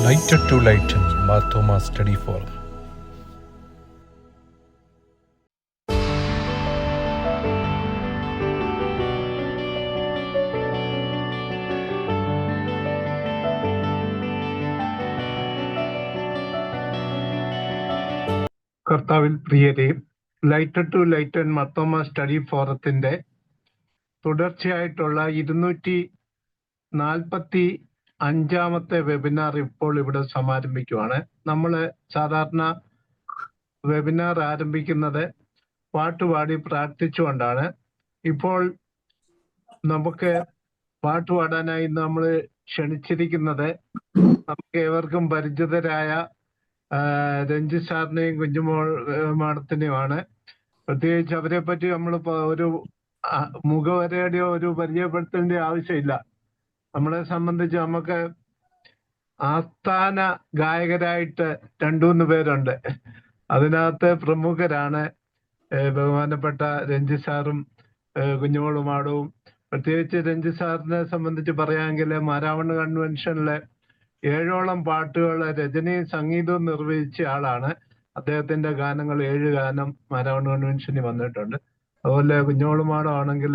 Lighter to Lighten Marthoma Study Forum. കർത്താവിൽ പ്രിയരെ, lighted to lighten Marthoma study ഫോറത്തിന്റെ തുടർച്ചയായിട്ടുള്ള 245 വെബിനാർ ഇപ്പോൾ ഇവിടെ സമാരംഭിക്കുവാണ്. നമ്മൾ സാധാരണ വെബിനാർ ആരംഭിക്കുന്നത് പാട്ടുപാടി പ്രാർത്ഥിച്ചുകൊണ്ടാണ്. ഇപ്പോൾ നമുക്ക് പാട്ടുപാടാനായി നമ്മൾ ക്ഷണിച്ചിരിക്കുന്നത് നമുക്ക് ഏവർക്കും പരിചിതരായ രഞ്ജി സാറിനെയും കുഞ്ഞുമോൾ മാഡത്തിനെയുമാണ്. പ്രത്യേകിച്ച് അവരെ പറ്റി നമ്മൾ ഒരു മുഖവരയുടെയോ ഒരു പരിചയപ്പെടുത്തേണ്ട ആവശ്യമില്ല. നമ്മളെ സംബന്ധിച്ച് നമുക്ക് ആസ്ഥാന ഗായകരായിട്ട് 2-3 പേരുണ്ട്. അതിനകത്ത് പ്രമുഖരാണ് ബഹുമാനപ്പെട്ട രഞ്ജി സാറും കുഞ്ഞുമോളുമാടവും. പ്രത്യേകിച്ച് രഞ്ജി സാറിനെ സംബന്ധിച്ച് പറയാമെങ്കിൽ മാരാമൺ കൺവെൻഷനിലെ 7ഓളം പാട്ടുകൾ രചനയും സംഗീതവും നിർവഹിച്ച ആളാണ്. അദ്ദേഹത്തിന്റെ ഗാനങ്ങൾ 7 ഗാനം മാരാമൺ കൺവെൻഷനിൽ വന്നിട്ടുണ്ട്. അതുപോലെ കുഞ്ഞോളുമാടം ആണെങ്കിൽ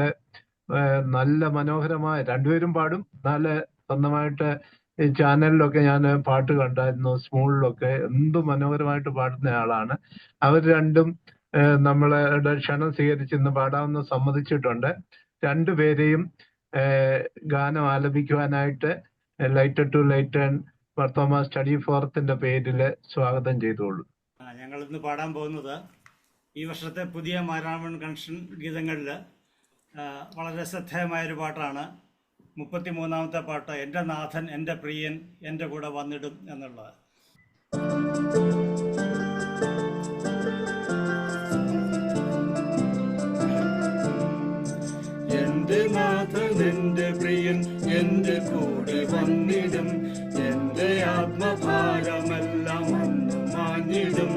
നല്ല മനോഹരമായ, രണ്ടുപേരും പാടും. നല്ല സ്വന്തമായിട്ട് ഈ ചാനലിലൊക്കെ ഞാൻ പാട്ട് കണ്ടായിരുന്നു, സ്മൂളിലൊക്കെ. എന്ത് മനോഹരമായിട്ട് പാടുന്ന ആളാണ്. അവർ രണ്ടും നമ്മളുടെ ക്ഷണം സ്വീകരിച്ച് ഇന്ന് പാടാമെന്ന് സമ്മതിച്ചിട്ടുണ്ട്. രണ്ടുപേരെയും ഗാനം ആലപിക്കുവാനായിട്ട് lighter to lighten Marthoma study ഫോറത്തിന്റെ പേരിൽ സ്വാഗതം ചെയ്തോളൂ. ഞങ്ങൾ ഇന്ന് പാടാൻ പോകുന്നത് ഈ വർഷത്തെ പുതിയ മാരാമൺ കൺവെൻഷൻ ഗീതങ്ങളിൽ വളരെ ശ്രദ്ധേയമായൊരു പാട്ടാണ്. 33ാമത്തെ പാട്ട്, എൻ്റെ നാഥൻ എൻ്റെ പ്രിയൻ എൻ്റെ കൂടെ വന്നിടും എന്നുള്ളത്. എൻ്റെ നാഥൻ എൻ്റെ പ്രിയൻ എൻ്റെ കൂടെ വന്നിടും, എൻ്റെ ആത്മഭാരമെല്ലാം അന്നു മാഞ്ഞിടും.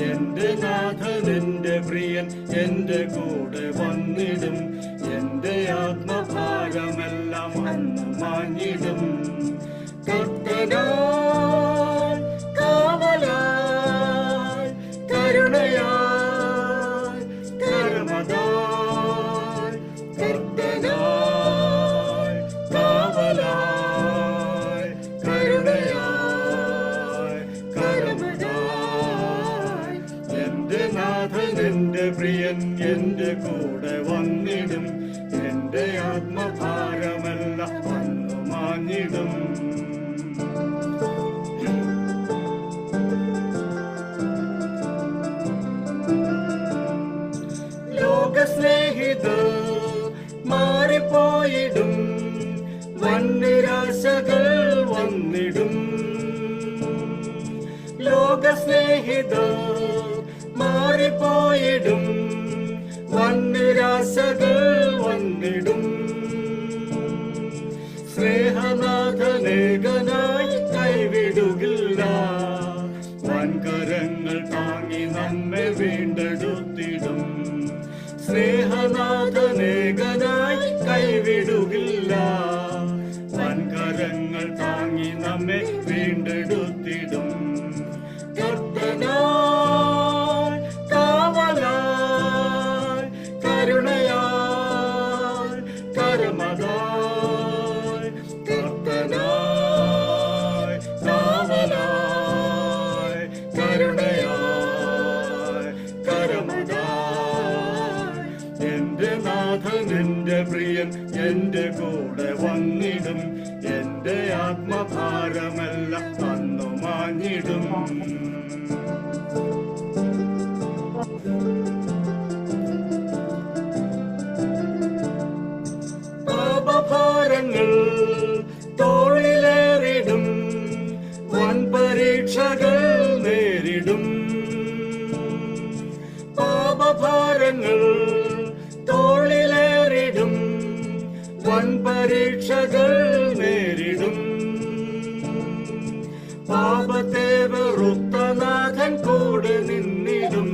എൻ്റെ നാഥൻ എൻ്റെ പ്രിയൻ എൻ്റെ കൂടെ വന്നിടും, എൻ്റെ ആത്മഭാരമെല്ലാം അന്നു മാഞ്ഞിടും. കർത്തനാൽ കാവലാൽ കരുണയാൽ കരമതാൽ, കർത്തനാൽ കാവലാൽ കരുണയാൽ കരമതാൽ, എൻ്റെ നാഥൻ എൻ്റെ പ്രിയൻ എൻ്റെ കൂടെ വന്നിടും, എൻ്റെ ആത്മഭാരമെല്ലാം വന്നു മാഞ്ഞിടും. ലോകസ്നേഹിതർ മാറിപ്പോയിടും, വൻനിരാശകൾ വന്നിടും. ലോകസ്നേഹിതർ മാറിപ്പോയിടും, വൻനിരാശകൾ വന്നിടും. സ്നേഹനാഥനേകനായി കൈവിടുകില്ല, വൻകരങ്ങൾ താങ്ങി നമ്മെ വീണ്ടെടുത്തിടും. സ്നേഹനാഥനേകനായി കൈവിടുകില്ല, വൻകരങ്ങൾ താങ്ങി നമ്മെ വീണ്ടെടുത്തിടും. കർത്തനാൽ കാവലാൽ കരുണയാൽ കരമതാൽ, കർത്തനാൽ കാവലാൽ കരുണയാൽ കരമതാൽ, എൻ്റെ നാഥൻ എൻ്റെ പ്രിയൻ എൻ്റെ കൂടെ വന്നിടും, എൻ്റെ ആത്മഭാരമെല്ലാം അന്നു മാഞ്ഞിടും. പാപഭാരങ്ങൾ തോളിലേറിടും, വൻ പരീക്ഷകൾ നേരിടും. പാപഭാരങ്ങൾ തോളിലേറിടും, വൻ പരീക്ഷകൾ നേരിടും. പാപത്തെ വെറുത്ത നാഥൻ കൂടെ നിന്നിടും,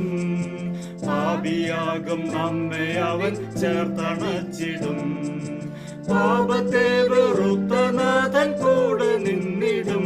പാപിയാകും നമ്മെ അവൻ ചേർത്തണച്ചിടും. പാപത്തെ വെറുത്ത നാഥൻ കൂടെ നിന്നിടും,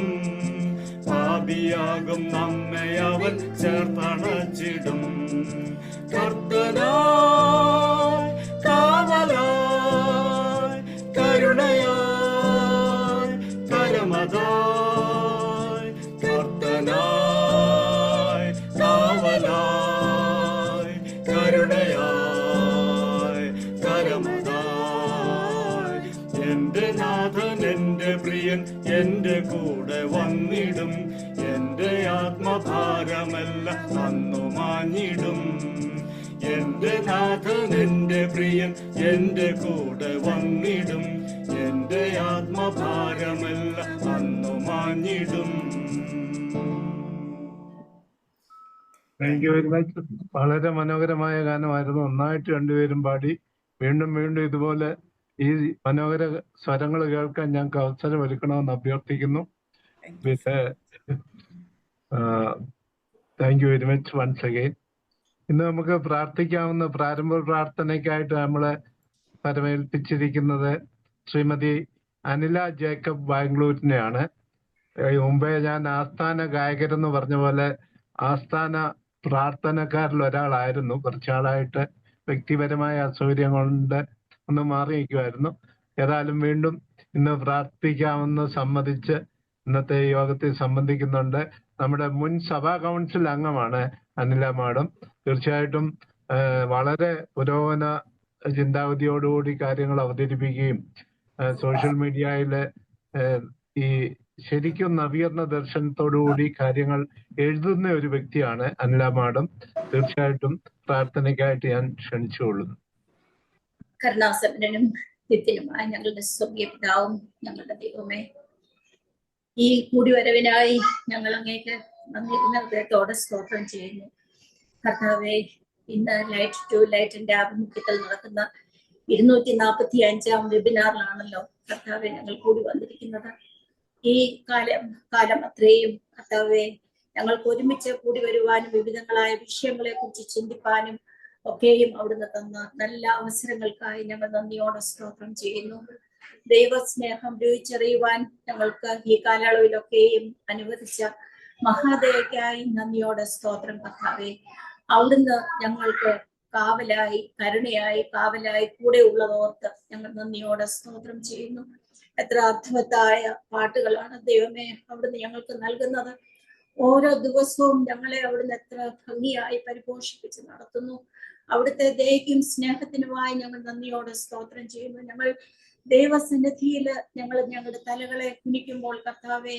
എന്റെ നാഥൻ എന്റെ പ്രിയൻ എന്റെ കൂടെ വന്നിടും. എന്റെ ആത്മഭാരമെല്ലാം അന്നു മാഞ്ഞിടും. എന്റെ നാഥൻ എന്റെ പ്രിയൻ എന്റെ കൂടെ വന്നിടും. എന്റെ ആത്മഭാരമെല്ലാം അന്നു മാഞ്ഞിടും. Thank you very much. വളരെ മനോഹരമായ ഗാനമായിരുന്നു. നന്നായിട്ട് രണ്ടുപേരും പാടി. വീണ്ടും വീണ്ടും ഇതുപോലെ ഈ മനോഹര സ്വരങ്ങൾ കേൾക്കാൻ ഞങ്ങൾക്ക് അവസരം ഒരുക്കണമെന്ന് അഭ്യർത്ഥിക്കുന്നു. പിന്നെ thank you very much once again. ഇന്ന് നമുക്ക് പ്രാർത്ഥിക്കാവുന്ന പ്രാരംഭ പ്രാർത്ഥനയ്ക്കായിട്ട് നമ്മളെ പരമേൽപ്പിച്ചിരിക്കുന്നത് ശ്രീമതി അനില ജേക്കബ് ബാംഗ്ലൂരിനെയാണ്. മുമ്പേ ഞാൻ ആസ്ഥാന ഗായകരെന്ന് പറഞ്ഞ പോലെ ആസ്ഥാന പ്രാർത്ഥനക്കാരിൽ ഒരാളായിരുന്നു. കുറച്ചാളായിട്ട് വ്യക്തിപരമായ അസൗകര്യം കൊണ്ട് ഒന്ന് മാറി നിൽക്കുമായിരുന്നു. ഏതായാലും വീണ്ടും ഇന്ന് പ്രാർത്ഥിക്കാമെന്ന് സമ്മതിച്ച് ഇന്നത്തെ യോഗത്തിൽ സംബന്ധിക്കുന്നുണ്ട്. നമ്മുടെ മുൻ സഭാ കൗൺസിൽ അംഗമാണ് അനില മാഡം. തീർച്ചയായിട്ടും വളരെ പുരോഗമന ചിന്താഗതിയോടുകൂടി കാര്യങ്ങൾ അവതരിപ്പിക്കുകയും സോഷ്യൽ മീഡിയയിലെ ഈ ശരിക്കും നവീകരണ ദർശനത്തോടുകൂടി കാര്യങ്ങൾ എഴുതുന്ന ഒരു വ്യക്തിയാണ് അനില മാഡം. തീർച്ചയായിട്ടും പ്രാർത്ഥനയ്ക്കായിട്ട് ഞാൻ ക്ഷണിച്ചുകൊള്ളുന്നു. കരുണാസമ്പന്നനും നിത്യനുമായ ഞങ്ങളുടെ സ്വർഗീയ പിതാവും ഞങ്ങളുടെ ദൈവമേ, ഈ കൂടിവരവിനായി ഞങ്ങൾ അങ്ങേക്ക് നന്ദി ഹൃദയത്തോടെ സ്തോത്രം ചെയ്യുന്നു. കർത്താവെ, ഇന്ന് ലൈറ്റ് ടു ലൈറ്റിന്റെ ആഭിമുഖ്യത്തിൽ നടക്കുന്ന 245-ാം വെബിനാറിലാണല്ലോ കർത്താവെ ഞങ്ങൾ കൂടി വന്നിരിക്കുന്നത്. ഈ കാലം അത്രയും കർത്താവെ ഞങ്ങൾക്ക് ഒരുമിച്ച് കൂടി വരുവാനും വിവിധങ്ങളായ വിഷയങ്ങളെ കുറിച്ച് ചിന്തിപ്പാനും ഒക്കെയും അവിടുന്ന് തന്ന നല്ല അവസരങ്ങൾക്കായി ഞങ്ങൾ നന്ദിയോടെ സ്തോത്രം ചെയ്യുന്നു. ദൈവസ്നേഹം രുചിച്ചറിയുവാൻ ഞങ്ങൾക്ക് ഈ കാലയളവിലൊക്കെയും അനുവദിച്ച മഹാദയക്കായി നന്ദിയോടെ സ്തോത്രം കർത്താവേ. അവിടുന്ന് ഞങ്ങൾക്ക് കാവലായി, കരുണയായി, കാവലായി കൂടെ ഉള്ളതോർത്ത് ഞങ്ങൾ നന്ദിയോടെ സ്തോത്രം ചെയ്യുന്നു. എത്ര അർത്ഥവത്തായ പാട്ടുകളാണ് ദൈവമേ അവിടുന്ന് ഞങ്ങൾക്ക് നൽകുന്നത്. ഓരോ ദിവസവും ഞങ്ങളെ അവിടുന്ന് എത്ര ഭംഗിയായി പരിപോഷിപ്പിച്ച് നടത്തുന്നു. അവിടുത്തെ ദയയ്ക്കും സ്നേഹത്തിനുമായി ഞങ്ങൾ നന്ദിയോടെ സ്തോത്രം ചെയ്യുന്നു. ഞങ്ങൾ ദൈവസന്നിധിയിൽ ഞങ്ങളുടെ തലകളെ കുനിക്കുമ്പോൾ കർത്താവെ,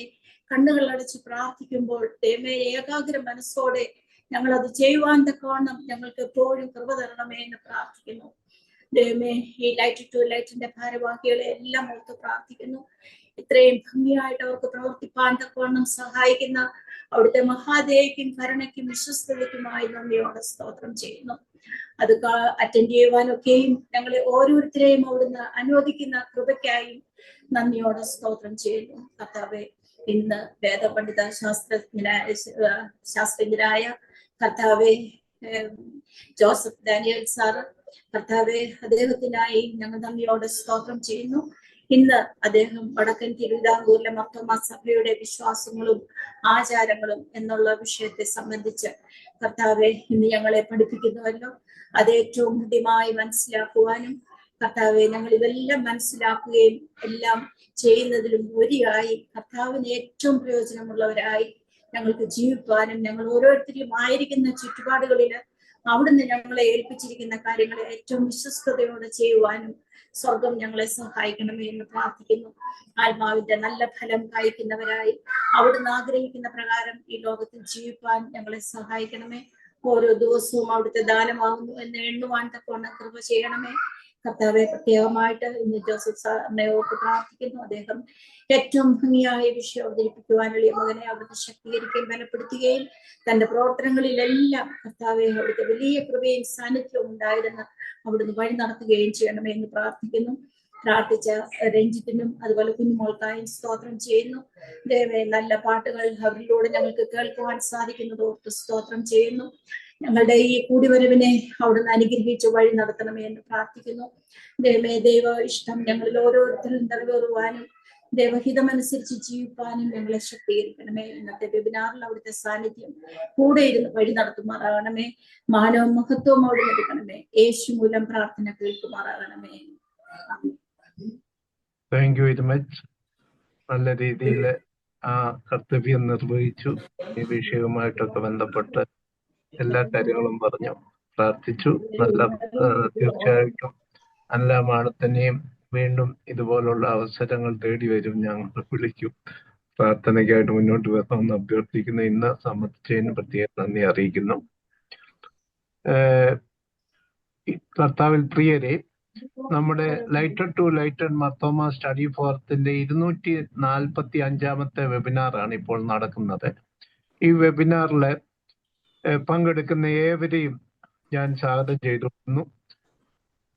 കണ്ണുകൾ അടച്ച് പ്രാർത്ഥിക്കുമ്പോൾ ദൈവമേ ഏകാഗ്ര മനസ്സോടെ ഞങ്ങൾ അത് ചെയ്യുവാൻ തക്കവണ്ണം ഞങ്ങൾക്ക് എപ്പോഴും കൃപ തരണമേ എന്ന് പ്രാർത്ഥിക്കുന്നു. ദൈവമേ, ഈ ലൈറ്റ് ടു ലൈറ്റിന്റെ ഭാരവാഹികളെ എല്ലാം ഓർത്ത് പ്രാർത്ഥിക്കുന്നു. ഇത്രയും ഭംഗിയായിട്ട് അവർക്ക് പ്രവർത്തിപ്പാൻ തക്കവണ്ണം സഹായിക്കുന്ന അവിടുത്തെ മഹാദയയ്ക്കും കരുണയ്ക്കും വിശ്വസ്തതയ്ക്കുമായി നന്ദിയോടെ സ്തോത്രം ചെയ്യുന്നു. അത് അറ്റൻഡ് ചെയ്യുവാനൊക്കെയും ഞങ്ങളെ ഓരോരുത്തരെയും അവിടുന്ന് അനുവദിക്കുന്ന കൃപയ്ക്കായും നന്ദിയോടെ സ്തോത്രം ചെയ്യുന്നു. കർത്താവെ, ഇന്ന് വേദപണ്ഡിത ശാസ്ത്രജ്ഞരായ കർത്താവെ ജോസഫ് ഡാനിയൽ സാറ്, കർത്താവെ അദ്ദേഹത്തിനായി ഞങ്ങൾ നന്ദിയോടെ സ്തോത്രം ചെയ്യുന്നു. ഇന്ന് അദ്ദേഹം വടക്കൻ തിരുവിതാംകൂറിലെ മർത്തോമാ സഭയുടെ വിശ്വാസങ്ങളും ആചാരങ്ങളും എന്നുള്ള വിഷയത്തെ സംബന്ധിച്ച് കർത്താവെ ഇന്ന് ഞങ്ങളെ പഠിപ്പിക്കുന്നുവല്ലോ. അത് ഏറ്റവും കൃത്യമായി മനസ്സിലാക്കുവാനും കർത്താവെ ഞങ്ങൾ ഇതെല്ലാം മനസ്സിലാക്കുകയും എല്ലാം ചെയ്യുന്നതിലും ഉപരിയായി കർത്താവിന് ഏറ്റവും പ്രയോജനമുള്ളവരായി ഞങ്ങൾക്ക് ജീവിക്കാനും ഞങ്ങൾ ഓരോരുത്തരും ആയിരിക്കുന്ന ചുറ്റുപാടുകളിൽ അവിടുന്ന് ഞങ്ങളെ ഏൽപ്പിച്ചിരിക്കുന്ന കാര്യങ്ങളെ ഏറ്റവും വിശ്വസ്തയോടെ ചെയ്യുവാനും സ്വർഗം ഞങ്ങളെ സഹായിക്കണമേ എന്ന് പ്രാർത്ഥിക്കുന്നു. ആത്മാവിന്റെ നല്ല ഫലം കായ്ക്കുന്നവരായി അവിടുന്ന് ആഗ്രഹിക്കുന്ന പ്രകാരം ഈ ലോകത്തിൽ ജീവിപ്പാൻ ഞങ്ങളെ സഹായിക്കണമേ. ഓരോ ദിവസവും അവിടുത്തെ ദാനമാകുന്നു എന്ന് എണ്ണുവാൻ തക്കവണ്ണം കൃപ ചെയ്യണമേ. കർത്താവെ, പ്രത്യേകമായിട്ട് ഇന്ന് ജോസഫ് സാറിനെ ഓർത്ത് പ്രാർത്ഥിക്കുന്നു. അദ്ദേഹം ഏറ്റവും ഭംഗിയായ വിഷയം അവതരിപ്പിക്കുവാനുള്ള മകനെ അവിടുത്തെ ശക്തീകരിക്കുകയും ബലപ്പെടുത്തുകയും തന്റെ പ്രവർത്തനങ്ങളിലെല്ലാം കർത്താവെ അവിടുത്തെ വലിയ കൃപയും സാന്നിധ്യവും ഉണ്ടായിരുന്ന് അവിടുന്ന് വഴി നടത്തുകയും ചെയ്യണമേ എന്ന് പ്രാർത്ഥിക്കുന്നു. പ്രാർത്ഥിച്ച രഞ്ജിത്തിനും അതുപോലെ കുഞ്ഞുമോൾക്കായും സ്തോത്രം ചെയ്യുന്നു. ദൈവമേ, നല്ല പാട്ടുകൾ അവരിലൂടെ ഞങ്ങൾക്ക് കേൾക്കുവാൻ സാധിക്കുന്നത് ഓർത്ത് സ്തോത്രം ചെയ്യുന്നു. ഞങ്ങളുടെ ഈ കൂടിവരവിനെ അവിടുന്ന് അനുഗ്രഹിച്ച് വഴി നടത്തണമേ എന്ന് പ്രാർത്ഥിക്കുന്നു. ദൈവമേ, ദൈവ ഇഷ്ടം ഞങ്ങളിൽ ഓരോരുത്തരും നിറവേറുവാനും ദൈവഹിതമനുസരിച്ച് ജീവിപ്പാനും ഞങ്ങളെ ശക്തീകരിക്കണമേ. ഇന്നത്തെ വെബിനാറിൽ അവിടുത്തെ സാന്നിധ്യം കൂടെ ഇരുന്ന് വഴി നടത്തുമാറാകണമേ. മാനവും മഹത്വവും അവിടെ എടുക്കണമേ. യേശു മൂലം പ്രാർത്ഥന കേൾക്കുമാറാകണമേ. Thank you very much. നല്ല രീതിയിൽ ആ കർത്തവ്യം നിർവഹിച്ചു. ഈ വിഷയവുമായിട്ടൊക്കെ ബന്ധപ്പെട്ട് എല്ലാ കാര്യങ്ങളും പറഞ്ഞു, പ്രാർത്ഥിച്ചു. നല്ല തീർച്ചയായിട്ടും അനില മാഡത്തിനെയും വീണ്ടും ഇതുപോലുള്ള അവസരങ്ങൾ തേടി വരും, ഞങ്ങൾ വിളിക്കും. പ്രാർത്ഥനയ്ക്കായിട്ട് മുന്നോട്ട് വരണമെന്ന് അഭ്യർത്ഥിക്കുന്നു. ഇന്ന് സംബന്ധിച്ചതിന് പ്രത്യേകം നന്ദി അറിയിക്കുന്നു. കർത്താവിൽ പ്രിയരെ, നമ്മുടെ lighted to lighten Marthoma study ഫോറത്തിന്റെ 245-ാമത്തെ വെബിനാറാണ് ഇപ്പോൾ നടക്കുന്നത്. ഈ വെബിനാറിൽ പങ്കെടുക്കുന്ന ഏവരെയും ഞാൻ സ്വാഗതം ചെയ്തിരുന്നു.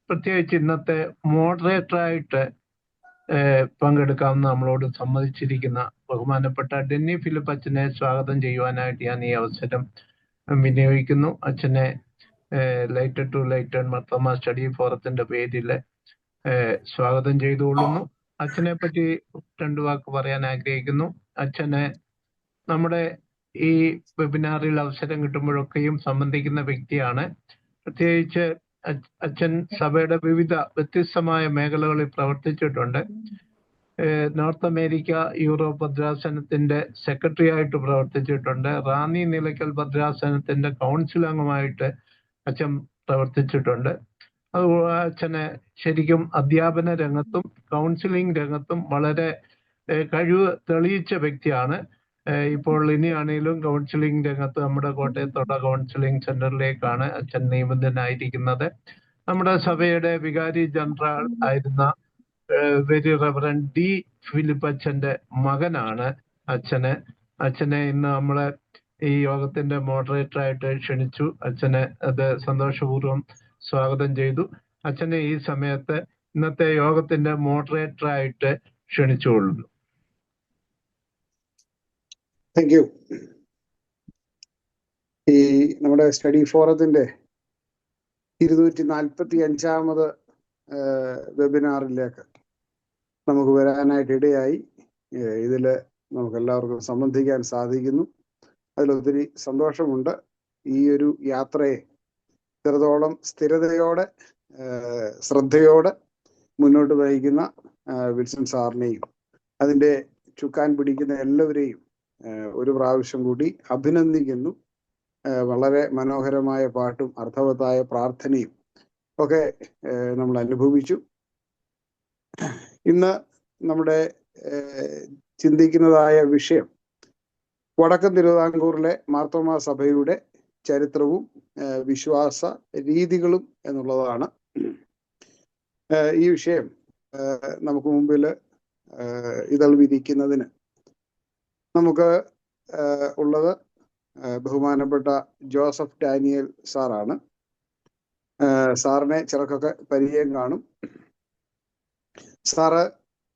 പ്രത്യേകിച്ച് ഇന്നത്തെ മോഡറേറ്ററായിട്ട് പങ്കെടുക്കാമെന്ന് നമ്മളോട് സമ്മതിച്ചിരിക്കുന്ന ബഹുമാനപ്പെട്ട ഡെന്നി ഫിലിപ്പ് അച്ഛനെ സ്വാഗതം ചെയ്യുവാനായിട്ട് ഞാൻ ഈ അവസരം വിനിയോഗിക്കുന്നു. അച്ഛനെ lighted to lighten Marthoma study ഫോറത്തിന്റെ പേരിൽ സ്വാഗതം ചെയ്തുകൊള്ളുന്നു. അച്ഛനെ പറ്റി 2 വാക്ക് പറയാൻ ആഗ്രഹിക്കുന്നു. അച്ഛനെ നമ്മുടെ ഈ വെബിനാറിൽ അവസരം കിട്ടുമ്പോഴൊക്കെയും സംബന്ധിക്കുന്ന വ്യക്തിയാണ്. പ്രത്യേകിച്ച് അച്ഛൻ സഭയുടെ വിവിധ വ്യത്യസ്തമായ മേഖലകളിൽ പ്രവർത്തിച്ചിട്ടുണ്ട്. നോർത്ത് അമേരിക്ക യൂറോപ്പ് ഭദ്രാസനത്തിന്റെ സെക്രട്ടറി ആയിട്ട് പ്രവർത്തിച്ചിട്ടുണ്ട്. റാന്നി നിലയ്ക്കൽ ഭദ്രാസനത്തിന്റെ കൗൺസിൽ അംഗമായിട്ട് അച്ഛൻ പ്രവർത്തിച്ചിട്ടുണ്ട്. അതുപോലെ അച്ഛനെ ശരിക്കും അധ്യാപന രംഗത്തും കൗൺസിലിംഗ് രംഗത്തും വളരെ കഴിവ് തെളിയിച്ച വ്യക്തിയാണ്. ഇപ്പോൾ ഇനിയാണെങ്കിലും കൗൺസിലിംഗ് രംഗത്ത് നമ്മുടെ കോട്ടയത്തോടെ കൗൺസിലിംഗ് സെന്ററിലേക്കാണ് അച്ഛൻ നിയമിതനായിരിക്കുന്നത്. നമ്മുടെ സഭയുടെ വികാരി ജനറൽ ആയിരുന്ന വെരി റെവറൻഡ് ഡി ഫിലിപ്പ് അച്ഛന്റെ മകനാണ് അച്ഛനെ ഇന്ന് നമ്മളെ ഈ യോഗത്തിന്റെ മോഡറേറ്റർ ആയിട്ട് ക്ഷണിച്ചു. അച്ഛനെ അത് സന്തോഷപൂർവ്വം സ്വാഗതം ചെയ്തു. അച്ഛനെ ഈ സമയത്ത് ഇന്നത്തെ യോഗത്തിന്റെ മോഡറേറ്റർ ആയിട്ട് ക്ഷണിച്ചുകൊള്ളുന്നു. Thank you. ഈ നമ്മുടെ സ്റ്റഡി ഫോറത്തിന്റെ 245-ാമത് വെബിനാറിലേക്ക് നമുക്ക് വരാനായിട്ട് ഇടയായി. ഇതിൽ നമുക്ക് എല്ലാവർക്കും സംബന്ധിക്കാൻ സാധിക്കുന്നു. അതിലൊത്തിരി സന്തോഷമുണ്ട്. ഈ ഒരു യാത്രയെ ഇത്രത്തോളം സ്ഥിരതയോടെ ശ്രദ്ധയോടെ മുന്നോട്ട് നയിക്കുന്ന വിൽസൺ സാറിനെയും അതിൻ്റെ ചുക്കാൻ പിടിക്കുന്ന എല്ലാവരെയും ഒരു പ്രാവശ്യം കൂടി അഭിനന്ദിക്കുന്നു. വളരെ മനോഹരമായ പാട്ടും അർത്ഥവത്തായ പ്രാർത്ഥനയും ഒക്കെ നമ്മൾ അനുഭവിച്ചു. ഇന്ന് നമ്മുടെ ചിന്തിക്കുന്നതായ വിഷയം വടക്കൻ തിരുവിതാംകൂറിലെ മാർത്തോമാ സഭയുടെ ചരിത്രവും വിശ്വാസ രീതികളും എന്നുള്ളതാണ്. ഈ വിഷയം നമുക്ക് മുമ്പിൽ ഇതൾ വിരിക്കുന്നതിന് നമുക്ക് ഉള്ളത് ബഹുമാനപ്പെട്ട ജോസഫ് ഡാനിയൽ സാറാണ്. സാറിനെ ചിലർക്കൊക്കെ പരിചയം കാണും. സാറ്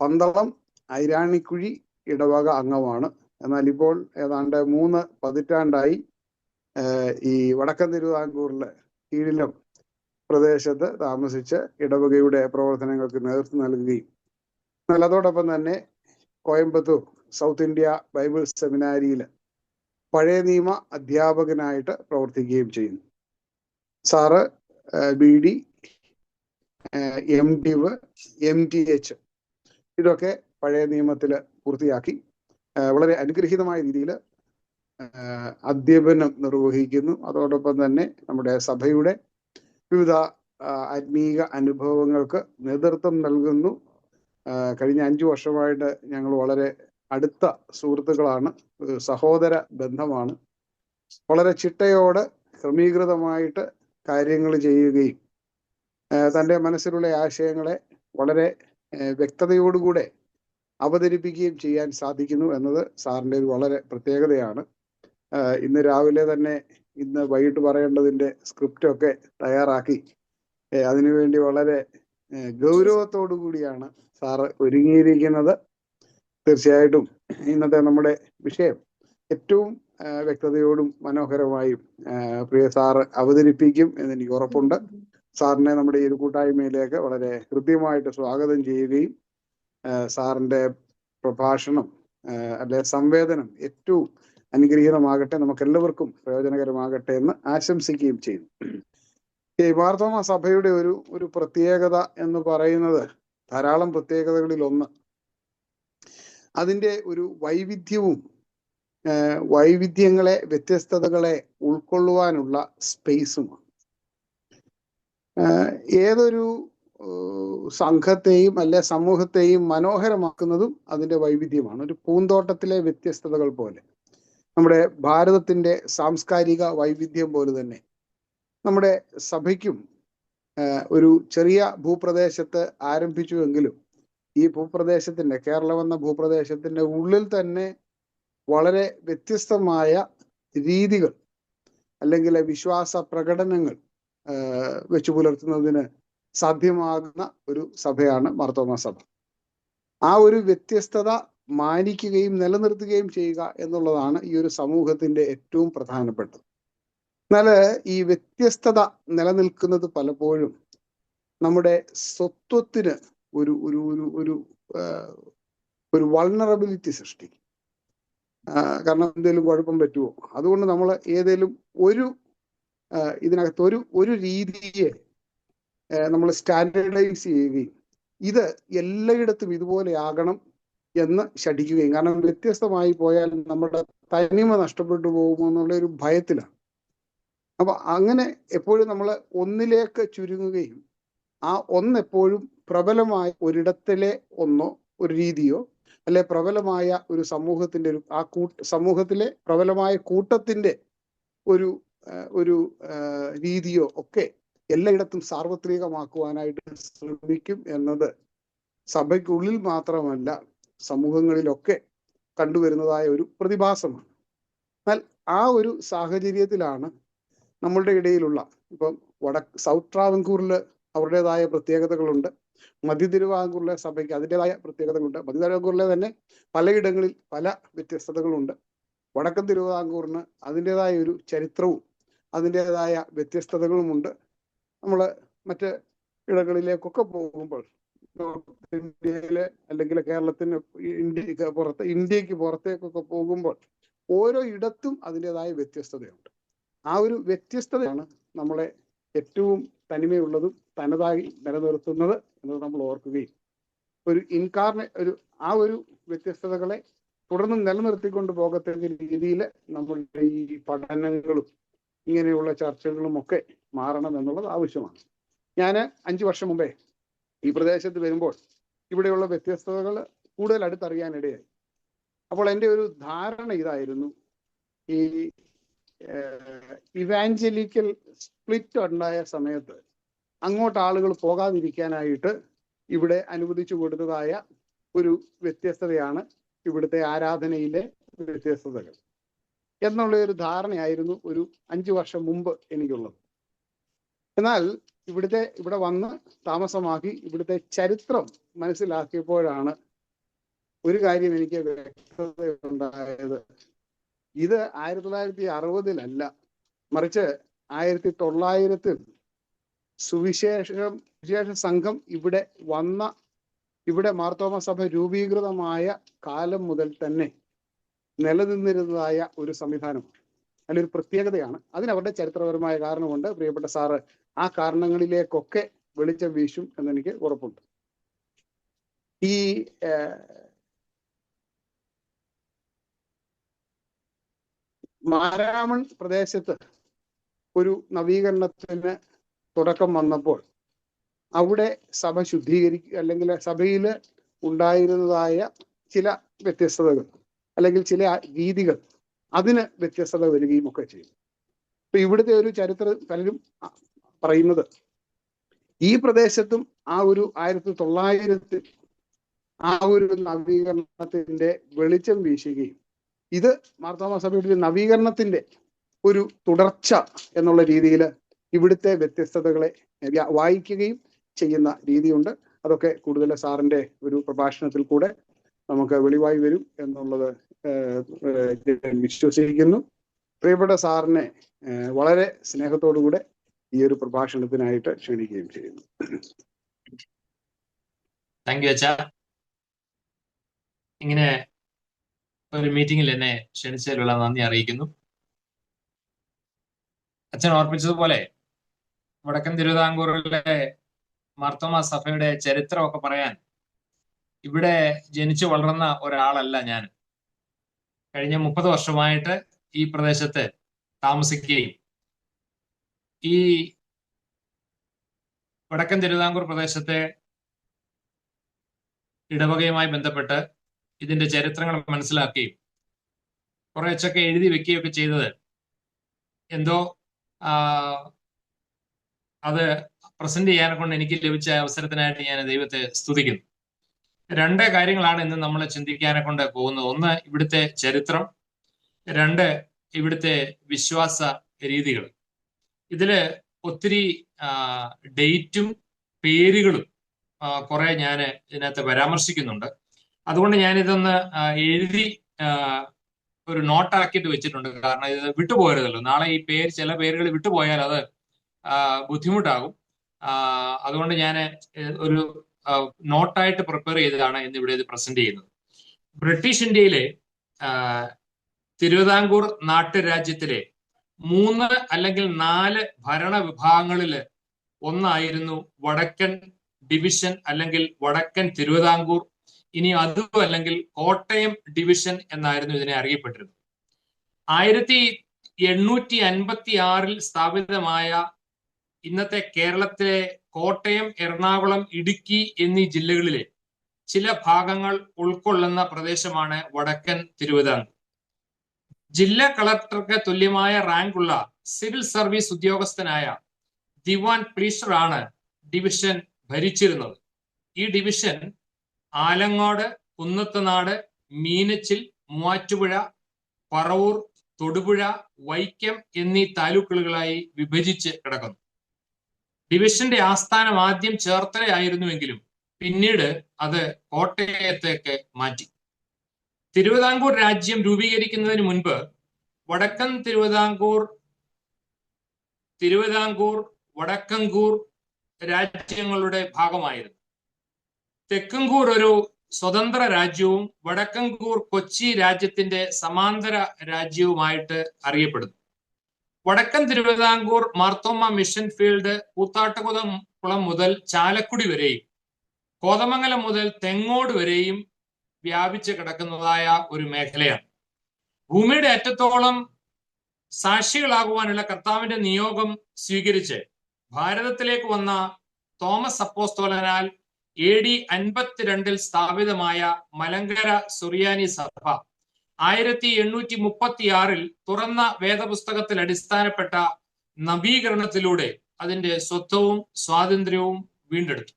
പന്തളം ഐരാണിക്കുഴി ഇടവക അംഗമാണ്. എന്നാൽ ഇപ്പോൾ ഏതാണ്ട് 3 പതിറ്റാണ്ടായി ഈ വടക്കൻ തിരുവിതാംകൂറിലെ കീഴിലം പ്രദേശത്ത് താമസിച്ച് ഇടവകയുടെ പ്രവർത്തനങ്ങൾക്ക് നേതൃത്വം നൽകുകയും എന്നാൽ അതോടൊപ്പം തന്നെ കോയമ്പത്തൂർ സൗത്ത് ഇന്ത്യ ബൈബിൾ സെമിനാരിയിൽ പഴയ നിയമ അധ്യാപകനായിട്ട് പ്രവർത്തിക്കുകയും ചെയ്യുന്നു. സാറ് BD, MDiv, MTH ഇതൊക്കെ പഴയ നിയമത്തിൽ പൂർത്തിയാക്കി വളരെ അനുഗ്രഹീതമായ രീതിയിൽ അധ്യാപനം നിർവഹിക്കുന്നു. അതോടൊപ്പം തന്നെ നമ്മുടെ സഭയുടെ വിവിധ ആത്മീക അനുഭവങ്ങൾക്ക് നേതൃത്വം നൽകുന്നു. കഴിഞ്ഞ 5 വർഷമായിട്ട് ഞങ്ങൾ വളരെ അടുത്ത സുഹൃത്തുക്കളാണ്, സഹോദര ബന്ധമാണ്. വളരെ ചിട്ടയോടെ ക്രമീകൃതമായിട്ട് കാര്യങ്ങൾ ചെയ്യുകയും തൻ്റെ മനസ്സിലുള്ള ആശയങ്ങളെ വളരെ വ്യക്തതയോടുകൂടെ അവതരിപ്പിക്കുകയും ചെയ്യാൻ സാധിക്കുന്നു എന്നത് സാറിൻ്റെ ഒരു വളരെ പ്രത്യേകതയാണ്. ഇന്ന് രാവിലെ തന്നെ ഇന്ന് വൈകിട്ട് പറയേണ്ടതിൻ്റെ സ്ക്രിപ്റ്റൊക്കെ തയ്യാറാക്കി അതിനുവേണ്ടി വളരെ ഗൗരവത്തോടു കൂടിയാണ് സാറ് ഒരുങ്ങിയിരിക്കുന്നത്. തീർച്ചയായിട്ടും ഇന്നത്തെ നമ്മുടെ വിഷയം ഏറ്റവും വ്യക്തതയോടും മനോഹരമായും പ്രിയ സാറ് അവതരിപ്പിക്കും എന്നെനിക്ക് ഉറപ്പുണ്ട്. സാറിനെ നമ്മുടെ ഈ ഒരു കൂട്ടായ്മയിലേക്ക് വളരെ കൃത്യമായിട്ട് സ്വാഗതം ചെയ്യുകയും സാറിൻ്റെ പ്രഭാഷണം അല്ലെ സംവേദനം ഏറ്റവും അനുഗ്രഹീതമാകട്ടെ, നമുക്കെല്ലാവർക്കും പ്രയോജനകരമാകട്ടെ എന്ന് ആശംസിക്കുകയും ചെയ്യുന്നു. ഈ മാർത്തോമാ സഭയുടെ ഒരു പ്രത്യേകത എന്ന് പറയുന്നത് ധാരാളം പ്രത്യേകതകളിൽ ഒന്ന് അതിൻ്റെ ഒരു വൈവിധ്യങ്ങളെ വ്യത്യസ്തതകളെ ഉൾക്കൊള്ളുവാനുള്ള സ്പേസുമാണ്. ഏതൊരു സംഘത്തെയും അല്ലെ സമൂഹത്തെയും മനോഹരമാക്കുന്നതും അതിൻ്റെ വൈവിധ്യമാണ്. ഒരു പൂന്തോട്ടത്തിലെ വ്യത്യസ്തതകൾ പോലെ, നമ്മുടെ ഭാരതത്തിൻ്റെ സാംസ്കാരിക വൈവിധ്യം പോലെ തന്നെ നമ്മുടെ സഭയ്ക്കും ഒരു ചെറിയ ഭൂപ്രദേശത്ത് ആരംഭിച്ചുവെങ്കിലും ഈ ഭൂപ്രദേശത്തിൻ്റെ, കേരളം എന്ന ഭൂപ്രദേശത്തിൻ്റെ ഉള്ളിൽ തന്നെ വളരെ വ്യത്യസ്തമായ രീതികൾ അല്ലെങ്കിൽ വിശ്വാസ പ്രകടനങ്ങൾ വെച്ചു പുലർത്തുന്നതിന് സാധ്യമാകുന്ന ഒരു സഭയാണ് മാർത്തോമാ സഭ. ആ ഒരു വ്യത്യസ്തത മാനിക്കുകയും നിലനിർത്തുകയും ചെയ്യുക എന്നുള്ളതാണ് ഈ ഒരു സമൂഹത്തിന്റെ ഏറ്റവും പ്രധാനപ്പെട്ടത്. എന്നാൽ ഈ വ്യത്യസ്തത നിലനിൽക്കുന്നത് പലപ്പോഴും നമ്മുടെ സ്വത്വത്തിന് ഒരു ഒരു ഒരു ഒരു ഒരു വൾണറബിലിറ്റി സൃഷ്ടിക്കും. കാരണം എന്തെങ്കിലും കുഴപ്പം പറ്റുമോ, അതുകൊണ്ട് നമ്മൾ ഏതെങ്കിലും ഒരു ഇതിനകത്ത് ഒരു രീതിയെ നമ്മൾ സ്റ്റാൻഡേർഡൈസ് ചെയ്യുകയും ഇത് എല്ലായിടത്തും ഇതുപോലെ ആകണം എന്ന് ശഠിക്കുകയും, കാരണം വ്യത്യസ്തമായി പോയാൽ നമ്മുടെ തനിമ നഷ്ടപ്പെട്ടു പോകുമോ എന്നുള്ള ഒരു ഭയത്തിലാണ്. അപ്പൊ അങ്ങനെ എപ്പോഴും നമ്മൾ ഒന്നിലേക്ക് ചുരുങ്ങുകയും ആ ഒന്നെപ്പോഴും പ്രബലമായ ഒരിടത്തിലെ ഒന്നോ ഒരു രീതിയോ അല്ലെ പ്രബലമായ ഒരു സമൂഹത്തിന്റെ ആ സമൂഹത്തിലെ പ്രബലമായ കൂട്ടത്തിന്റെ ഒരു ഒരു രീതിയോ ഒക്കെ എല്ലായിടത്തും സാർവത്രികമാക്കുവാനായിട്ട് ശ്രമിക്കും എന്നത് സഭയ്ക്കുള്ളിൽ മാത്രമല്ല സമൂഹങ്ങളിലൊക്കെ കണ്ടുവരുന്നതായ ഒരു പ്രതിഭാസമാണ്. എന്നാൽ ആ ഒരു സാഹചര്യത്തിലാണ് നമ്മളുടെ ഇടയിലുള്ള ഇപ്പം സൗത്ത് ട്രാവൻകൂറിൽ അവരുടേതായ പ്രത്യേകതകളുണ്ട്, മധ്യ തിരുവിതാംകൂറിലെ സഭയ്ക്ക് അതിൻ്റെതായ പ്രത്യേകതകളുണ്ട്, മധ്യ തിരുവിതാംകൂറിലെ തന്നെ പലയിടങ്ങളിൽ പല വ്യത്യസ്തതകളുണ്ട്. വടക്കൻ തിരുവിതാംകൂറിന് അതിൻ്റെതായ ഒരു ചരിത്രവും അതിൻ്റെതായ വ്യത്യസ്തതകളുമുണ്ട്. നമ്മൾ മറ്റ് ഇടങ്ങളിലേക്കൊക്കെ പോകുമ്പോൾ ഇന്ത്യയിലെ അല്ലെങ്കിൽ കേരളത്തിന് ഇന്ത്യക്ക് പുറത്തേക്കൊക്കെ പോകുമ്പോൾ ഓരോ ഇടത്തും അതിൻ്റെതായ വ്യത്യസ്തതയുണ്ട്. ആ ഒരു വ്യത്യസ്തതയാണ് നമ്മളെ ഏറ്റവും തനിമയുള്ളതും തനതായി നിലനിർത്തുന്നത് എന്നത് നമ്മൾ ഓർക്കുകയും ആ ഒരു വ്യത്യസ്തതകളെ തുടർന്ന് നിലനിർത്തിക്കൊണ്ട് പോകത്തക്ക രീതിയിൽ നമ്മളുടെ ഈ പഠനങ്ങളും ഇങ്ങനെയുള്ള ചർച്ചകളും ഒക്കെ മാറണം എന്നുള്ളത് ആവശ്യമാണ്. ഞാൻ 5 വർഷം മുമ്പേ ഈ പ്രദേശത്ത് വരുമ്പോൾ ഇവിടെയുള്ള വ്യത്യസ്തതകൾ കൂടുതൽ അടുത്തറിയാനിടയായി. അപ്പോൾ എൻ്റെ ഒരു ധാരണ ഇതായിരുന്നു, ഈ ഇവാഞ്ചലിക്കൽ സ്പ്ലിറ്റ് ഉണ്ടായ സമയത്ത് അങ്ങോട്ട് ആളുകൾ പോകാതിരിക്കാനായിട്ട് ഇവിടെ അനുവദിച്ചു കൊടുത്തതായ ഒരു വ്യത്യസ്തതയാണ് ഇവിടുത്തെ ആരാധനയിലെ വ്യത്യസ്തതകൾ എന്നുള്ള ഒരു ധാരണയായിരുന്നു ഒരു 5 വർഷം മുമ്പ് എനിക്കുള്ളത്. എന്നാൽ ഇവിടെ വന്ന് താമസമാക്കി ഇവിടുത്തെ ചരിത്രം മനസ്സിലാക്കിയപ്പോഴാണ് ഒരു കാര്യം എനിക്ക് വ്യക്തതയുണ്ടായത്. ഇത് 1960-ൽ മറിച്ച് 1900 സുവിശേഷ സംഘം ഇവിടെ മാർത്തോമാ സഭ രൂപീകൃതമായ കാലം മുതൽ തന്നെ നിലനിന്നിരുന്നതായ ഒരു സംവിധാനമാണ്, അതിലൊരു പ്രത്യേകതയാണ്. അതിനവരുടെ ചരിത്രപരമായ കാരണമുണ്ട്. പ്രിയപ്പെട്ട സാറ് ആ കാരണങ്ങളിലേക്കൊക്കെ വെളിച്ചം വീശും എന്നെനിക്ക് ഉറപ്പുണ്ട്. ഈ മാരാമൺ പ്രദേശത്ത് ഒരു നവീകരണത്തിന് തുടക്കം വന്നപ്പോൾ അവിടെ സഭ അല്ലെങ്കിൽ സഭയിൽ ഉണ്ടായിരുന്നതായ ചില വ്യത്യസ്തതകൾ അല്ലെങ്കിൽ ചില രീതികൾ അതിന് വ്യത്യസ്തത വരികയും ഒക്കെ ചെയ്യും. ഇപ്പൊ ഇവിടുത്തെ ഒരു ചരിത്രം പലരും പറയുന്നത് ഈ പ്രദേശത്തും ആ ഒരു 1900 ആ ഒരു നവീകരണത്തിന്റെ വെളിച്ചം വീശുകയും ഇത് മാർത്തോമാ സഭയുടെ നവീകരണത്തിന്റെ ഒരു തുടർച്ച എന്നുള്ള രീതിയിൽ ഇവിടുത്തെ വ്യത്യസ്തതകളെ വായിക്കുകയും ചെയ്യുന്ന രീതിയുണ്ട്. അതൊക്കെ കൂടുതൽ സാറിന്റെ ഒരു പ്രഭാഷണത്തിൽ കൂടെ നമുക്ക് വെളിവായി വരും എന്നുള്ളത് വിശ്വസിക്കുന്നു. പ്രിയപ്പെട്ട സാറിനെ വളരെ സ്നേഹത്തോടുകൂടെ ഈ ഒരു പ്രഭാഷണത്തിനായിട്ട് ക്ഷണിക്കുകയും ചെയ്യുന്നു. താങ്ക് യു അച്ഛാ. ഇങ്ങനെ ഒരു മീറ്റിംഗിൽ എന്നെ ക്ഷണിച്ചതിലുള്ള നന്ദി അറിയിക്കുന്നു. അച്ഛൻ ഓർപ്പിച്ചതുപോലെ വടക്കൻ തിരുവിതാംകൂറിലെ മാർത്തോമാ സഭയുടെ ചരിത്രമൊക്കെ പറയാൻ ഇവിടെ ജനിച്ചു വളർന്ന ഒരാളല്ല ഞാൻ. കഴിഞ്ഞ 30 വർഷമായിട്ട് ഈ പ്രദേശത്ത് താമസിക്കുകയും ഈ വടക്കൻ തിരുവിതാംകൂർ പ്രദേശത്തെ ഇടവകയുമായി ബന്ധപ്പെട്ട് ഇതിന്റെ ചരിത്രങ്ങൾ മനസ്സിലാക്കുകയും കുറേച്ചൊക്കെ എഴുതി വെക്കുകയൊക്കെ ചെയ്തത് എന്തോ അത് പ്രസന്റ് ചെയ്യാനെ കൊണ്ട് എനിക്ക് ലഭിച്ച അവസരത്തിനായിട്ട് ഞാൻ ദൈവത്തെ സ്തുതിക്കുന്നു. രണ്ട് കാര്യങ്ങളാണ് ഇന്ന് നമ്മൾ ചിന്തിക്കാനെ കൊണ്ട് പോകുന്നത്. ഒന്ന്, ഇവിടുത്തെ ചരിത്രം. രണ്ട്, ഇവിടുത്തെ വിശ്വാസ രീതികൾ. ഇതില് ഒത്തിരി ഡേറ്റും പേരുകളും കുറെ ഞാൻ ഇതിനകത്ത് പരാമർശിക്കുന്നുണ്ട്. അതുകൊണ്ട് ഞാനിതൊന്ന് എഴുതി ഒരു നോട്ടാക്കിയിട്ട് വെച്ചിട്ടുണ്ട്. കാരണം ഇത് വിട്ടുപോകരുതല്ലോ. നാളെ ഈ ചില പേരുകൾ വിട്ടുപോയാൽ അത് ബുദ്ധിമുട്ടാകും. അതുകൊണ്ട് ഞാൻ ഒരു നോട്ടായിട്ട് പ്രിപ്പയർ ചെയ്തതാണ് ഇന്നിവിടെ ഇത് പ്രസന്റ് ചെയ്യുന്നത്. ബ്രിട്ടീഷ് ഇന്ത്യയിലെ തിരുവിതാംകൂർ നാട്ടുരാജ്യത്തിലെ 3 അല്ലെങ്കിൽ 4 ഭരണ വിഭാഗങ്ങളിൽ ഒന്നായിരുന്നു വടക്കൻ ഡിവിഷൻ അല്ലെങ്കിൽ വടക്കൻ തിരുവിതാംകൂർ. ഇനി അതും അല്ലെങ്കിൽ കോട്ടയം ഡിവിഷൻ എന്നായിരുന്നു ഇതിനെ അറിയപ്പെട്ടിരുന്നത്. 1856 സ്ഥാപിതമായ ഇന്നത്തെ കേരളത്തിലെ കോട്ടയം, എറണാകുളം, ഇടുക്കി എന്നീ ജില്ലകളിലെ ചില ഭാഗങ്ങൾ ഉൾക്കൊള്ളുന്ന പ്രദേശമാണ് വടക്കൻ തിരുവിതാംകൂർ. ജില്ലാ കളക്ടർക്ക് തുല്യമായ റാങ്കുള്ള സിവിൽ സർവീസ് ഉദ്യോഗസ്ഥനായ ദിവാൻ പ്ലീഷർ ആണ് ഡിവിഷൻ ഭരിച്ചിരുന്നത്. ഈ ഡിവിഷൻ ആലങ്ങോട്, കുന്നത്തുനാട്, മീനച്ചിൽ, മൂവാറ്റുപുഴ, പറവൂർ, തൊടുപുഴ, വൈക്കം എന്നീ താലൂക്കുകളായി വിഭജിച്ച് കിടക്കുന്നു. ഡിവിഷന്റെ ആസ്ഥാനം ആദ്യം ചേർത്തലയായിരുന്നുവെങ്കിലും പിന്നീട് അത് കോട്ടയത്തേക്ക് മാറ്റി. തിരുവിതാംകൂർ രാജ്യം രൂപീകരിക്കുന്നതിന് മുൻപ് വടക്കൻ തിരുവിതാംകൂർ, വടക്കൻകൂർ രാജ്യങ്ങളുടെ ഭാഗമായിരുന്നു. തെക്കൻകൂർ ഒരു സ്വതന്ത്ര രാജ്യവും വടക്കൻകൂർ കൊച്ചി രാജ്യത്തിന്റെ സമാന്തര രാജ്യവുമായിട്ട് അറിയപ്പെടുന്നു. വടക്കൻ തിരുവിതാംകൂർ മാർത്തോമ മിഷൻ ഫീൽഡ് കൂത്താട്ടുകുളം മുതൽ ചാലക്കുടി വരെയും കോതമംഗലം മുതൽ തെങ്ങോട് വരെയും വ്യാപിച്ച് കിടക്കുന്നതായ ഒരു മേഖലയാണ്. ഭൂമിയുടെ അറ്റത്തോളം സാക്ഷികളാകുവാനുള്ള കർത്താവിന്റെ നിയോഗം സ്വീകരിച്ച് ഭാരതത്തിലേക്ക് വന്ന തോമസ് അപ്പോസ്തലനാൽ AD 52 സ്ഥാപിതമായ മലങ്കര സുറിയാനി സഭ 1836 തുറന്ന വേദപുസ്തകത്തിൽ അടിസ്ഥാനപ്പെട്ട നവീകരണത്തിലൂടെ അതിന്റെ സ്വത്വവും സ്വാതന്ത്ര്യവും വീണ്ടെടുത്തു.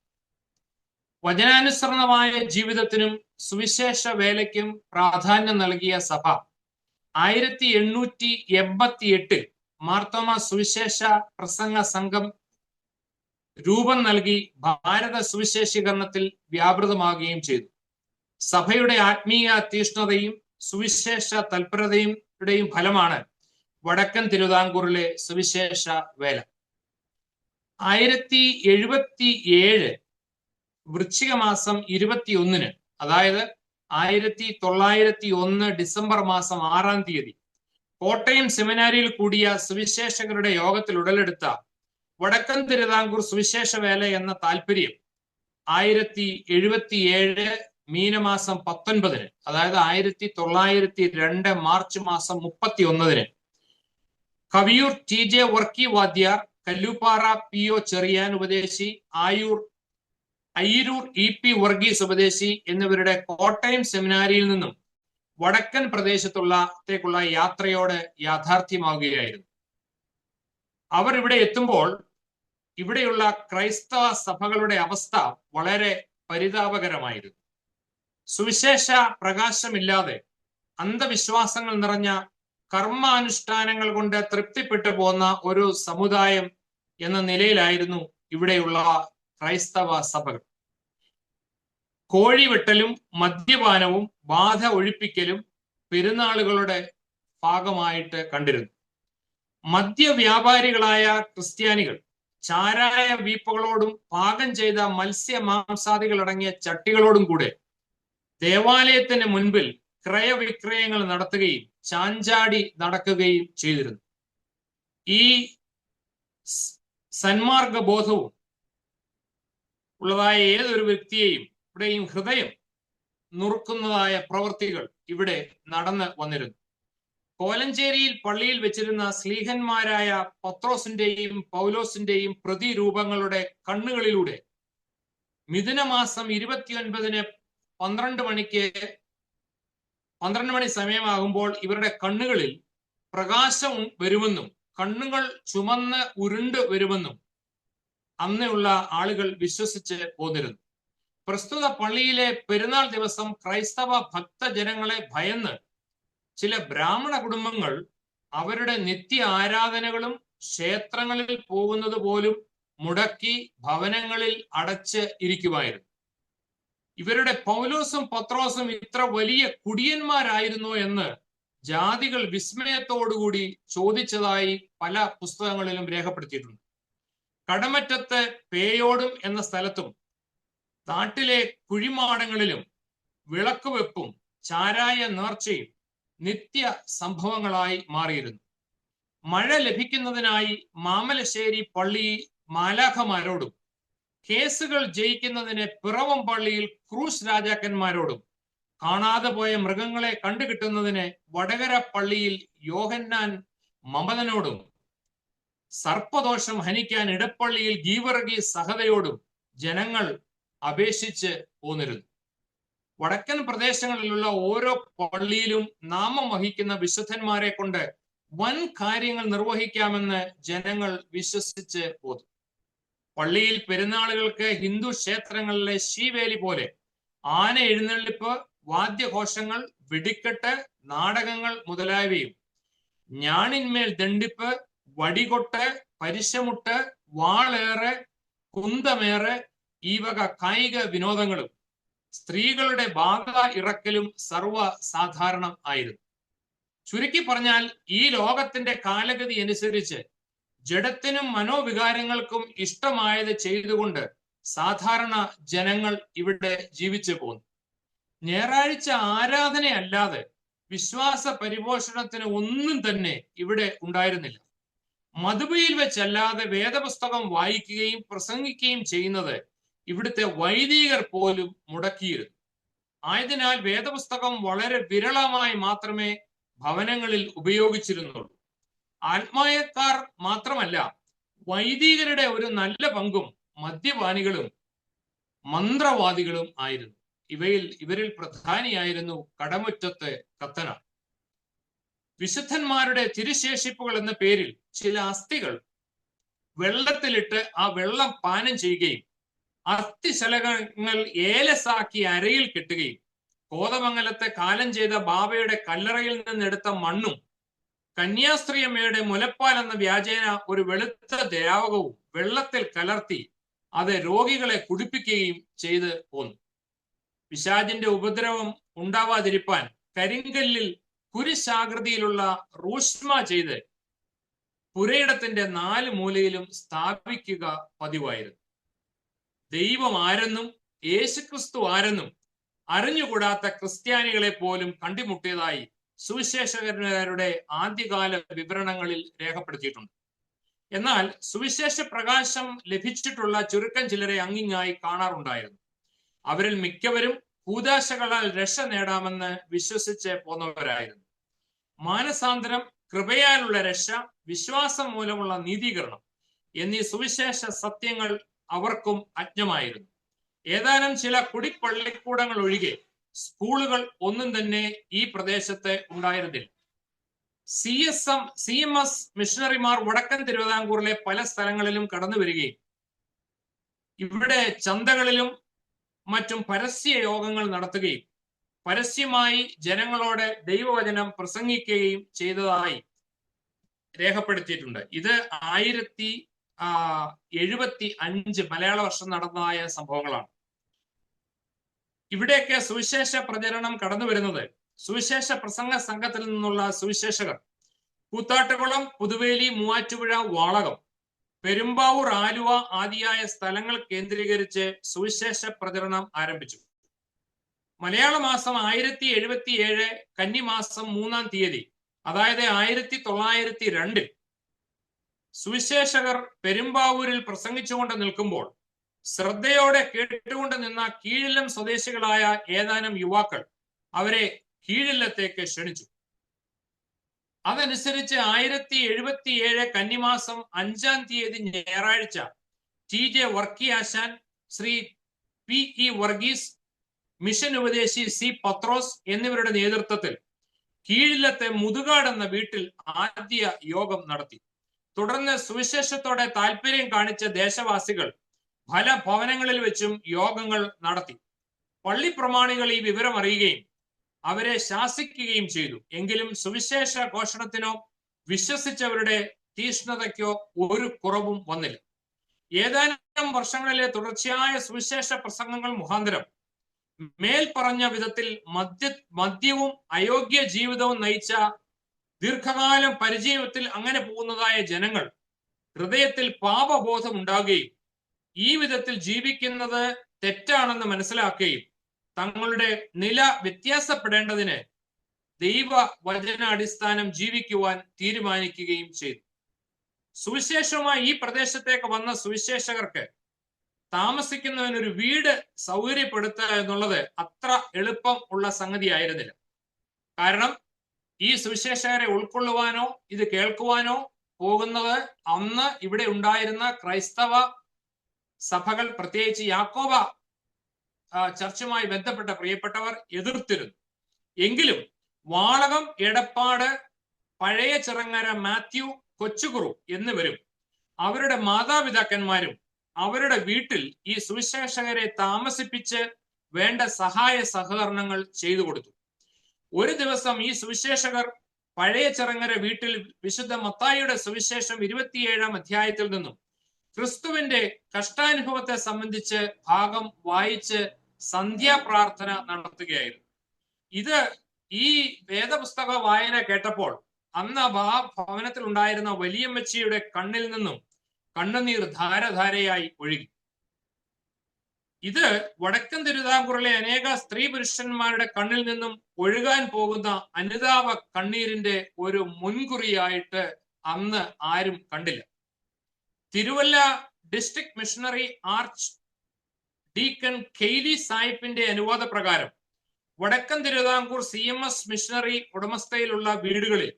വചനാനുസരണമായ ജീവിതത്തിനും സുവിശേഷ വേലയ്ക്കും പ്രാധാന്യം നൽകിയ സഭ 1888 മാർത്തോമ സുവിശേഷ പ്രസംഗ സംഘം രൂപം നൽകി ഭാരത സുവിശേഷീകരണത്തിൽ വ്യാപൃതമാകുകയും ചെയ്തു. സഭയുടെ ആത്മീയ തീഷ്ണതയും സുവിശേഷ തൽപരതയുടെയും ഫലമാണ് വടക്കൻ തിരുവിതാംകൂറിലെ സുവിശേഷ വേല. 1077 വൃശ്ചിക മാസം 21-ന്, അതായത് 1901 ഡിസംബർ മാസം 6-ാം തീയതി കോട്ടയം സെമിനാരിയിൽ കൂടിയ സുവിശേഷകരുടെ യോഗത്തിൽ ഉടലെടുത്ത വടക്കൻ തിരുവിതാംകൂർ സുവിശേഷ വേല എന്ന താല്പര്യം 1077 മീനമാസം 19-ന്, അതായത് 1902 മാർച്ച് മാസം 31-ന് Kaviyoor TJ Varkey Vadyar, Kallooppara PO Cherian ഉപദേശി, Ayyur EP Varghese ഉപദേശി എന്നിവരുടെ കോട്ടയം സെമിനാരിയിൽ നിന്നും വടക്കൻ പ്രദേശത്തേക്കുള്ള യാത്രയോടെ യാഥാർത്ഥ്യമാവുകയായിരുന്നു. അവർ ഇവിടെ എത്തുമ്പോൾ ഇവിടെയുള്ള ക്രൈസ്തവ സഭകളുടെ അവസ്ഥ വളരെ പരിതാപകരമായിരുന്നു. സുവിശേഷ പ്രകാശമില്ലാതെ അന്ധവിശ്വാസങ്ങൾ നിറഞ്ഞ കർമാനുഷ്ഠാനങ്ങൾ കൊണ്ട് തൃപ്തിപ്പെട്ടു പോന്ന ഒരു സമുദായം എന്ന നിലയിലായിരുന്നു ഇവിടെയുള്ള ക്രൈസ്തവ സഭകൾ. കോഴിവെട്ടലും മദ്യപാനവും ബാധ ഒഴിപ്പിക്കലും പെരുന്നാളുകളുടെ ഭാഗമായിട്ട് കണ്ടിരുന്നു. മദ്യവ്യാപാരികളായ ക്രിസ്ത്യാനികൾ ചാരായ വീപ്പകളോടും പാകം ചെയ്ത മത്സ്യമാംസാദികളടങ്ങിയ ചട്ടികളോടും കൂടെ ദേവാലയത്തിന് മുൻപിൽ ക്രയവിക്രയങ്ങൾ നടത്തുകയും ചാഞ്ചാടി നടക്കുകയും ചെയ്തിരുന്നു. ഈ സന്മാർഗ ബോധവും ഉള്ളതായ ഏതൊരു വ്യക്തിയെയും ഇവിടെയും ഹൃദയം നുറുക്കുന്നതായ പ്രവൃത്തികൾ ഇവിടെ നടന്നു വന്നിരുന്നു. കോലഞ്ചേരിയിൽ പള്ളിയിൽ വെച്ചിരുന്ന സ്ലീഹന്മാരായ പത്രോസിന്റെയും പൗലോസിന്റെയും പ്രതിരൂപങ്ങളുടെ കണ്ണുകളിലൂടെ മിഥുനമാസം 29-ന് 12 മണി സമയമാകുമ്പോൾ ഇവരുടെ കണ്ണുകളിൽ പ്രകാശം വരുമെന്നും കണ്ണുകൾ ചുമന്ന് ഉരുണ്ട് വരുമെന്നും അന്നുള്ള ആളുകൾ വിശ്വസിച്ച് പോന്നിരുന്നു. പ്രസ്തുത പള്ളിയിലെ പെരുന്നാൾ ദിവസം ക്രൈസ്തവ ഭക്തജനങ്ങളെ ഭയന്ന് ചില ബ്രാഹ്മണ കുടുംബങ്ങൾ അവരുടെ നിത്യ ആരാധനകളും ക്ഷേത്രങ്ങളിൽ പോകുന്നത് പോലും മുടക്കി ഭവനങ്ങളിൽ അടച്ച് ഇരിക്കുമായിരുന്നു. ഇവരുടെ പൗലോസും പത്രോസും ഇത്ര വലിയ കുടിയന്മാരായിരുന്നോ എന്ന് ജാതികൾ വിസ്മയത്തോടുകൂടി ചോദിച്ചതായി പല പുസ്തകങ്ങളിലും രേഖപ്പെടുത്തിയിട്ടുണ്ട്. കടമറ്റത്ത് പേയോടും എന്ന സ്ഥലത്തും നാട്ടിലെ കുഴിമാടങ്ങളിലും വിളക്കുവെപ്പും ചാരായ നേർച്ചയും നിത്യ സംഭവങ്ങളായി മാറിയിരുന്നു. മഴ ലഭിക്കുന്നതിനായി മാമലശ്ശേരി പള്ളി മാലാഖമാരോടും കേസുകൾ ജയിക്കുന്നതിന് പിറവം പള്ളിയിൽ ക്രൂസ് രാജാക്കന്മാരോടും കാണാതെ പോയ മൃഗങ്ങളെ കണ്ടുകിട്ടുന്നതിന് വടകര പള്ളിയിൽ യോഹന്നാൻ മമതനോടും സർപ്പദോഷം ഹനിക്കാൻ ഇടപ്പള്ളിയിൽ ഗീവർഗി സഹതയോടും ജനങ്ങൾ അപേക്ഷിച്ച് പോന്നിരുന്നു. വടക്കൻ പ്രദേശങ്ങളിലുള്ള ഓരോ പള്ളിയിലും നാമം വഹിക്കുന്ന വിശുദ്ധന്മാരെ കൊണ്ട് വൻ കാര്യങ്ങൾ നിർവഹിക്കാമെന്ന് ജനങ്ങൾ വിശ്വസിച്ച് പോന്നു. പള്ളിയിൽ പെരുന്നാളുകൾക്ക് ഹിന്ദു ക്ഷേത്രങ്ങളിലെ ശീവേലി പോലെ ആന എഴുന്നള്ളിപ്പ്, വാദ്യഘോഷങ്ങൾ, വെടിക്കെട്ട്, നാടകങ്ങൾ മുതലായവയും ഞാണിന്മേൽ ദണ്ഡിപ്പ്, വടികൊട്ട്, പരിശമുട്ട്, വാളേറ്, കുന്തമേറ് ഈ വക കായിക വിനോദങ്ങളും സ്ത്രീകളുടെ ബാധ ഇറക്കലും സർവ്വസാധാരണം ആയിരുന്നു. ചുരുക്കി പറഞ്ഞാൽ ഈ ലോകത്തിന്റെ കാലഗതി അനുസരിച്ച് ജഡത്തിനും മനോവികാരങ്ങൾക്കും ഇഷ്ടമായത് ചെയ്തുകൊണ്ട് സാധാരണ ജനങ്ങൾ ഇവിടെ ജീവിച്ചു പോന്നു. ഞായറാഴ്ച ആരാധനയല്ലാതെ വിശ്വാസ പരിപോഷണത്തിന് ഒന്നും തന്നെ ഇവിടെ ഉണ്ടായിരുന്നില്ല. മധുബയിൽ വെച്ചല്ലാതെ വേദപുസ്തകം വായിക്കുകയും പ്രസംഗിക്കുകയും ചെയ്യുന്നത് ഇവിടുത്തെ വൈദികർ പോലും മുടക്കിയിരുന്നു. ആയതിനാൽ വേദപുസ്തകം വളരെ വിരളമായി മാത്രമേ ഭവനങ്ങളിൽ ഉപയോഗിച്ചിരുന്നുള്ളൂ. ആത്മായക്കാർ മാത്രമല്ല, വൈദികരുടെ ഒരു നല്ല പങ്കും മദ്യപാനികളും മന്ത്രവാദികളും ആയിരുന്നു. ഇവരിൽ പ്രധാനിയായിരുന്നു കടമുറ്റത്തെ കത്തന. വിശുദ്ധന്മാരുടെ തിരുശേഷിപ്പുകൾ എന്ന പേരിൽ ചില അസ്ഥികൾ വെള്ളത്തിലിട്ട് ആ വെള്ളം പാനം ചെയ്യുകയും അസ്ഥിശലകങ്ങൾ ഏലസാക്കി അരയിൽ കെട്ടുകയും കോതമംഗലത്തെ കാലം ചെയ്ത ബാബയുടെ കല്ലറയിൽ നിന്നെടുത്ത മണ്ണും കന്യാസ്ത്രീയമ്മയുടെ മുലപ്പാൽ എന്ന വ്യാജേന ഒരു വെളുത്ത ദ്രാവകവും വെള്ളത്തിൽ കലർത്തി അത് രോഗികളെ കുടിപ്പിക്കുകയും ചെയ്ത് പോന്നു. പിശാചിന്റെ ഉപദ്രവം ഉണ്ടാവാതിരിപ്പാൻ കരിങ്കല്ലിൽ കുരിശാകൃതിയിലുള്ള റൂഷ്മ ചെയ്ത് പുരയിടത്തിന്റെ 4 മൂലയിലും സ്ഥാപിക്കുക പതിവായിരുന്നു. ദൈവം ആരെന്നും യേശുക്രിസ്തു ആരെന്നും അറിഞ്ഞുകൂടാത്ത ക്രിസ്ത്യാനികളെ പോലും കണ്ടുമുട്ടിയതായി സുവിശേഷകരുടെ ആദ്യകാല വിവരണങ്ങളിൽ രേഖപ്പെടുത്തിയിട്ടുണ്ട്. എന്നാൽ സുവിശേഷ പ്രകാശം ലഭിച്ചിട്ടുള്ള ചുരുക്കം ചിലരെ അങ്ങിങ്ങായി കാണാറുണ്ടായിരുന്നു. അവരിൽ മിക്കവരും കൂദാശകളാൽ രക്ഷ നേടാമെന്ന് വിശ്വസിച്ച് പോന്നവരായിരുന്നു. മാനസാന്തരം, കൃപയാലുള്ള രക്ഷ, വിശ്വാസം മൂലമുള്ള നീതീകരണം എന്നീ സുവിശേഷ സത്യങ്ങൾ അവർക്കും അജ്ഞമായിരുന്നു. ഏതാനും ചില കുടിപ്പള്ളിക്കൂടങ്ങൾ ഒഴികെ സ്കൂളുകൾ ഒന്നും തന്നെ ഈ പ്രദേശത്ത് ഉണ്ടായിരുന്നില്ല. CMS മിഷണറിമാർ വടക്കൻ തിരുവിതാംകൂറിലെ പല സ്ഥലങ്ങളിലും കടന്നു വരികയും ഇവിടെ ചന്തകളിലും മറ്റും പരസ്യ യോഗങ്ങൾ നടത്തുകയും പരസ്യമായി ജനങ്ങളോട് ദൈവവചനം പ്രസംഗിക്കുകയും ചെയ്തതായി രേഖപ്പെടുത്തിയിട്ടുണ്ട്. ഇത് 1075 മലയാള വർഷം നടന്നതായ സംഭവങ്ങളാണ്. ഇവിടെയൊക്കെ സുവിശേഷ പ്രചരണം കടന്നു വരുന്നത് സുവിശേഷ പ്രസംഗ സംഘത്തിൽ നിന്നുള്ള സുവിശേഷകർ കൂത്താട്ടുകുളം, പുതുവേലി, മൂവാറ്റുപുഴ, വാളകം, പെരുമ്പാവൂർ, ആലുവ ആദിയായ സ്ഥലങ്ങൾ കേന്ദ്രീകരിച്ച് സുവിശേഷ പ്രചരണം ആരംഭിച്ചു. മലയാള മാസം 1077 കന്നിമാസം 3-ാം തീയതി, അതായത് 1902 സുവിശേഷകർ പെരുമ്പാവൂരിൽ പ്രസംഗിച്ചുകൊണ്ട് നിൽക്കുമ്പോൾ ശ്രദ്ധയോടെ കേട്ടുകൊണ്ട് നിന്ന കീഴില്ലം സ്വദേശികളായ ഏതാനും യുവാക്കൾ അവരെ കീഴില്ലത്തേക്ക് ക്ഷണിച്ചു. അതനുസരിച്ച് 1077 കന്നിമാസം 5-ാം തീയതി ഞായറാഴ്ച TJ വർക്കിയാശാൻ, ശ്രീ PE വർഗീസ്, മിഷൻ ഉപദേശി C പത്രോസ് എന്നിവരുടെ നേതൃത്വത്തിൽ കീഴിലത്തെ മുതുകാട് എന്ന വീട്ടിൽ ആദ്യ യോഗം നടത്തി. തുടർന്ന് സുവിശേഷത്തോടെ താല്പര്യം കാണിച്ച ദേശവാസികൾ പല ഭവനങ്ങളിൽ വെച്ചും യോഗങ്ങൾ നടത്തി. പള്ളി പ്രമാണികൾ ഈ വിവരം അറിയുകയും അവരെ ശാസിക്കുകയും ചെയ്തു. എങ്കിലും സുവിശേഷ ഘോഷണത്തിനോ വിശ്വസിച്ചവരുടെ തീഷ്ണതയ്ക്കോ ഒരു കുറവും വന്നില്ല. ഏതാനും വർഷങ്ങളിലെ തുടർച്ചയായ സുവിശേഷ പ്രസംഗങ്ങൾ മുഖാന്തരം മേൽ പറഞ്ഞ വിധത്തിൽ മദ്യവും അയോഗ്യ ജീവിതവും നയിച്ച ദീർഘകാലം പരിചയത്തിൽ അങ്ങനെ പോകുന്നതായ ജനങ്ങൾ ഹൃദയത്തിൽ പാപബോധം ഉണ്ടാകുകയും ഈ വിധത്തിൽ ജീവിക്കുന്നത് തെറ്റാണെന്ന് മനസ്സിലാക്കുകയും തങ്ങളുടെ നില വ്യത്യാസപ്പെടേണ്ടതിന് ദൈവ വചനാടിസ്ഥാനം ജീവിക്കുവാൻ തീരുമാനിക്കുകയും ചെയ്തു. സുവിശേഷവുമായി ഈ പ്രദേശത്തേക്ക് വന്ന സുവിശേഷകർക്ക് താമസിക്കുന്നതിനൊരു വീട് സൗകര്യപ്പെടുത്തുക എന്നുള്ളത് അത്ര എളുപ്പം ഉള്ള സംഗതി ആയിരുന്നില്ല. കാരണം ഈ സുവിശേഷകരെ ഉൾക്കൊള്ളുവാനോ ഇത് കേൾക്കുവാനോ പോകുന്നത് അന്ന് ഇവിടെ ഉണ്ടായിരുന്ന ക്രൈസ്തവ സഭകൾ, പ്രത്യേകിച്ച് യാക്കോബ ചർച്ചുമായി ബന്ധപ്പെട്ട പ്രിയപ്പെട്ടവർ എതിർത്തിരുന്നു. എങ്കിലും വാളകം, എടപ്പാട്, പഴയ ചിറങ്ങര മാത്യു, കൊച്ചുകുറു എന്നിവരും അവരുടെ മാതാപിതാക്കന്മാരും അവരുടെ വീട്ടിൽ ഈ സുവിശേഷകരെ താമസിപ്പിച്ച് വേണ്ട സഹായ സഹകരണങ്ങൾ ചെയ്തു കൊടുത്തു. ഒരു ദിവസം ഈ സുവിശേഷകർ പഴയ ചിറങ്ങര വീട്ടിൽ വിശുദ്ധ മത്തായിയുടെ സുവിശേഷം 27-ാം അധ്യായത്തിൽ നിന്നും ക്രിസ്തുവിന്റെ കഷ്ടാനുഭവത്തെ സംബന്ധിച്ച് ഭാഗം വായിച്ച് സന്ധ്യാപ്രാർത്ഥന നടത്തുകയായിരുന്നു. ഇത് ഈ വേദപുസ്തക വായന കേട്ടപ്പോൾ അന്ന് ആ ഭവനത്തിൽ ഉണ്ടായിരുന്ന വലിയമ്മച്ചിയുടെ കണ്ണിൽ നിന്നും കണ്ണുനീർ ധാരധാരയായി ഒഴുകി. ഇത് വടക്കൻ തിരുവിതാംകൂറിലെ അനേക സ്ത്രീ പുരുഷന്മാരുടെ കണ്ണിൽ നിന്നും ഒഴുകാൻ പോകുന്ന അനുതാപ കണ്ണീരിന്റെ ഒരു മുൻകുറിയായിട്ട് അന്ന് ആരും കണ്ടില്ല. Thiruvalla district missionary arch deacon Cayley സാഹിബിന്റെ അനുവാദ പ്രകാരം വടക്കൻ തിരുവിതാംകൂർ CMS മിഷണറി ഉടമസ്ഥയിലുള്ള വീടുകളിൽ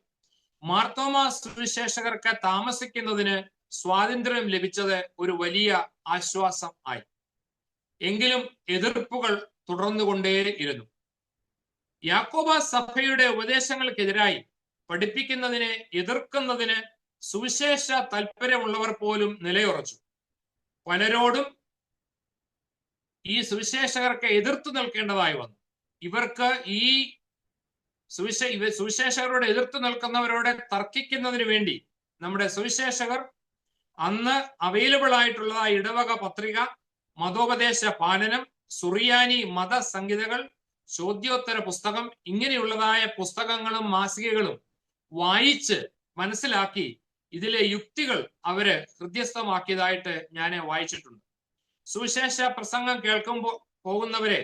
മാർത്തോമാ സുവിശേഷകർക്ക് താമസിക്കുന്നതിന് സ്വാതന്ത്ര്യം ലഭിച്ചത് ഒരു വലിയ ആശ്വാസം ആയി. എങ്കിലും എതിർപ്പുകൾ തുടർന്നുകൊണ്ടേയിരുന്നു. യാക്കോബ സഭയുടെ ഉപദേശങ്ങൾക്കെതിരായി പഠിപ്പിക്കുന്നതിനെ എതിർക്കുന്നതിന് സുവിശേഷ താല്പര്യമുള്ളവർ പോലും നിലയുറച്ചു. പലരോടും ഈ സുവിശേഷകർക്ക് എതിർത്തു നിൽക്കേണ്ടതായി വന്നു. ഇവർക്ക് ഈ സുവിശേഷകരോട് എതിർത്തു നിൽക്കുന്നവരോട് തർക്കിക്കുന്നതിന് വേണ്ടി നമ്മുടെ സുവിശേഷകർ അന്ന് അവൈലബിൾ ആയിട്ടുള്ള ഇടവക പത്രിക, മതോപദേശ പാലനം, സുറിയാനി മതസംഹിതകൾ, ചോദ്യോത്തര പുസ്തകം, ഇങ്ങനെയുള്ളതായ പുസ്തകങ്ങളും മാസികകളും വായിച്ച് മനസ്സിലാക്കി ഇതിലെ യുക്തികൾ അവര് ഹൃദ്യസ്ഥമാക്കിയതായിട്ട് ഞാൻ വായിച്ചിട്ടുണ്ട്. സുവിശേഷ പ്രസംഗം പോകുന്നവരെ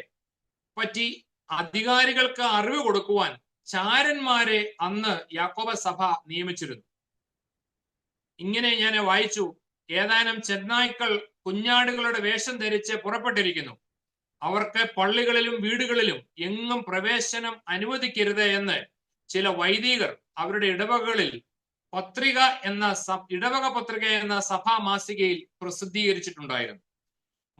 പറ്റി അധികാരികൾക്ക് അറിവ് കൊടുക്കുവാൻ ചാരന്മാരെ അന്ന് യാക്കോബ സഭ നിയമിച്ചിരുന്നു. ഇങ്ങനെ ഞാൻ വായിച്ചു, ഏതാനും ചെന്നായ്ക്കൾ കുഞ്ഞാടുകളുടെ വേഷം ധരിച്ച് പുറപ്പെട്ടിരിക്കുന്നു. അവർക്ക് പള്ളികളിലും വീടുകളിലും എങ്ങും പ്രവേശനം അനുവദിക്കരുത് എന്ന് ചില വൈദികർ അവരുടെ ഇടവകകളിൽ ഇടവക പത്രിക എന്ന സഭാ മാസികയിൽ പ്രസിദ്ധീകരിച്ചിട്ടുണ്ടായിരുന്നു.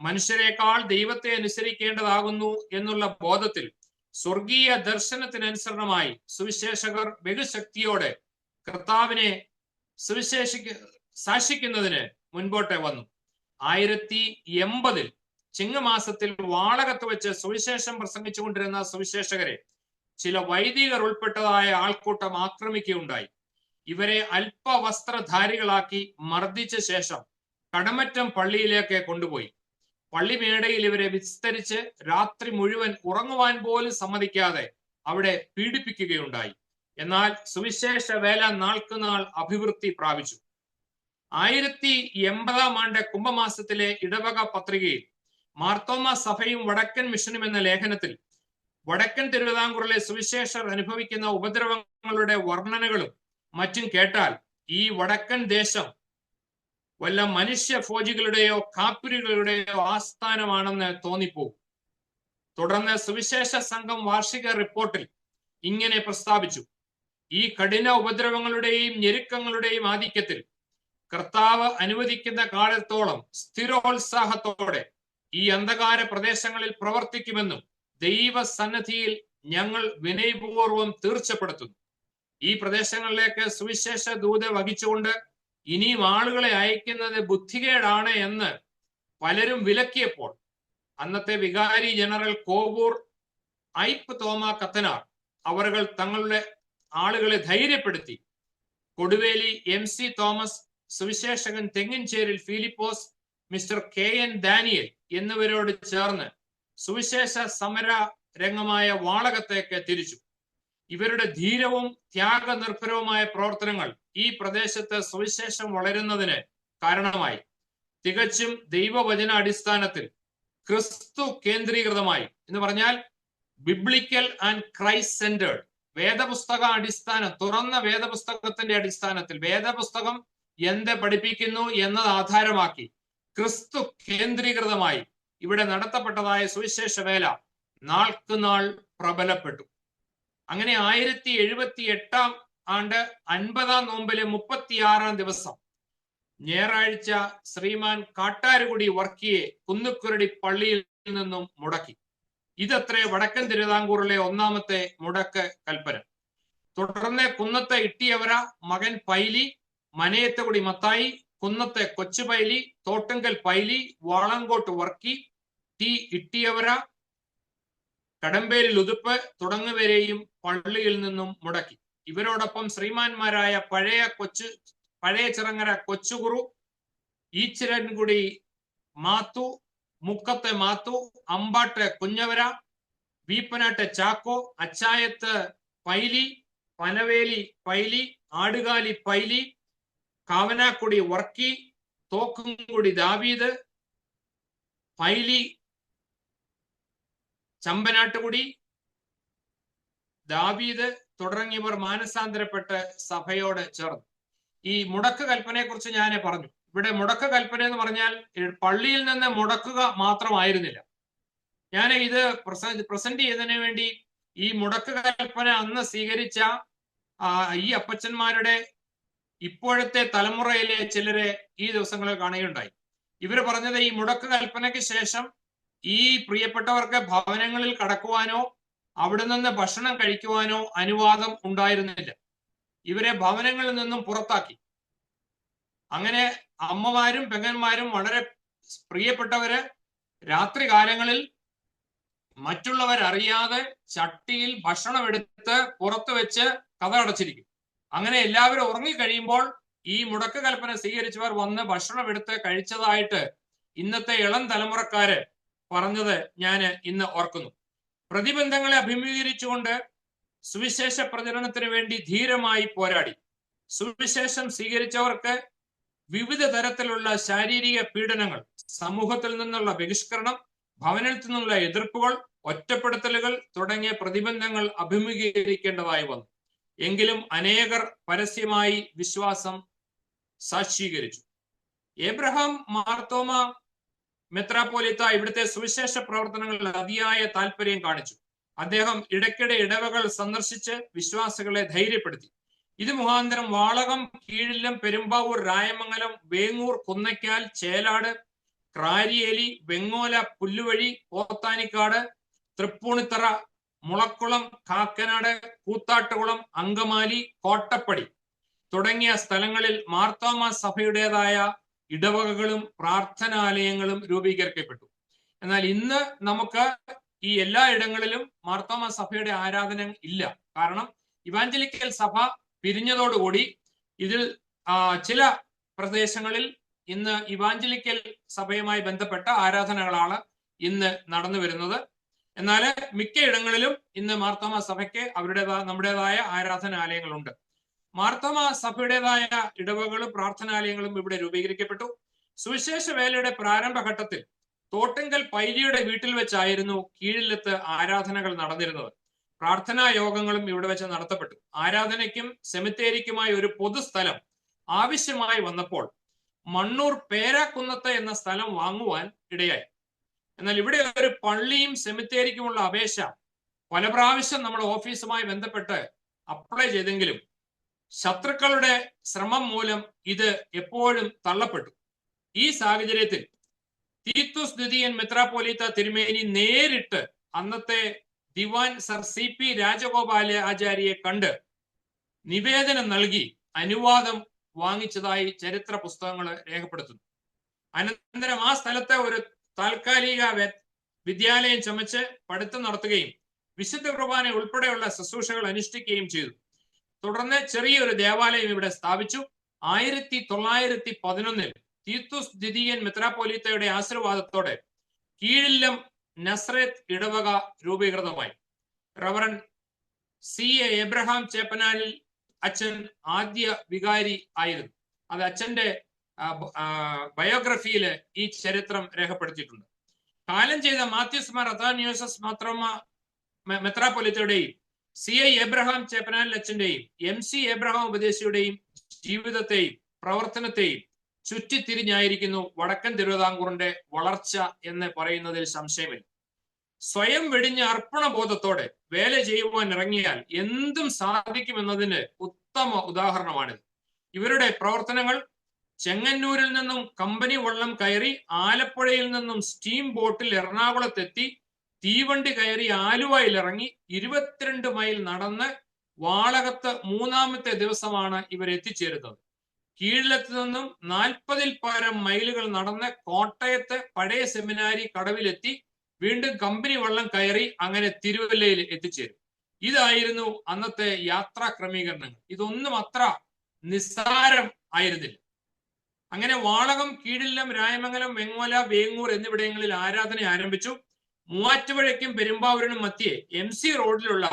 മനുഷ്യരെക്കാൾ ദൈവത്തെ അനുസരിക്കേണ്ടതാകുന്നു എന്നുള്ള ബോധത്തിൽ സ്വർഗീയ ദർശനത്തിനനുസരണമായി സുവിശേഷകർ ബഹുശക്തിയോടെ കർത്താവിനെ സാക്ഷിക്കുന്നതിന് മുൻപോട്ട് വന്നു. 1080 ചിങ്ങമാസത്തിൽ വാളകത്ത് വെച്ച് സുവിശേഷം പ്രസംഗിച്ചുകൊണ്ടിരുന്ന സുവിശേഷകരെ ചില വൈദികർ ഉൾപ്പെട്ടതായ ആൾക്കൂട്ടം ആക്രമിക്കുകയുണ്ടായി. ഇവരെ അല്പവസ്ത്രധാരികളാക്കി മർദ്ദിച്ച ശേഷം കടമറ്റം പള്ളിയിലേക്ക് കൊണ്ടുപോയി. പള്ളിമേടയിൽ ഇവരെ വിസ്തരിച്ച് രാത്രി മുഴുവൻ ഉറങ്ങുവാൻ പോലും സമ്മതിക്കാതെ അവിടെ പീഡിപ്പിക്കുകയുണ്ടായി. എന്നാൽ സുവിശേഷ വേല നാൾക്കുനാൾ അഭിവൃദ്ധി പ്രാപിച്ചു. 1080-ാം ആണ്ട് കുംഭമാസത്തിലെ ഇടവക പത്രികയിൽ മാർത്തോമാ സഭയും വടക്കൻ മിഷനും എന്ന ലേഖനത്തിൽ വടക്കൻ തിരുവിതാംകൂറിലെ സുവിശേഷർ അനുഭവിക്കുന്ന ഉപദ്രവങ്ങളുടെ വർണ്ണനകളും മറ്റും കേട്ടാൽ ഈ വടക്കൻ ദേശം വല്ല മനുഷ്യ ഫോജികളുടെയോ കാപ്പിരികളുടെയോ ആസ്ഥാനമാണെന്ന് തോന്നിപ്പോകും. തുടർന്ന് സുവിശേഷ സംഘം വാർഷിക റിപ്പോർട്ടിൽ ഇങ്ങനെ പ്രസ്താവിച്ചു: ഈ കഠിന ഉപദ്രവങ്ങളുടെയും ഞെരുക്കങ്ങളുടെയും ആധിക്യത്തിൽ കർത്താവ് അനുവദിക്കുന്ന കാലത്തോളം സ്ഥിരോത്സാഹത്തോടെ ഈ അന്ധകാര പ്രദേശങ്ങളിൽ പ്രവർത്തിക്കുമെന്നും ദൈവസന്നിധിയിൽ ഞങ്ങൾ വിനയപൂർവ്വം തീർച്ചപ്പെടുത്തുന്നു. ഈ പ്രദേശങ്ങളിലേക്ക് സുവിശേഷ ദൂത വഹിച്ചുകൊണ്ട് ഇനിയും ആളുകളെ അയക്കുന്നത് ബുദ്ധികേടാണ് എന്ന് പലരും വിലക്കിയപ്പോൾ അന്നത്തെ വികാരി ജനറൽ കോവൂർ ഐപ്പ് തോമ കത്തനാർ അവർ തങ്ങളുടെ ആളുകളെ ധൈര്യപ്പെടുത്തി കൊടുവേലി MC തോമസ്, സുവിശേഷകൻ Thengincheril Philipose, mister KN Daniel എന്നിവരോട് ചേർന്ന് സുവിശേഷ സമര രംഗമായ വാളകത്തേക്ക് തിരിച്ചു. ഇവരുടെ ധീരവും ത്യാഗനിർഭരവുമായ പ്രവർത്തനങ്ങൾ ഈ പ്രദേശത്ത് സുവിശേഷം വളരുന്നതിന് കാരണമായി. തികച്ചും ദൈവവചന അടിസ്ഥാനത്തിൽ ക്രിസ്തു കേന്ദ്രീകൃതമായി എന്ന് പറഞ്ഞാൽ ബിബ്ലിക്കൽ ആൻഡ് ക്രൈസ്റ്റ് സെന്റേർഡ്, വേദപുസ്തക അടിസ്ഥാനം, തുറന്ന വേദപുസ്തകത്തിന്റെ അടിസ്ഥാനത്തിൽ വേദപുസ്തകം എന്ത് പഠിപ്പിക്കുന്നു എന്നത് ആധാരമാക്കി ക്രിസ്തു കേന്ദ്രീകൃതമായി ഇവിടെ നടത്തപ്പെട്ടതായ സുവിശേഷ വേല നാൾക്കുനാൾ പ്രബലപ്പെട്ടു. അങ്ങനെ 1078 ആണ്ട് 50-ാം നോമ്പിലെ 36-ാം ദിവസം ഞായറാഴ്ച ശ്രീമാൻ കാട്ടാരുകുടി വർക്കിയെ കുന്നുക്കുരടി പള്ളിയിൽ നിന്നും മുടക്കി. ഇതത്രേ വടക്കൻ തിരുവിതാംകൂറിലെ ഒന്നാമത്തെ മുടക്ക് കൽപ്പന. തുടർന്ന് കുന്നത്തെ ഇട്ടിയവര മകൻ പൈലി, മനയത്തുകുടി മത്തായി, കുന്നത്തെ കൊച്ചു പൈലി, തോട്ടുങ്കൽ പൈലി, വാളങ്കോട്ട് വർക്കി, ടി ഇട്ടിയവര, കടമ്പേരിൽ ഉതുപ്പ് തുടങ്ങിയവരെയും പള്ളിയിൽ നിന്നും മുടക്കി. ഇവരോടൊപ്പം ശ്രീമാന്മാരായ പഴയ ചിറങ്ങര കൊച്ചുകുറു, ഈച്ചിരൻകുടി മാത്തു, മുക്കത്തെ മാത്തു, അമ്പാട്ട് കുഞ്ഞവര, വീപ്പനാട്ട് ചാക്കോ, അച്ചായത്ത് പൈലി, പനവേലി പൈലി, ആടുകാലി പൈലി, കാവനാക്കുടി വർക്കി, തോക്കുംകുടി ദാവീദ്, പൈലി ചമ്പനാട്ടുകുടി ദാവീദ് തുടങ്ങിയവർ മാനസാന്തരപ്പെട്ട് സഭയോട് ചേർന്നു. ഈ മുടക്ക് കൽപ്പനയെ കുറിച്ച് ഞാൻ പറഞ്ഞു. ഇവിടെ മുടക്ക് കൽപ്പന എന്ന് പറഞ്ഞാൽ പള്ളിയിൽ നിന്ന് മുടക്കുക മാത്രമായിരുന്നില്ല. ഞാൻ ഇത് പ്രസന്റ് ചെയ്തതിനു വേണ്ടി ഈ മുടക്ക് കൽപ്പന അന്ന് സ്വീകരിച്ച ഈ അപ്പച്ചന്മാരുടെ ഇപ്പോഴത്തെ തലമുറയിലെ ചിലരെ ഈ ദിവസങ്ങളിൽ കാണുകയുണ്ടായി. ഇവർ പറഞ്ഞത് ഈ മുടക്ക് കൽപ്പനയ്ക്ക് ശേഷം ഈ പ്രിയപ്പെട്ടവർക്ക് ഭവനങ്ങളിൽ കടക്കുവാനോ അവിടെ നിന്ന് ഭക്ഷണം കഴിക്കുവാനോ അനുവാദം ഉണ്ടായിരുന്നില്ല. ഇവരെ ഭവനങ്ങളിൽ നിന്നും പുറത്താക്കി. അങ്ങനെ അമ്മമാരും പെങ്ങന്മാരും വളരെ പ്രിയപ്പെട്ടവര് രാത്രി കാലങ്ങളിൽ മറ്റുള്ളവരറിയാതെ ചട്ടിയിൽ ഭക്ഷണം എടുത്ത് പുറത്തു വെച്ച് കഥ അടച്ചിരിക്കും. അങ്ങനെ എല്ലാവരും ഉറങ്ങിക്കഴിയുമ്പോൾ ഈ മുടക്ക് കൽപ്പന സ്വീകരിച്ചവർ വന്ന് ഭക്ഷണം എടുത്ത് കഴിച്ചതായിട്ട് ഇന്നത്തെ ഇളം തലമുറക്കാര് പറഞ്ഞത് ഞാൻ ഇന്ന് ഓർക്കുന്നു. പ്രതിബന്ധങ്ങളെ അഭിമുഖീകരിച്ചുകൊണ്ട് സുവിശേഷ പ്രചരണത്തിന് വേണ്ടി ധീരമായി പോരാടി. സുവിശേഷം സ്വീകരിച്ചവർക്ക് വിവിധ തരത്തിലുള്ള ശാരീരിക പീഡനങ്ങൾ, സമൂഹത്തിൽ നിന്നുള്ള ബഹിഷ്കരണം, ഭവനത്തിൽ നിന്നുള്ള എതിർപ്പുകൾ, ഒറ്റപ്പെടുത്തലുകൾ തുടങ്ങിയ പ്രതിബന്ധങ്ങൾ അഭിമുഖീകരിക്കേണ്ടതായി വന്നു. എങ്കിലും അനേകർ പരസ്യമായി വിശ്വാസം സാക്ഷീകരിച്ചു. എബ്രഹാം മാർത്തോമ മെത്രാപ്പോലിത്ത ഇവിടുത്തെ സുവിശേഷ പ്രവർത്തനങ്ങളിൽ അതിയായ താല്പര്യം കാണിച്ചു. അദ്ദേഹം ഇടയ്ക്കിടെ ഇടവകൾ സന്ദർശിച്ച് വിശ്വാസികളെ ധൈര്യപ്പെടുത്തി. ഇത് മുഖാന്തരം വാളകം, കീഴിലം, പെരുമ്പാവൂർ, രായമംഗലം, വേങ്ങൂർ, കുന്നയ്ക്കാൽ, ചേലാട്, ക്രാരിയേലി, വെങ്ങോല, പുല്ലുവഴി, പോത്താനിക്കാട്, തൃപ്പൂണിത്തറ, മുളക്കുളം, കാക്കനാട്, കൂത്താട്ടുകുളം, അങ്കമാലി, കോട്ടപ്പടി തുടങ്ങിയ സ്ഥലങ്ങളിൽ മാർത്തോമ സഭയുടേതായ ഇടവകകളും പ്രാർത്ഥനാലയങ്ങളും രൂപീകരിക്കപ്പെട്ടു. എന്നാൽ ഇന്ന് നമുക്ക് ഈ എല്ലാ ഇടങ്ങളിലും മാർത്തോമ സഭയുടെ ആരാധന ഇല്ല. കാരണം ഇവാഞ്ചലിക്കൽ സഭ പിരിഞ്ഞതോടുകൂടി ഇതിൽ ചില പ്രദേശങ്ങളിൽ ഇന്ന് ഇവാഞ്ചലിക്കൽ സഭയുമായി ബന്ധപ്പെട്ട ആരാധനകളാണ് ഇന്ന് നടന്നു വരുന്നത്. എന്നാൽ മിക്ക ഇടങ്ങളിലും ഇന്ന് മാർത്തോമ സഭയ്ക്ക് നമ്മുടേതായ ആരാധനാലയങ്ങളുണ്ട്. മാർത്തോമ സഭയുടേതായ ഇടവകളും പ്രാർത്ഥനാലയങ്ങളും ഇവിടെ രൂപീകരിക്കപ്പെട്ടു. സുവിശേഷ വേലയുടെ പ്രാരംഭഘട്ടത്തിൽ തോട്ടുങ്കൽ പൈലിയുടെ വീട്ടിൽ വെച്ചായിരുന്നു കീഴിലത്ത് ആരാധനകൾ നടന്നിരുന്നത്. പ്രാർത്ഥനാ യോഗങ്ങളും ഇവിടെ വെച്ച് നടത്തപ്പെട്ടു. ആരാധനയ്ക്കും സെമിത്തേരിക്കുമായി ഒരു പൊതുസ്ഥലം ആവശ്യമായി വന്നപ്പോൾ മണ്ണൂർ പേരാക്കുന്നത്ത് എന്ന സ്ഥലം വാങ്ങുവാൻ ഇടയായി. എന്നാൽ ഇവിടെ ഒരു പള്ളിയും സെമിത്തേരിക്കുമുള്ള അപേക്ഷ പല പ്രാവശ്യം നമ്മുടെ ഓഫീസുമായി ബന്ധപ്പെട്ട് അപ്ലൈ ചെയ്തെങ്കിലും ശത്രുക്കളുടെ ശ്രമം മൂലം ഇത് എപ്പോഴും തള്ളപ്പെട്ടു. ഈ സാഹചര്യത്തിൽ തീത്തുസ് ദ്വിതീയൻ മെത്രാപ്പോലീത്ത തിരുമേനി നേരിട്ട് അന്നത്തെ ദിവാൻ സർ CP രാജഗോപാല ആചാര്യയെ കണ്ട് നിവേദനം നൽകി അനുവാദം വാങ്ങിച്ചതായി ചരിത്ര പുസ്തകങ്ങൾ രേഖപ്പെടുത്തുന്നു. അനന്തരം ആ സ്ഥലത്തെ ഒരു താൽക്കാലിക വിദ്യാലയം ചമച്ച് പഠിത്തം നടത്തുകയും വിശുദ്ധ കുർബാന ഉൾപ്പെടെയുള്ള ശുശ്രൂഷകൾ അനുഷ്ഠിക്കുകയും ചെയ്തു. തുടർന്ന് ചെറിയൊരു ദേവാലയം ഇവിടെ സ്ഥാപിച്ചു. 1911 തീത്തുസ് ദ്വിതീയൻ മെത്രാപ്പോലീത്തയുടെ ആശീർവാദത്തോടെ കീഴില്ലം നസ്രത്ത് ഇടവക രൂപീകൃതമായി. റവറൻ CA എബ്രഹാം ചേപ്പനാലിൽ അച്ഛൻ ആദ്യ വികാരി ആയിരുന്നു. അത് അച്ഛന്റെ ബയോഗ്രഫിയിൽ ഈ ചരിത്രം രേഖപ്പെടുത്തിയിട്ടുണ്ട്. കാലം ചെയ്ത മാത്യൂസ് മാർ അഥാനിയോസസ് മെത്രാപ്പൊലീത്തയുടെയും CA എബ്രഹാം ചേപ്പനാലിൽ അച്ഛന്റെയും MC എബ്രഹാം ഉപദേശിയുടെയും ജീവിതത്തെയും പ്രവർത്തനത്തെയും ചുറ്റിത്തിരിഞ്ഞായിരിക്കുന്നു വടക്കൻ തിരുവിതാംകൂറിന്റെ വളർച്ച എന്ന് പറയുന്നതിൽ സംശയമില്ല. സ്വയം വെടിഞ്ഞ അർപ്പണബോധത്തോടെ വേല ചെയ്യുവാൻ ഇറങ്ങിയാൽ എന്തും സാധിക്കുമെന്നതിന് ഉത്തമ ഉദാഹരണമാണിത്. ഇവരുടെ പ്രവർത്തനങ്ങൾ ചെങ്ങന്നൂരിൽ നിന്നും കമ്പനി വള്ളം കയറി ആലപ്പുഴയിൽ നിന്നും സ്റ്റീം ബോട്ടിൽ എറണാകുളത്തെത്തി തീവണ്ടി കയറി ആലുവയിൽ ഇറങ്ങി 22 മൈൽ നടന്ന് വാളകത്ത് 3-ാമത്തെ ദിവസമാണ് ഇവർ എത്തിച്ചേരുന്നത്. കീഴിലത്ത് നിന്നും 40-ൽ പരം മൈലുകൾ നടന്ന് കോട്ടയത്തെ പഴയ സെമിനാരി കടവിലെത്തി വീണ്ടും കമ്പനി വള്ളം കയറി അങ്ങനെ തിരുവല്ലയിൽ എത്തിച്ചേരും. ഇതായിരുന്നു അന്നത്തെ യാത്രാ ക്രമീകരണങ്ങൾ. ഇതൊന്നും അത്ര നിസ്സാരം ആയിരുന്നില്ല. അങ്ങനെ വാളകം, കീഴില്ലം, രായമംഗലം, വെങ്ങോല, വേങ്ങൂർ എന്നിവിടങ്ങളിൽ ആരാധന ആരംഭിച്ചു. മൂവാറ്റുപുഴയ്ക്കും പെരുമ്പാവൂരിനും മധ്യേ MC റോഡിലുള്ള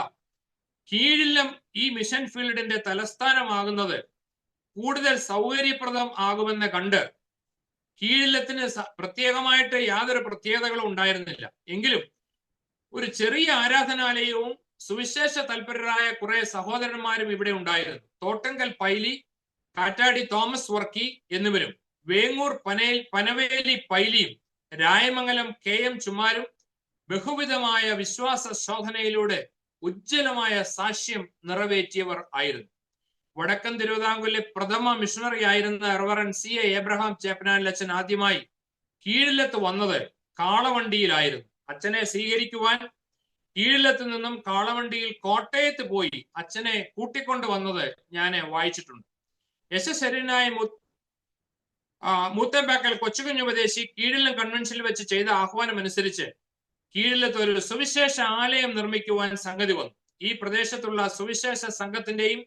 കീഴില്ലം ഈ മിഷൻ ഫീൽഡിന്റെ തലസ്ഥാനമാകുന്നത് കൂടുതൽ സൗകര്യപ്രദം ആകുമെന്ന് കണ്ട് കീഴില്ലത്തിന് പ്രത്യേകമായിട്ട് യാതൊരു പ്രത്യേകതകളും ഉണ്ടായിരുന്നില്ല. എങ്കിലും ഒരു ചെറിയ ആരാധനാലയവും സുവിശേഷ തൽപരരായ കുറെ സഹോദരന്മാരും ഇവിടെ ഉണ്ടായിരുന്നു. തോട്ടങ്കൽ പൈലി, കാറ്റാടി തോമസ് വർക്കി എന്നിവരും വേങ്ങൂർ പനവേലി പൈലിയും രായമംഗലം KM ചുമാരും ബഹുവിധമായ വിശ്വാസ ശോധനയിലൂടെ ഉജ്ജ്വലമായ സാക്ഷ്യം നിറവേറ്റിയവർ ആയിരുന്നു. വടക്കൻ തിരുവിതാംകൂറിലെ പ്രഥമ മിഷണറി ആയിരുന്ന റവറൻ CA എബ്രഹാം ചേപ്പനാലിൽ അച്ഛൻ ആദ്യമായി കീഴിലത്ത് വന്നത് കാളവണ്ടിയിലായിരുന്നു. അച്ഛനെ സ്വീകരിക്കുവാൻ കീഴിലത്ത് നിന്നും കാളവണ്ടിയിൽ കോട്ടയത്ത് പോയി അച്ഛനെ കൂട്ടിക്കൊണ്ടു വന്നത് ഞാൻ വായിച്ചിട്ടുണ്ട്. യശശരീരനായ മൂത്തമ്പാക്കൽ കൊച്ചുകുഞ്ഞുപദേശി കീഴിലം കൺവെൻഷനിൽ വെച്ച് ചെയ്ത ആഹ്വാനം അനുസരിച്ച് കീഴിലത്ത് ഒരു സുവിശേഷ ആലയം നിർമ്മിക്കുവാൻ സംഗതി വന്നു. ഈ പ്രദേശത്തുള്ള സുവിശേഷ സംഘത്തിന്റെയും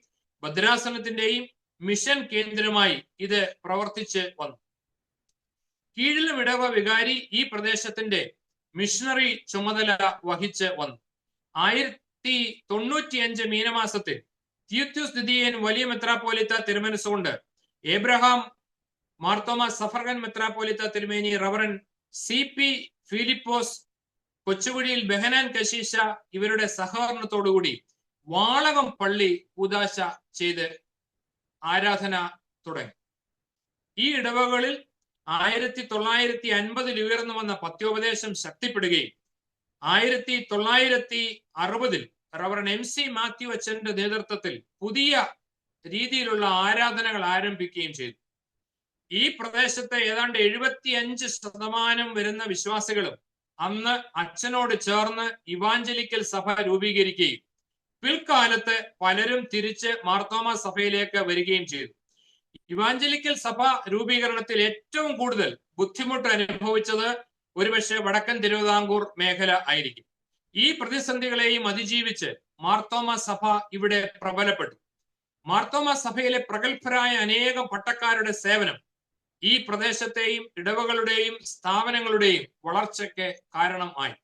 ഭദ്രാസനത്തിന്റെയും മിഷൻ കേന്ദ്രമായി ഇത് പ്രവർത്തിച്ച് വന്നു. കീഴിലം ഇടവ വികാരി ഈ പ്രദേശത്തിന്റെ മിഷണറി ചുമതല വഹിച്ച് വന്നു. 1095 മീനമാസത്തിൽ തീത്തുസ് ദ്വിതീയൻ വലിയ മെത്രാപ്പോലീത്ത തിരുമനസ്സുകൊണ്ട് ഏബ്രഹാം മാർത്തോമ സഫർഗൻ മെത്രാപ്പോലീത്ത തിരുമേനി, റവറൻ CP ഫിലിപ്പോസ് കൊച്ചുകുഴിയിൽ ബെഹനാൻ കശീശ ഇവരുടെ സഹകരണത്തോടുകൂടി വാളകം പള്ളി കൂദാശ ചെയ്ത് ആരാധന തുടങ്ങി. ഈ ഇടവകളിൽ 1950 ഉയർന്നു വന്ന പത്യോപദേശം ശക്തിപ്പെടുകയും 1960 റവറൻ MC മാത്യു അച്ഛന്റെ നേതൃത്വത്തിൽ പുതിയ രീതിയിലുള്ള ആരാധനകൾ ആരംഭിക്കുകയും ചെയ്തു. ഈ പ്രദേശത്തെ ഏതാണ്ട് 75% വരുന്ന വിശ്വാസികളും അന്ന് അച്ഛനോട് ചേർന്ന് ഇവാഞ്ചലിക്കൽ സഭ രൂപീകരിക്കുകയും പിൽക്കാലത്ത് പലരും തിരിച്ച് മാർത്തോമ സഭയിലേക്ക് വരികയും ചെയ്തു. ഇവാഞ്ചലിക്കൽ സഭ രൂപീകരണത്തിൽ ഏറ്റവും കൂടുതൽ ബുദ്ധിമുട്ട് അനുഭവിച്ചത് ഒരുപക്ഷെ വടക്കൻ തിരുവിതാംകൂർ മേഖല ആയിരിക്കും. ഈ പ്രതിസന്ധികളെയും അതിജീവിച്ച് മാർത്തോമ സഭ ഇവിടെ പ്രബലപ്പെട്ടു. മാർത്തോമ സഭയിലെ പ്രഗത്ഭരായ അനേകം പട്ടക്കാരുടെ സേവനം ഈ പ്രദേശത്തെയും ഇടവകളുടെയും സ്ഥാപനങ്ങളുടെയും വളർച്ചയ്ക്ക് കാരണമായി.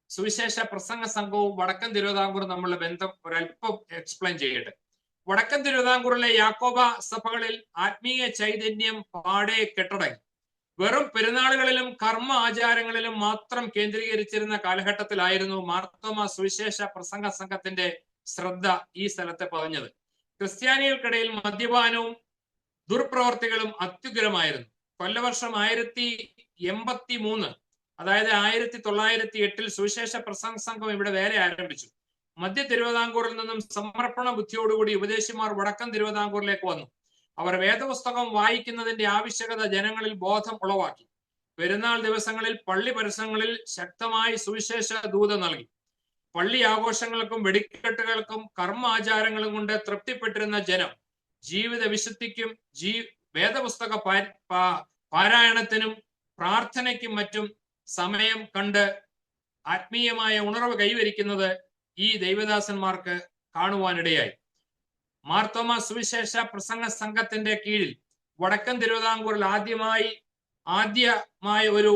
സുവിശേഷ പ്രസംഗ സംഘവും വടക്കൻ തിരുവിതാംകൂർ തമ്മിലുള്ള ബന്ധം ഒരല്പം എക്സ്പ്ലെയിൻ ചെയ്യട്ടെ. വടക്കൻ തിരുവിതാംകൂറിലെ യാക്കോബ സഭകളിൽ ആത്മീയ ചൈതന്യം പാടെ കെട്ടടങ്ങി. വെറും പെരുന്നാളുകളിലും കർമ്മ ആചാരങ്ങളിലും മാത്രം കേന്ദ്രീകരിച്ചിരുന്ന കാലഘട്ടത്തിലായിരുന്നു മാർത്തോമ സുവിശേഷ പ്രസംഗ സംഘത്തിന്റെ ശ്രദ്ധ ഈ സ്ഥലത്തെ പതിഞ്ഞത്. ക്രിസ്ത്യാനികൾക്കിടയിൽ മദ്യപാനവും ദുർപ്രവർത്തികളും അത്യുഗ്രമായിരുന്നു. കൊല്ലവർഷം 1083, അതായത് 1908 സുവിശേഷ പ്രസംഗ സംഘം ഇവിടെ വേറെ ആരംഭിച്ചു. മധ്യ തിരുവിതാംകൂറിൽ നിന്നും സമർപ്പണ ബുദ്ധിയോടുകൂടി ഉപദേശിമാർ വടക്കൻ തിരുവിതാംകൂറിലേക്ക് വന്നു. അവർ വേദപുസ്തകം വായിക്കുന്നതിന്റെ ആവശ്യകത ജനങ്ങളിൽ ബോധം ഉളവാക്കി. പെരുന്നാൾ ദിവസങ്ങളിൽ പള്ളി പരിസരങ്ങളിൽ ശക്തമായി സുവിശേഷ ദൂത നൽകി. പള്ളി ആഘോഷങ്ങൾക്കും വെടിക്കെട്ടുകൾക്കും കർമ്മാചാരങ്ങളും കൊണ്ട് തൃപ്തിപ്പെട്ടിരുന്ന ജനം ജീവിത വിശുദ്ധിക്കും വേദപുസ്തക പാരായണത്തിനും പ്രാർത്ഥനയ്ക്കും മറ്റും സമയം കണ്ട് ആത്മീയമായ ഉണർവ് കൈവരിക്കുന്നത് ഈ ദൈവദാസന്മാർക്ക് കാണുവാനിടയായി. മാർത്തോമ സുവിശേഷ പ്രസംഗ സംഘത്തിന്റെ കീഴിൽ വടക്കൻ തിരുവിതാംകൂറിൽ ആദ്യമായ ഒരു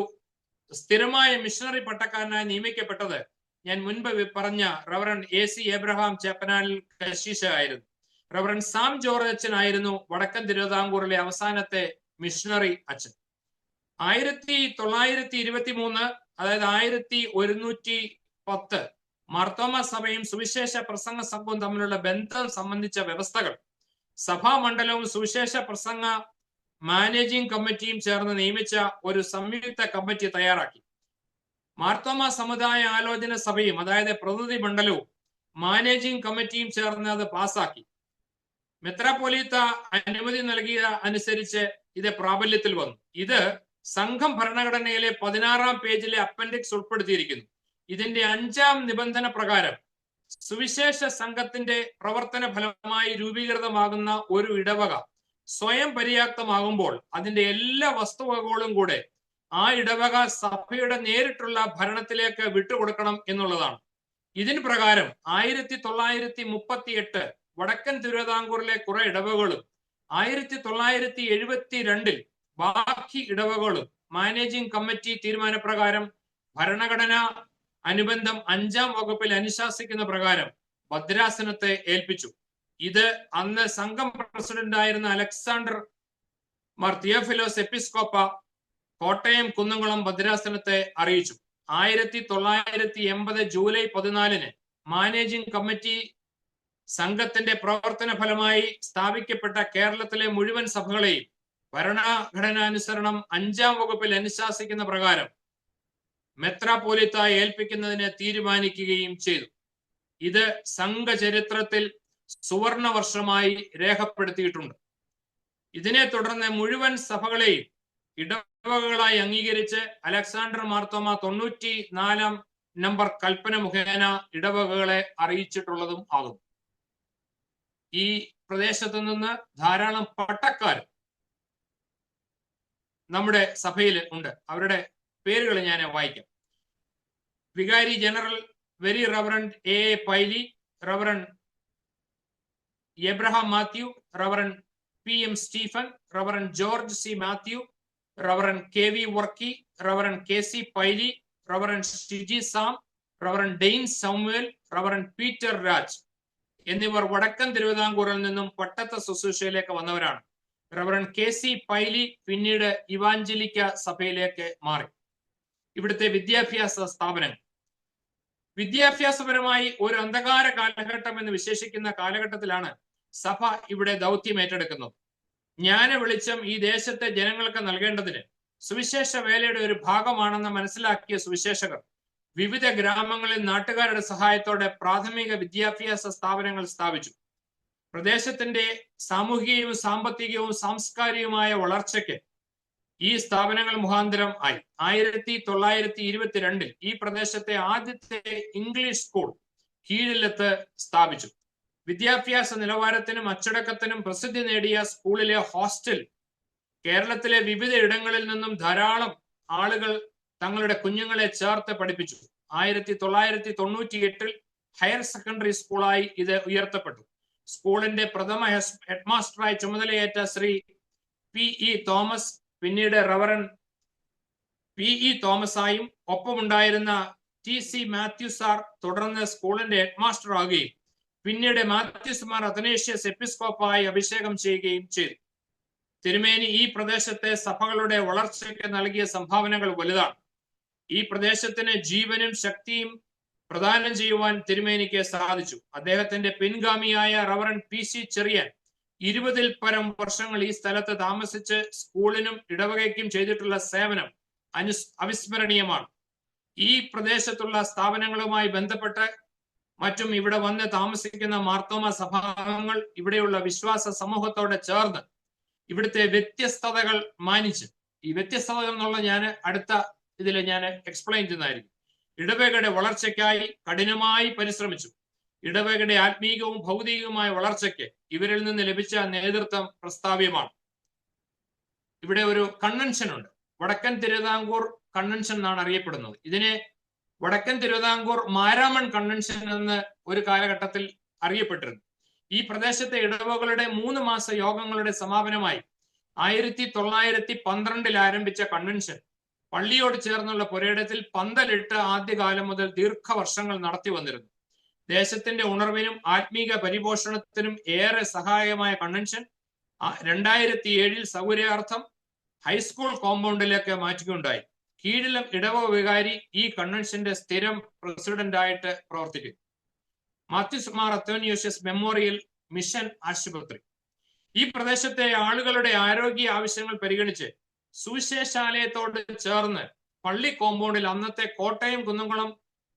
സ്ഥിരമായ മിഷണറി പട്ടക്കാരനായി നിയമിക്കപ്പെട്ടത് ഞാൻ മുൻപ് പറഞ്ഞ റവറൻ AC എബ്രഹാം ചേപ്പനാനിൽ കശീശ ആയിരുന്നു. റവറൻ സാം ജോർജ് അച്ഛൻ ആയിരുന്നു വടക്കൻ തിരുവിതാംകൂറിലെ അവസാനത്തെ മിഷണറി അച്ഛൻ. 1923 അതായത് 1110 മാർത്തോമ സഭയും സുവിശേഷ പ്രസംഗ സംഘവും തമ്മിലുള്ള ബന്ധം സംബന്ധിച്ച വ്യവസ്ഥകൾ സഭാമണ്ഡലവും സുവിശേഷ പ്രസംഗ മാനേജിംഗ് കമ്മിറ്റിയും ചേർന്ന് നിയമിച്ച ഒരു സംയുക്ത കമ്മിറ്റി തയ്യാറാക്കി. മാർത്തോമ സമുദായ ആലോചന സഭയും അതായത് പ്രതിനിധി മണ്ഡലവും മാനേജിംഗ് കമ്മിറ്റിയും ചേർന്ന് അത് പാസാക്കി. മെത്രാപ്പൊലീത്ത അനുമതി നൽകിയ അനുസരിച്ച് ഇത് പ്രാബല്യത്തിൽ വന്നു. ഇത് സംഘം ഭരണഘടനയിലെ 16-ാം പേജിലെ അപ്പൻഡിക്സ് ഉൾപ്പെടുത്തിയിരിക്കുന്നു. ഇതിന്റെ 5-ാം നിബന്ധന പ്രകാരം സുവിശേഷ സംഘത്തിന്റെ പ്രവർത്തന ഫലമായി രൂപീകൃതമാകുന്ന ഒരു ഇടവക സ്വയം പര്യാപ്തമാകുമ്പോൾ അതിന്റെ എല്ലാ വസ്തുവകകളും കൂടെ ആ ഇടവക സഭയുടെ നേരിട്ടുള്ള ഭരണത്തിലേക്ക് വിട്ടുകൊടുക്കണം എന്നുള്ളതാണ്. ഇതിന് പ്രകാരം 1938 വടക്കൻ തിരുവിതാംകൂറിലെ കുറെ ഇടവകളും 1972 ബാക്കി ഇടവകളും മാനേജിംഗ് കമ്മിറ്റി തീരുമാനപ്രകാരം ഭരണഘടന അനുബന്ധം 5-ാം വകുപ്പിൽ അനുശാസിക്കുന്ന പ്രകാരം ഭദ്രാസനത്തെ ഏൽപ്പിച്ചു. ഇത് അന്ന് സംഘം പ്രസിഡന്റായിരുന്ന അലക്സാണ്ടർ മാർ തിയോഫിലോസ് എപ്പിസ്കോപ്പ കോട്ടയം കുന്നംകുളം ഭദ്രാസനത്തെ അറിയിച്ചു. 1980 ജൂലൈ 14 മാനേജിംഗ് കമ്മിറ്റി സംഘത്തിന്റെ പ്രവർത്തന ഫലമായി സ്ഥാപിക്കപ്പെട്ട കേരളത്തിലെ മുഴുവൻ സഭകളെയും ഭരണഘടനാനുസരണം 5-ാം വകുപ്പിൽ അനുശാസിക്കുന്ന പ്രകാരം മെത്രാപ്പൊലീത്തായി ഏൽപ്പിക്കുന്നതിന് തീരുമാനിക്കുകയും ചെയ്തു. ഇത് സംഘചരിത്രത്തിൽ സുവർണ വർഷമായി രേഖപ്പെടുത്തിയിട്ടുണ്ട്. ഇതിനെ തുടർന്ന് മുഴുവൻ സഭകളെയും ഇടവകകളായി അംഗീകരിച്ച് അലക്സാണ്ടർ മാർത്തോമ 94-ാം നമ്പർ കൽപ്പന മുഖേന ഇടവകകളെ അറിയിച്ചിട്ടുള്ളതും ആകുന്നു. ഈ പ്രദേശത്തു നിന്ന് ധാരാളം പട്ടക്കാർ നമ്മുടെ സഭയിൽ ഉണ്ട്. അവരുടെ പേരുകൾ ഞാൻ വായിക്കാം. വികാരി general very reverend A. Paily, reverend Abraham Mathew, reverend PM Stephen, reverend George C. Mathew, reverend KV Varkey, reverend KC Paily, reverend Shiji Sam, reverend Dane Samuel, reverend Peter Raj എന്നിവർ വടക്കൻ തിരുവിതാംകൂറിൽ നിന്നും പട്ടത്ത ശുശ്രൂഷയിലേക്ക് വന്നവരാണ്. റവറൻ KC പൈലി പിന്നീട് ഇവാഞ്ചലിക്ക സഭയിലേക്ക് മാറി. ഇവിടുത്തെ വിദ്യാഭ്യാസ സ്ഥാപനങ്ങൾ വിദ്യാഭ്യാസപരമായി ഒരു അന്ധകാര കാലഘട്ടം എന്ന് വിശേഷിക്കുന്ന കാലഘട്ടത്തിലാണ് സഭ ഇവിടെ ദൗത്യം ഏറ്റെടുക്കുന്നത്. ജ്ഞാന വെളിച്ചം ഈ ദേശത്തെ ജനങ്ങൾക്ക് നൽകേണ്ടതിന് സുവിശേഷ വേലയുടെ ഒരു ഭാഗമാണെന്ന് മനസ്സിലാക്കിയ സുവിശേഷകർ വിവിധ ഗ്രാമങ്ങളിൽ നാട്ടുകാരുടെ സഹായത്തോടെ പ്രാഥമിക വിദ്യാഭ്യാസ സ്ഥാപനങ്ങൾ സ്ഥാപിച്ചു. പ്രദേശത്തിന്റെ സാമൂഹികവും സാമ്പത്തികവും സാംസ്കാരികവുമായ വളർച്ചയ്ക്ക് ഈ സ്ഥാപനങ്ങൾ മുഖാന്തരം ആയി. 1922 ഈ പ്രദേശത്തെ ആദ്യത്തെ ഇംഗ്ലീഷ് സ്കൂൾ കീഴിലത്ത് സ്ഥാപിച്ചു. വിദ്യാഭ്യാസ നിലവാരത്തിനും അച്ചടക്കത്തിനും പ്രസിദ്ധി നേടിയ സ്കൂളിലെ ഹോസ്റ്റൽ കേരളത്തിലെ വിവിധ ഇടങ്ങളിൽ നിന്നും ധാരാളം ആളുകൾ തങ്ങളുടെ കുഞ്ഞുങ്ങളെ ചേർത്ത് പഠിപ്പിച്ചു. 1998 ഹയർ സെക്കൻഡറി സ്കൂളായി ഇത് ഉയർത്തപ്പെട്ടു. സ്കൂളിന്റെ പ്രഥമ ഹെഡ്മാസ്റ്ററായി ചുമതലയേറ്റ ശ്രീ P.E. തോമസ് പിന്നീട് റവറൻ P.E. തോമസായും ഒപ്പമുണ്ടായിരുന്ന T.C. മാത്യു സാർ തുടർന്ന് സ്കൂളിന്റെ ഹെഡ്മാസ്റ്റർ ആകുകയും പിന്നീട് മാത്യുസ് മാർ അത്തനേഷ്യസ് എപ്പിസ്കോപ്പായി അഭിഷേകം ചെയ്യുകയും ചെയ്തു. തിരുമേനി ഈ പ്രദേശത്തെ സഭകളുടെ വളർച്ചയ്ക്ക് നൽകിയ സംഭാവനകൾ വലുതാണ്. ഈ പ്രദേശത്തിന് ജീവനും ശക്തിയും പ്രദാനം ചെയ്യുവാൻ തിരുമേനിക്ക് സാധിച്ചു. അദ്ദേഹത്തിന്റെ പിൻഗാമിയായ റവറൻ P.C. ചെറിയാൻ 20-ൽ പരം വർഷങ്ങൾ ഈ സ്ഥലത്ത് താമസിച്ച് സ്കൂളിനും ഇടവകയ്ക്കും ചെയ്തിട്ടുള്ള സേവനം അവിസ്മരണീയമാണ്. ഈ പ്രദേശത്തുള്ള സ്ഥാപനങ്ങളുമായി ബന്ധപ്പെട്ട് മറ്റും ഇവിടെ വന്ന് താമസിക്കുന്ന മാർത്തോമ സഭാംഗങ്ങൾ ഇവിടെയുള്ള വിശ്വാസ സമൂഹത്തോടെ ചേർന്ന് ഇവിടുത്തെ വ്യത്യസ്തതകൾ മാനിച്ച്, ഈ വ്യത്യസ്തതകൾ എന്നുള്ള ഞാൻ അടുത്ത ഇതിൽ ഞാൻ എക്സ്പ്ലെയിൻ ചെയ്യുന്നതായിരിക്കും. ഇടവകയുടെ വളർച്ചയ്ക്കായി കഠിനമായി പരിശ്രമിച്ചു. ഇടവകയുടെ ആത്മീയവും ഭൗതികവുമായ വളർച്ചയ്ക്ക് ഇവരിൽ നിന്ന് ലഭിച്ച നേതൃത്വം പ്രസ്താവ്യമാണ്. ഇവിടെ ഒരു കൺവെൻഷൻ ഉണ്ട്, വടക്കൻ തിരുവിതാംകൂർ കൺവെൻഷൻ എന്നാണ് അറിയപ്പെടുന്നത്. ഇതിനെ വടക്കൻ തിരുവിതാംകൂർ മാരാമൺ കൺവെൻഷൻ എന്ന് ഒരു കാലഘട്ടത്തിൽ അറിയപ്പെട്ടിരുന്നു. ഈ പ്രദേശത്തെ ഇടവകളുടെ 3 മാസ യോഗങ്ങളുടെ സമാപനമായി 1912 ആരംഭിച്ച കൺവെൻഷൻ പള്ളിയോട് ചേർന്നുള്ള പുരയിടത്തിൽ പന്തലിട്ട് ആദ്യകാലം മുതൽ ദീർഘവർഷങ്ങൾ നടത്തി വന്നിരുന്നു. ദേശത്തിന്റെ ഉണർവിനും ആത്മീക പരിപോഷണത്തിനും ഏറെ സഹായകമായ കൺവെൻഷൻ 2007 സൗകര്യാർത്ഥം ഹൈസ്കൂൾ കോമ്പൗണ്ടിലേക്ക് മാറ്റുകയുണ്ടായി. കീഴിലം ഇടവക വികാരി ഈ കൺവെൻഷന്റെ സ്ഥിരം പ്രസിഡന്റായിട്ട് പ്രവർത്തിക്കുന്നു. മാത്യുസ് മാർ അത്തോനിയോഷ്യസ് മെമ്മോറിയൽ മിഷൻ ആശുപത്രി ഈ പ്രദേശത്തെ ആളുകളുടെ ആരോഗ്യ ആവശ്യങ്ങൾ പരിഗണിച്ച് സുവിശേഷാലയത്തോട് ചേർന്ന് പള്ളി കോമ്പൗണ്ടിൽ അന്നത്തെ കോട്ടയം കുന്നംകുളം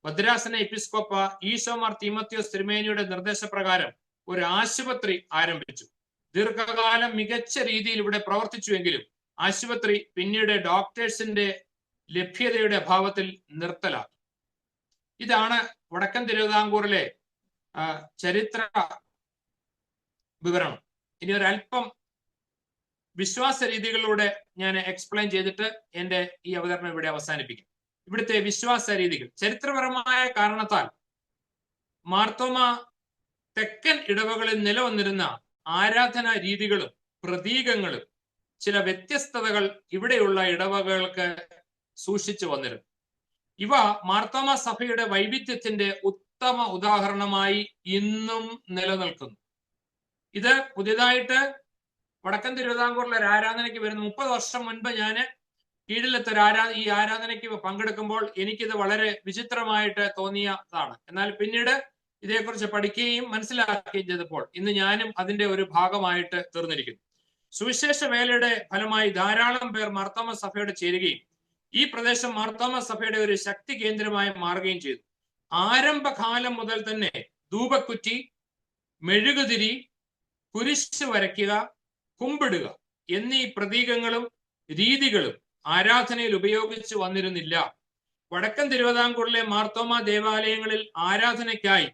ഭദ്രാസന എപ്പിസ്കോപ്പ ഈശോമാർ തീമത്യോസ് തിരുമേനിയുടെ നിർദ്ദേശപ്രകാരം ഒരു ആശുപത്രി ആരംഭിച്ചു. ദീർഘകാലം മികച്ച രീതിയിൽ ഇവിടെ പ്രവർത്തിച്ചുവെങ്കിലും ആശുപത്രി പിന്നീട് ഡോക്ടേഴ്സിന്റെ ലഭ്യതയുടെ അഭാവത്തിൽ നിർത്തലാക്കി. ഇതാണ് വടക്കൻ തിരുവിതാംകൂറിലെ ചരിത്ര വിവരണം. ഇനി ഒരല്പം വിശ്വാസ രീതികളിലൂടെ ഞാൻ എക്സ്പ്ലെയിൻ ചെയ്തിട്ട് എൻ്റെ ഈ അവതരണം ഇവിടെ അവസാനിപ്പിക്കും. ഇവിടുത്തെ വിശ്വാസ രീതികൾ ചരിത്രപരമായ കാരണത്താൽ മാർത്തോമ തെക്കൻ ഇടവകളിൽ നിലവന്നിരുന്ന ആരാധനാ രീതികളും പ്രതീകങ്ങളും ചില വ്യത്യസ്തതകൾ ഇവിടെയുള്ള ഇടവകകൾക്ക് സൂക്ഷിച്ചു വന്നിരുന്നു. ഇവ മാർത്തോമ സഭയുടെ വൈവിധ്യത്തിന്റെ ഉത്തമ ഉദാഹരണമായി ഇന്നും നിലനിൽക്കുന്നു. ഇത് പുതിയതായിട്ട് വടക്കൻ തിരുവിതാംകൂറിലെ ഒരു ആരാധനയ്ക്ക് വരുന്ന 30 വർഷം മുൻപ് ഞാൻ കീഴിലത്തെ ഈ ആരാധനയ്ക്ക് പങ്കെടുക്കുമ്പോൾ എനിക്കിത് വളരെ വിചിത്രമായിട്ട് തോന്നിയതാണ്. എന്നാൽ പിന്നീട് ഇതേക്കുറിച്ച് പഠിക്കുകയും മനസ്സിലാക്കുകയും ചെയ്തപ്പോൾ ഇന്ന് ഞാനും അതിന്റെ ഒരു ഭാഗമായിട്ട് തീർന്നിരിക്കുന്നു. സുവിശേഷ വേലയുടെ ഫലമായി ധാരാളം പേർ മാർത്തോമ സഭയോട് ചേരുകയും ഈ പ്രദേശം മാർത്തോമ സഭയുടെ ഒരു ശക്തി കേന്ദ്രമായി മാറുകയും ചെയ്തു. ആരംഭകാലം മുതൽ തന്നെ ധൂപക്കുറ്റി, മെഴുകുതിരി, കുരിശ് വരയ്ക്കുക, കുമ്പിടുക എന്നീ പ്രതീകങ്ങളും രീതികളും ആരാധനയിൽ ഉപയോഗിച്ചു വന്നിരുന്നില്ല. വടക്കൻ തിരുവിതാംകൂറിലെ മാർത്തോമ ദേവാലയങ്ങളിൽ ആരാധനയ്ക്കായി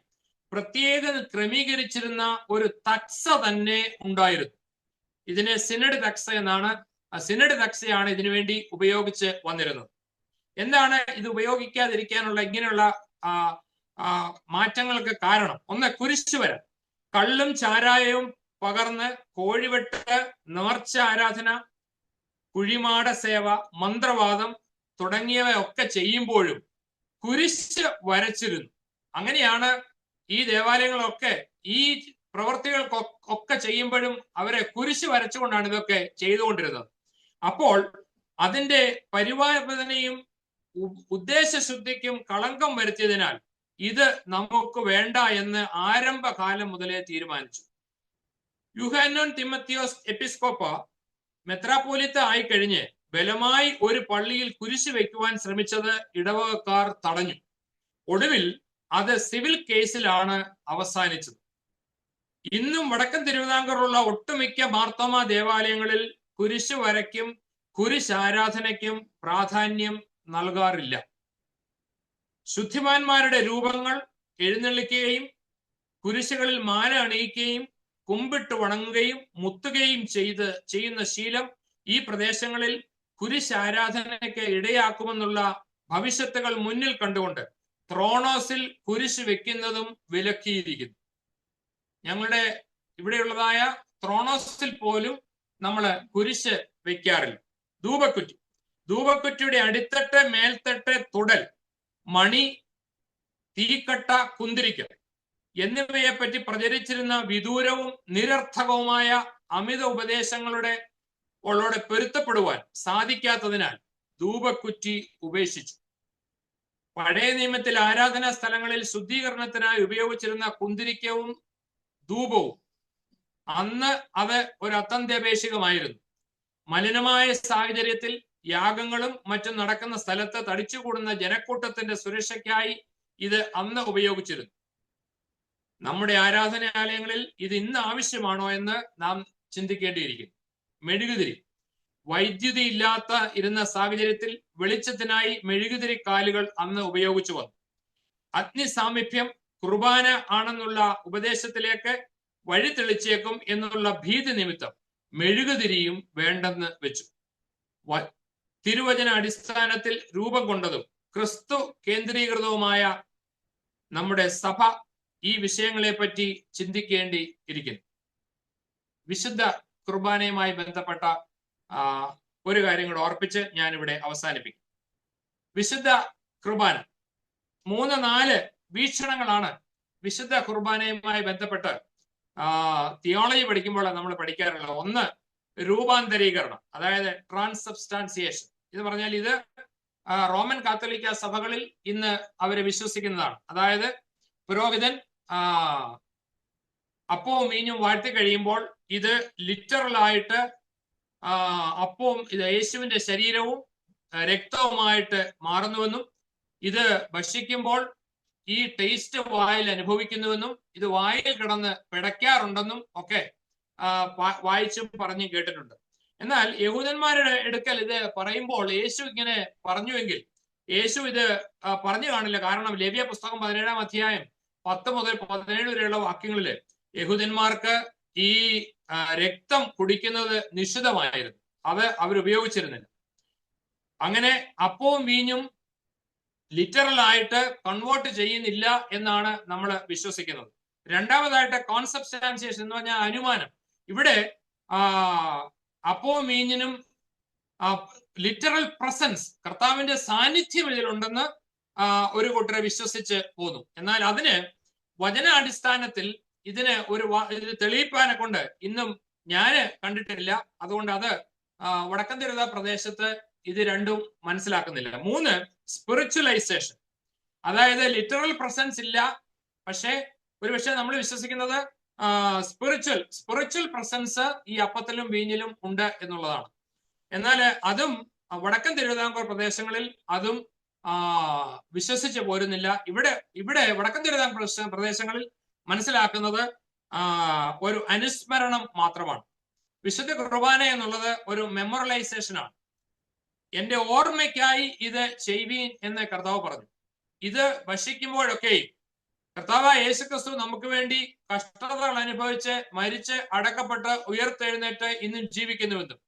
പ്രത്യേകം ക്രമീകരിച്ചിരുന്ന ഒരു തക്സ തന്നെ ഉണ്ടായിരുന്നു. ഇതിനെ സിനഡ് തക്സ എന്നാണ്. സിനഡ് തക്സയാണ് ഇതിനുവേണ്ടി ഉപയോഗിച്ച് വന്നിരുന്നത്. എന്താണ് ഇത് ഉപയോഗിക്കാതിരിക്കാനുള്ള ഇങ്ങനെയുള്ള മാറ്റങ്ങൾക്ക് കാരണം? ഒന്ന്, കുരിശുവര, കള്ളും ചാരായവും പകർന്ന് കോഴിവെട്ട്, നേർച്ച ആരാധന, കുഴിമാട സേവ, മന്ത്രവാദം തുടങ്ങിയവയൊക്കെ ചെയ്യുമ്പോഴും കുരിശ് വരച്ചിരുന്നു. അങ്ങനെയാണ് ഈ ദേവാലയങ്ങളൊക്കെ ഈ പ്രവൃത്തികൾക്കൊക്കെ ചെയ്യുമ്പോഴും അവരെ കുരിശ് വരച്ചുകൊണ്ടാണ് ഇതൊക്കെ ചെയ്തുകൊണ്ടിരുന്നത്. അപ്പോൾ അതിന്റെ പരിപാലനയും ഉദ്ദേശശുദ്ധിക്കും കളങ്കം വരുത്തിയതിനാൽ ഇത് നമുക്ക് വേണ്ട എന്ന് ആരംഭകാലം മുതലേ തീരുമാനിച്ചു. യുഹാനോൻ തിമത്യോസ് എപ്പിസ്കോപ്പ മെത്രാപ്പോലിത്ത ആയിക്കഴിഞ്ഞ് ബലമായി ഒരു പള്ളിയിൽ കുരിശ് വയ്ക്കുവാൻ ശ്രമിച്ചത് ഇടവകക്കാർ തടഞ്ഞു. ഒടുവിൽ അത് സിവിൽ കേസിലാണ് അവസാനിച്ചത്. ഇന്നും വടക്കൻ തിരുവിതാംകൂറിലുള്ള ഒട്ടുമിക്ക മാർത്തോമ ദേവാലയങ്ങളിൽ കുരിശ് വരയ്ക്കും കുരിശ് ആരാധനയ്ക്കും പ്രാധാന്യം നൽകാറില്ല. ശുദ്ധിമാന്മാരുടെ രൂപങ്ങൾ എഴുന്നള്ളിക്കുകയും കുരിശുകളിൽ മാല അണിയിക്കുകയും കുമ്പിട്ട് വണങ്ങുകയും മുത്തുകയും ചെയ്യുന്ന ശീലം ഈ പ്രദേശങ്ങളിൽ കുരിശ് ആരാധനയ്ക്ക് ഇടയാക്കുമെന്നുള്ള ഭവിഷ്യത്തുകൾ മുന്നിൽ കണ്ടുകൊണ്ട് ത്രോണോസിൽ കുരിശ് വെക്കുന്നതും വിലക്കിയിരിക്കുന്നു. ഞങ്ങളുടെ ഇവിടെയുള്ളതായ ത്രോണോസിൽ പോലും നമ്മൾ കുരിശ് വെക്കാറില്ല. ധൂപക്കുറ്റിയുടെ അടിത്തട്ട്, മേൽത്തട്ട്, തുടൽ, മണി, തീക്കട്ട, കുന്തിരിക്ക എന്നിവയെ പറ്റി പ്രചരിച്ചിരുന്ന വിദൂരവും നിരർത്ഥകവുമായ അമിത ഉപദേശങ്ങളോടെ പൊരുത്തപ്പെടുവാൻ സാധിക്കാത്തതിനാൽ ധൂപക്കുറ്റി ഉപേക്ഷിച്ചു. പഴയ നിയമത്തിൽ ആരാധനാ സ്ഥലങ്ങളിൽ ശുദ്ധീകരണത്തിനായി ഉപയോഗിച്ചിരുന്ന കുന്തിരിക്കവും ധൂപവും അന്ന് അത് ഒരു അത്യന്താപേക്ഷികമായിരുന്നു. മലിനമായ സാഹചര്യത്തിൽ യാഗങ്ങളും മറ്റും നടക്കുന്ന സ്ഥലത്ത് തടിച്ചുകൂടുന്ന ജനക്കൂട്ടത്തിന്റെ സുരക്ഷയ്ക്കായി ഇത് അന്ന് ഉപയോഗിച്ചിരുന്നു. നമ്മുടെ ആരാധനാലയങ്ങളിൽ ഇത് ഇന്ന് ആവശ്യമാണോ എന്ന് നാം ചിന്തിക്കേണ്ടിയിരിക്കുന്നു. മെഴുകുതിരി, വൈദ്യുതി ഇല്ലാത്ത ഇരുന്ന സാഹചര്യത്തിൽ വെളിച്ചത്തിനായി മെഴുകുതിരി കാലുകൾ അന്ന് ഉപയോഗിച്ചു വന്നു. അഗ്നി സാമീപ്യം കുർബാന ആണെന്നുള്ള ഉപദേശത്തിലേക്ക് വഴി തെളിച്ചേക്കും എന്നുള്ള ഭീതി നിമിത്തം മെഴുകുതിരിയും വേണ്ടെന്ന് വെച്ചു. തിരുവചന അടിസ്ഥാനത്തിൽ രൂപം കൊണ്ടതും ക്രിസ്തു കേന്ദ്രീകൃതവുമായ നമ്മുടെ സഭ ഈ വിഷയങ്ങളെ പറ്റി ചിന്തിക്കേണ്ടി ഇരിക്കുന്നു. വിശുദ്ധ കുർബാനയുമായി ബന്ധപ്പെട്ട ഒരു കാര്യം കൂടെ ഓർപ്പിച്ച് ഞാനിവിടെ അവസാനിപ്പിക്കും. വിശുദ്ധ കുർബാന 3-4 വീക്ഷണങ്ങളാണ് വിശുദ്ധ കുർബാനയുമായി ബന്ധപ്പെട്ട് തിയോളജി പഠിക്കുമ്പോൾ നമ്മൾ പഠിക്കാറുള്ളത്. ഒന്ന്, രൂപാന്തരീകരണം, അതായത് ട്രാൻസബ്സ്റ്റാൻസിയേഷൻ. ഇത് പറഞ്ഞാൽ ഇത് റോമൻ കാത്തോലിക്ക സഭകളിൽ ഇന്ന് അവരെ വിശ്വസിക്കുന്നതാണ്. അതായത് പുരോഹിതൻ അപ്പവും മീനും വാഴ്ത്തി കഴിയുമ്പോൾ ഇത് ലിറ്ററലായിട്ട് അപ്പവും ഇത് യേശുവിന്റെ ശരീരവും രക്തവുമായിട്ട് മാറുന്നുവെന്നും ഇത് ഭക്ഷിക്കുമ്പോൾ ഈ ടേസ്റ്റ് വായിൽ അനുഭവിക്കുന്നുവെന്നും ഇത് വായിൽ കിടന്ന് പിടയ്ക്കാറുണ്ടെന്നും ഒക്കെ വായിച്ചും പറഞ്ഞും കേട്ടിട്ടുണ്ട്. എന്നാൽ യഹൂദന്മാരുടെ അടുക്കൽ ഇത് പറയുമ്പോൾ യേശു ഇങ്ങനെ പറഞ്ഞുവെങ്കിൽ യേശു ഇത് പറഞ്ഞു കാണില്ല. കാരണം ലേവ്യ പുസ്തകം 17-ാം അധ്യായം 10 മുതൽ 17 വരെയുള്ള വാക്യങ്ങളില് യഹൂദന്മാർക്ക് ഈ രക്തം കുടിക്കുന്നത് നിഷിദ്ധമായിരുന്നു. അത് അവരുപയോഗിച്ചിരുന്നില്ല. അങ്ങനെ അപ്പവും വീഞ്ഞും ലിറ്ററലായിട്ട് കൺവേർട്ട് ചെയ്യുന്നില്ല എന്നാണ് നമ്മൾ വിശ്വസിക്കുന്നത്. രണ്ടാമതായിട്ട് കോൺസബ്സ്റ്റാൻസിയേഷൻ എന്ന് പറഞ്ഞാൽ അനുമാനം. ഇവിടെ അപ്പവും വീഞ്ഞിനും ലിറ്ററൽ പ്രസൻസ്, കർത്താവിന്റെ സാന്നിധ്യം ഇതിലുണ്ടെന്ന് ഒരു കൂട്ടരെ വിശ്വസിച്ച് പോന്നു. എന്നാൽ അതിന് വചനാടിസ്ഥാനത്തിൽ ഇതിന് ഇത് തെളിയിപ്പാനെ കൊണ്ട് ഇന്നും ഞാന് കണ്ടിട്ടില്ല. അതുകൊണ്ട് അത് വടക്കൻ തിരുവിതാ പ്രദേശത്ത് ഇത് രണ്ടും മനസ്സിലാക്കുന്നില്ല. 3, സ്പിറിച്വലൈസേഷൻ, അതായത് ലിറ്ററൽ പ്രസൻസ് ഇല്ല, പക്ഷേ ഒരുപക്ഷെ നമ്മൾ വിശ്വസിക്കുന്നത് സ്പിറിച്വൽ പ്രസൻസ് ഈ അപ്പത്തിലും വീഞ്ഞിലും ഉണ്ട് എന്നുള്ളതാണ്. എന്നാൽ അതും വടക്കൻ തിരുവിതാംകൂർ പ്രദേശങ്ങളിൽ അതും വിശ്വസിച്ച് പോരുന്നില്ല. ഇവിടെ വടക്കൻ തിരുവിതാംകൂർ പ്രദേശങ്ങളിൽ മനസ്സിലാക്കുന്നത് ഒരു അനുസ്മരണം മാത്രമാണ്. വിശുദ്ധ കുർബാന എന്നുള്ളത് ഒരു മെമ്മറലൈസേഷൻ ആണ്. എന്റെ ഓർമ്മയ്ക്കായി ഇത് ചെയ്യുവീൻ എന്ന് കർത്താവ് പറഞ്ഞു. ഇത് ഭക്ഷിക്കുമ്പോഴൊക്കെ കർത്താവായ യേശുക്രിസ്തു നമുക്ക് വേണ്ടി കഷ്ടതകൾ അനുഭവിച്ച് മരിച്ച് അടക്കപ്പെട്ട് ഉയർത്തെഴുന്നേറ്റ് ഇന്നും ജീവിക്കുന്നുവെന്നും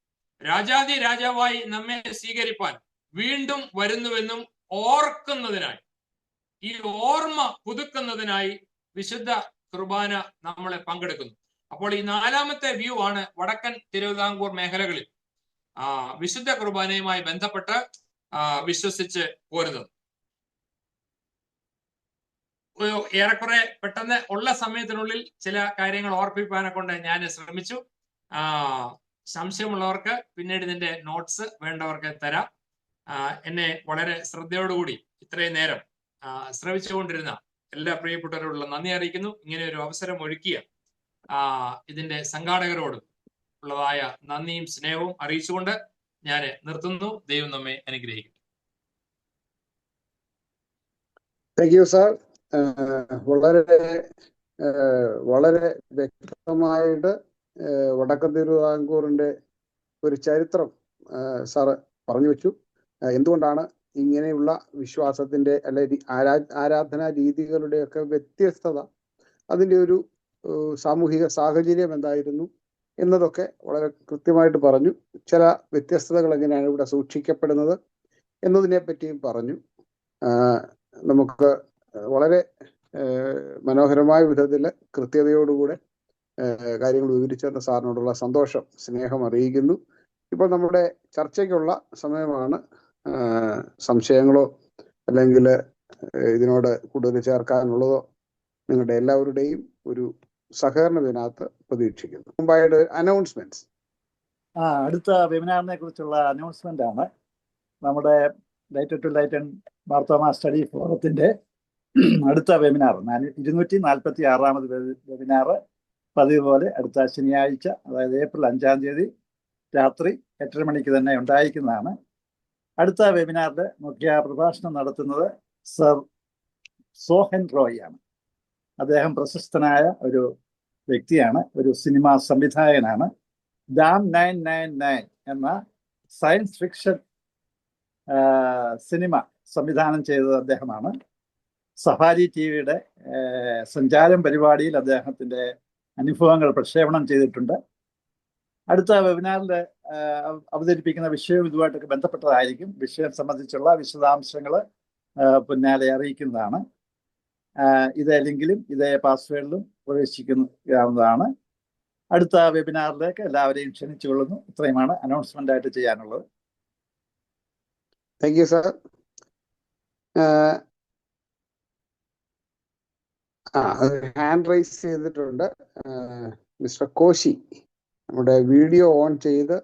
രാജാതി രാജാവായി നമ്മെ സ്വീകരിപ്പാൻ വീണ്ടും വരുന്നുവെന്നും ഓർക്കുന്നതിനായി, ഈ ഓർമ്മ പുതുക്കുന്നതിനായി വിശുദ്ധ കുർബാന നമ്മളെ പങ്കെടുക്കുന്നു. അപ്പോൾ ഈ 4ാമത്തെ വ്യൂ ആണ് വടക്കൻ തിരുവിതാംകൂർ മേഖലകളിൽ വിശുദ്ധ കുർബാനയുമായി ബന്ധപ്പെട്ട് വിശ്വസിച്ച് പോരുന്നത്. ഏറെക്കുറെ പെട്ടെന്ന് ഉള്ള സമയത്തിനുള്ളിൽ ചില കാര്യങ്ങൾ ഓർപ്പിക്കാനെ കൊണ്ട് ഞാൻ ശ്രമിച്ചു. സംശയമുള്ളവർക്ക് പിന്നീട് ഇതിന്റെ നോട്ട്സ് വേണ്ടവർക്ക് തരാം. എന്നെ വളരെ ശ്രദ്ധയോടുകൂടി ഇത്രയും നേരം ശ്രമിച്ചുകൊണ്ടിരുന്ന എല്ലാ പ്രിയപ്പെട്ടവരോടുള്ള നന്ദി അറിയിക്കുന്നു. ഇങ്ങനെ ഒരു അവസരം ഒരുക്കിയ ഇതിന്റെ സംഘാടകരോടും ഉള്ളതായ നന്ദിയും സ്നേഹവും അറിയിച്ചുകൊണ്ട് ഞാൻ നിർത്തുന്നു. ദൈവം നമ്മെ അനുഗ്രഹിക്കും. Thank you sir. വളരെ വ്യക്തമായിട്ട് വടക്കൻ തിരുവിതാംകൂറിന്റെ ഒരു ചരിത്രം സാറ് പറഞ്ഞു വെച്ചു. എന്തുകൊണ്ടാണ് ഇങ്ങനെയുള്ള വിശ്വാസത്തിന്റെ അല്ലെങ്കിൽ ആരാധനാ രീതികളുടെയൊക്കെ വ്യത്യസ്തത, അതിൻ്റെ ഒരു സാമൂഹിക സാഹചര്യം എന്തായിരുന്നു എന്നതൊക്കെ വളരെ കൃത്യമായിട്ട് പറഞ്ഞു. ചില വ്യത്യസ്തതകൾ എങ്ങനെയാണ് ഇവിടെ സൂക്ഷിക്കപ്പെടുന്നത് എന്നതിനെ പറ്റിയും പറഞ്ഞു. നമുക്ക് വളരെ മനോഹരമായ വിധത്തിൽ കൃത്യതയോടുകൂടെ കാര്യങ്ങൾ വിവരിച്ചെന്ന സാറിനോടുള്ള സന്തോഷം, സ്നേഹം അറിയിക്കുന്നു. ഇപ്പോൾ നമ്മുടെ ചർച്ചയ്ക്കുള്ള സമയമാണ്. സംശയങ്ങളോ അല്ലെങ്കിൽ ഇതിനോട് കൂടുതൽ ചേർക്കാനുള്ളതോ നിങ്ങളുടെ എല്ലാവരുടെയും ഒരു സഹകരണം ഇതിനകത്ത് പ്രതീക്ഷിക്കുന്നു. മുമ്പായിട്ട് അനൗൺസ്മെന്റ്സ്. അടുത്ത വെബിനാറിനെ കുറിച്ചുള്ള അനൗൺസ്മെന്റ് ആണ്. നമ്മുടെ lighted to lighten Marthoma study ഫോറത്തിന്റെ അടുത്ത വെബിനാർ 246ാമത് വെബിനാർ പതിവ് പോലെ അടുത്ത ശനിയാഴ്ച, അതായത് ഏപ്രിൽ 5-ാം തീയതി രാത്രി 8:30 മണിക്ക് തന്നെ ഉണ്ടായിരിക്കുന്നതാണ്. അടുത്ത വെബിനാറിന്റെ മുഖ്യ പ്രഭാഷണം നടത്തുന്നത് സർ സോഹൻ റോയ് ആണ്. അദ്ദേഹം പ്രശസ്തനായ ഒരു വ്യക്തിയാണ്, ഒരു സിനിമാ സംവിധായകനാണ്. ഡാം 999 എന്ന സയൻസ് ഫിക്ഷൻ സിനിമ സംവിധാനം ചെയ്തത് അദ്ദേഹമാണ്. സഫാരി ടിവിയുടെ സഞ്ചാരം പരിപാടിയിൽ അദ്ദേഹത്തിൻ്റെ അനുഭവങ്ങൾ പ്രക്ഷേപണം ചെയ്തിട്ടുണ്ട്. അടുത്ത വെബിനാറിൽ അവതരിപ്പിക്കുന്ന വിഷയവും ഇതുമായിട്ടൊക്കെ ബന്ധപ്പെട്ടതായിരിക്കും. വിഷയം സംബന്ധിച്ചുള്ള വിശദാംശങ്ങൾ പിന്നാലെ അറിയിക്കുന്നതാണ്. ഇതേ ലിങ്കിലും ഇതേ പാസ്വേഡിലും പ്രവേശിക്കാവുന്നതാണ്. അടുത്ത വെബിനാറിലേക്ക് എല്ലാവരെയും ക്ഷണിച്ചുകൊള്ളുന്നു. ഇത്രയുമാണ് അനൗൺസ്മെന്റ് ആയിട്ട് ചെയ്യാനുള്ളത്. Thank you sir. Hand raise ചെയ്തിട്ടുണ്ട് മിസ്റ്റർ കോശി. നമ്മുടെ വീഡിയോ ഓൺ ചെയ്ത്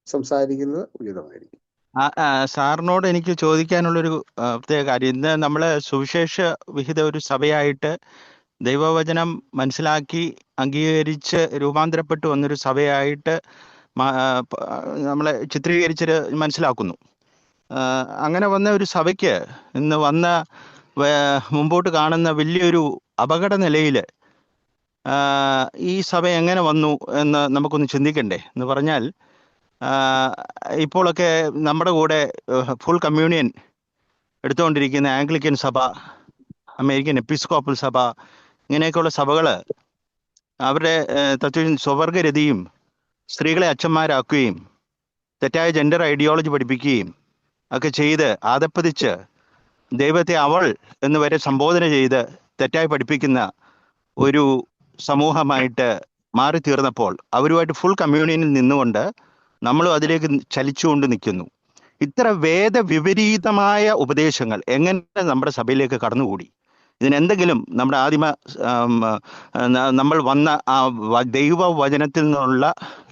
സംസാരിക്കുന്നത് ഉചിതമായിരിക്കും. സാറിനോട് എനിക്ക് ചോദിക്കാനുള്ളൊരു പ്രത്യേക കാര്യം, ഇന്ന് നമ്മൾ സുവിശേഷ വിഹിത ഒരു സഭയായിട്ട് ദൈവവചനം മനസ്സിലാക്കി അംഗീകരിച്ച് രൂപാന്തരപ്പെട്ടു വന്നൊരു സഭയായിട്ട് നമ്മളെ ചിത്രീകരിച്ച് മനസ്സിലാക്കുന്നു. അങ്ങനെ വന്ന ഒരു സഭയ്ക്ക് ഇന്ന് വന്ന മുമ്പോട്ട് കാണുന്ന വലിയൊരു അപകട നിലയിൽ ഈ സഭ എങ്ങനെ വന്നു എന്ന് നമുക്കൊന്ന് ചിന്തിക്കണ്ടേ. എന്ന് പറഞ്ഞാൽ ഇപ്പോഴൊക്കെ നമ്മുടെ കൂടെ ഫുൾ കമ്മ്യൂണിയൻ എടുത്തുകൊണ്ടിരിക്കുന്ന ആംഗ്ലിക്കൻ സഭ, അമേരിക്കൻ എപ്പിസ്കോപ്പൽ സഭ, ഇങ്ങനെയൊക്കെയുള്ള സഭകൾ അവരുടെ സ്വവർഗരതിയും സ്ത്രീകളെ അച്ഛന്മാരാക്കുകയും തെറ്റായ ജെൻഡർ ഐഡിയോളജി പഠിപ്പിക്കുകയും ഒക്കെ ചെയ്ത് ആദപ്പതിച്ച് ദൈവത്തെ അവൾ എന്ന് വരെ സംബോധന ചെയ്ത് തെറ്റായി പഠിപ്പിക്കുന്ന ഒരു സമൂഹമായിട്ട് മാറി തീർന്നപ്പോൾ അവരുമായിട്ട് ഫുൾ കമ്മ്യൂണിയനിൽ നിന്നുകൊണ്ട് നമ്മളും അതിലേക്ക് ചലിച്ചുകൊണ്ട് നിൽക്കുന്നു. ഇത്ര വേദവിപരീതമായ ഉപദേശങ്ങൾ എങ്ങനെ നമ്മുടെ സഭയിലേക്ക് കടന്നുകൂടി? ഇതിനെന്തെങ്കിലും നമ്മുടെ നമ്മൾ വന്ന ആ ദൈവവചനത്തിൽ നിന്നുള്ള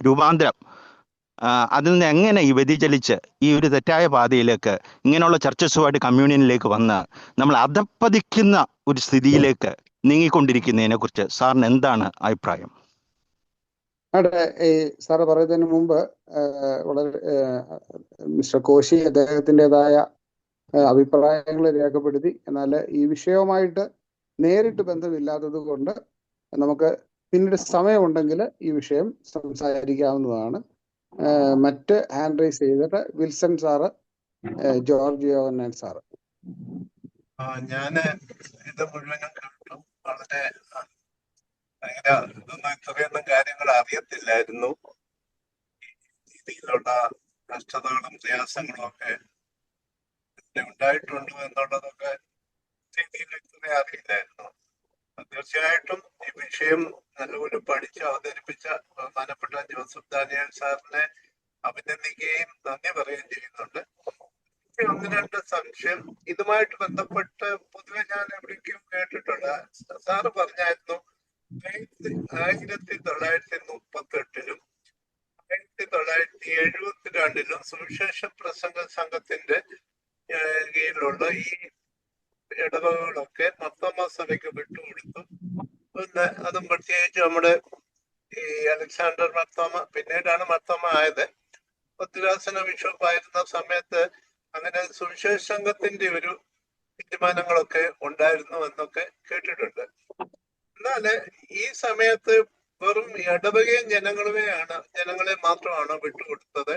രൂപാന്തരം, അതിൽ നിന്ന് എങ്ങനെ ഈ വ്യതിചലിച്ച് ഈ ഒരു തെറ്റായ പാതയിലേക്ക് ഇങ്ങനെയുള്ള ചർച്ചസുമായിട്ട് കമ്മ്യൂണിയനിലേക്ക് വന്ന് നമ്മൾ അധപ്പതിക്കുന്ന ഒരു സ്ഥിതിയിലേക്ക് നീങ്ങിക്കൊണ്ടിരിക്കുന്നതിനെ കുറിച്ച് സാറിന് എന്താണ് അഭിപ്രായം? സാറ് പറയുന്നതിന് മുമ്പ് വളരെ മിസ്റ്റർ കോശി അദ്ദേഹത്തിൻ്റെതായ അഭിപ്രായങ്ങൾ രേഖപ്പെടുത്തി. എന്നാൽ ഈ വിഷയവുമായിട്ട് നേരിട്ട് ബന്ധമില്ലാത്തത് കൊണ്ട് നമുക്ക് പിന്നീട് സമയമുണ്ടെങ്കിൽ ഈ വിഷയം സംസാരിക്കാവുന്നതാണ്. മറ്റ് ഹാൻഡ് റൈസ് ചെയ്തിട്ട് വിൽസൺ സാറ്, ജോർജ് യോഹന്നാൻ സാറ്. ഞാന് ഇത് മുഴുവനും കേട്ടു. വളരെ ഇതൊന്നും ഇത്രയൊന്നും കാര്യങ്ങൾ അറിയത്തില്ലായിരുന്നു. രീതിയിലുള്ള കഷ്ടതകളും പ്രയാസങ്ങളും ഒക്കെ ഉണ്ടായിട്ടുണ്ടോ എന്നുള്ളതൊക്കെ രീതിയിൽ ഇത്രേ അറിയില്ലായിരുന്നു. തീർച്ചയായിട്ടും ഈ വിഷയം നല്ലപോലെ പഠിച്ച് അവതരിപ്പിച്ച ബഹുമാനപ്പെട്ട ജോസഫ് ദാനിയേൽ സാറിനെ അഭിനന്ദിക്കുകയും നന്ദി പറയുകയും ചെയ്യുന്നുണ്ട്. ഒന്ന് രണ്ട് സംശയം ഇതുമായിട്ട് ബന്ധപ്പെട്ട് പൊതുവെ ഞാൻ എവിടേക്കും കേട്ടിട്ടുണ്ട്. സാറ് പറഞ്ഞായിരുന്നു 1938 1972 സുവിശേഷ പ്രസംഗ സംഘത്തിന്റെ കീഴിലുള്ള ഈ ഇടവകളൊക്കെ മർത്തോമാ സഭയ്ക്ക് വിട്ടുകൊടുത്തു. പിന്നെ അതും പ്രത്യേകിച്ച് നമ്മുടെ ഈ അലക്സാണ്ടർ മർത്തോമ, പിന്നീടാണ് മർത്തോമ ആയത്, പത്തിരാസന ബിഷപ്പ് ആയിരുന്ന സമയത്ത് അങ്ങനെ സുവിശേഷ സംഘത്തിന്റെ ഒരു തീരുമാനങ്ങളൊക്കെ ഉണ്ടായിരുന്നു എന്നൊക്കെ കേട്ടിട്ടുണ്ട്. എന്നാല് ഈ സമയത്ത് വെറും ഇടവകയും ജനങ്ങളെ മാത്രമാണ് വിട്ടുകൊടുത്തത്,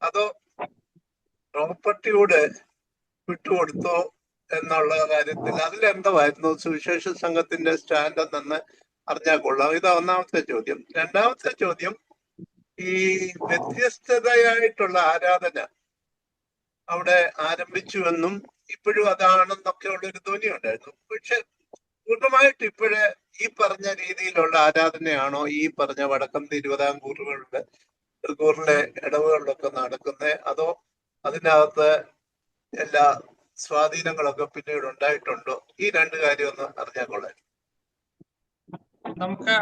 അതോ പ്രോപ്പർട്ടിയോട് വിട്ടുകൊടുത്തോ എന്നുള്ള കാര്യത്തിൽ അതിലെന്തായിരുന്നു സുവിശേഷ സംഘത്തിന്റെ സ്റ്റാൻഡ് എന്നെന്ന് അറിഞ്ഞാൽ കൊള്ളാം. ഇത് ഒന്നാമത്തെ ചോദ്യം. രണ്ടാമത്തെ ചോദ്യം, ഈ വ്യത്യസ്തതയായിട്ടുള്ള ആരാധന അവിടെ ആരംഭിച്ചുവെന്നും ഇപ്പോഴും അതാണെന്നൊക്കെ ഉള്ളൊരു ധ്വനി ഉണ്ടായിരുന്നു. പക്ഷെ പൂർണ്ണമായിട്ട് ഇപ്പോഴേ ഈ പറഞ്ഞ രീതിയിലുള്ള ആരാധനയാണോ ഈ പറഞ്ഞ വടക്കം തൃക്കൂറിലെ ഇടവുകളിലൊക്കെ നടക്കുന്നത്, അതോ അതിനകത്ത് എല്ലാ സ്വാധീനങ്ങളൊക്കെ പിന്നീട് ഉണ്ടായിട്ടുണ്ടോ? ഈ രണ്ട് കാര്യം ഒന്ന് അറിഞ്ഞാൽ കൊള്ളാം. നമുക്ക്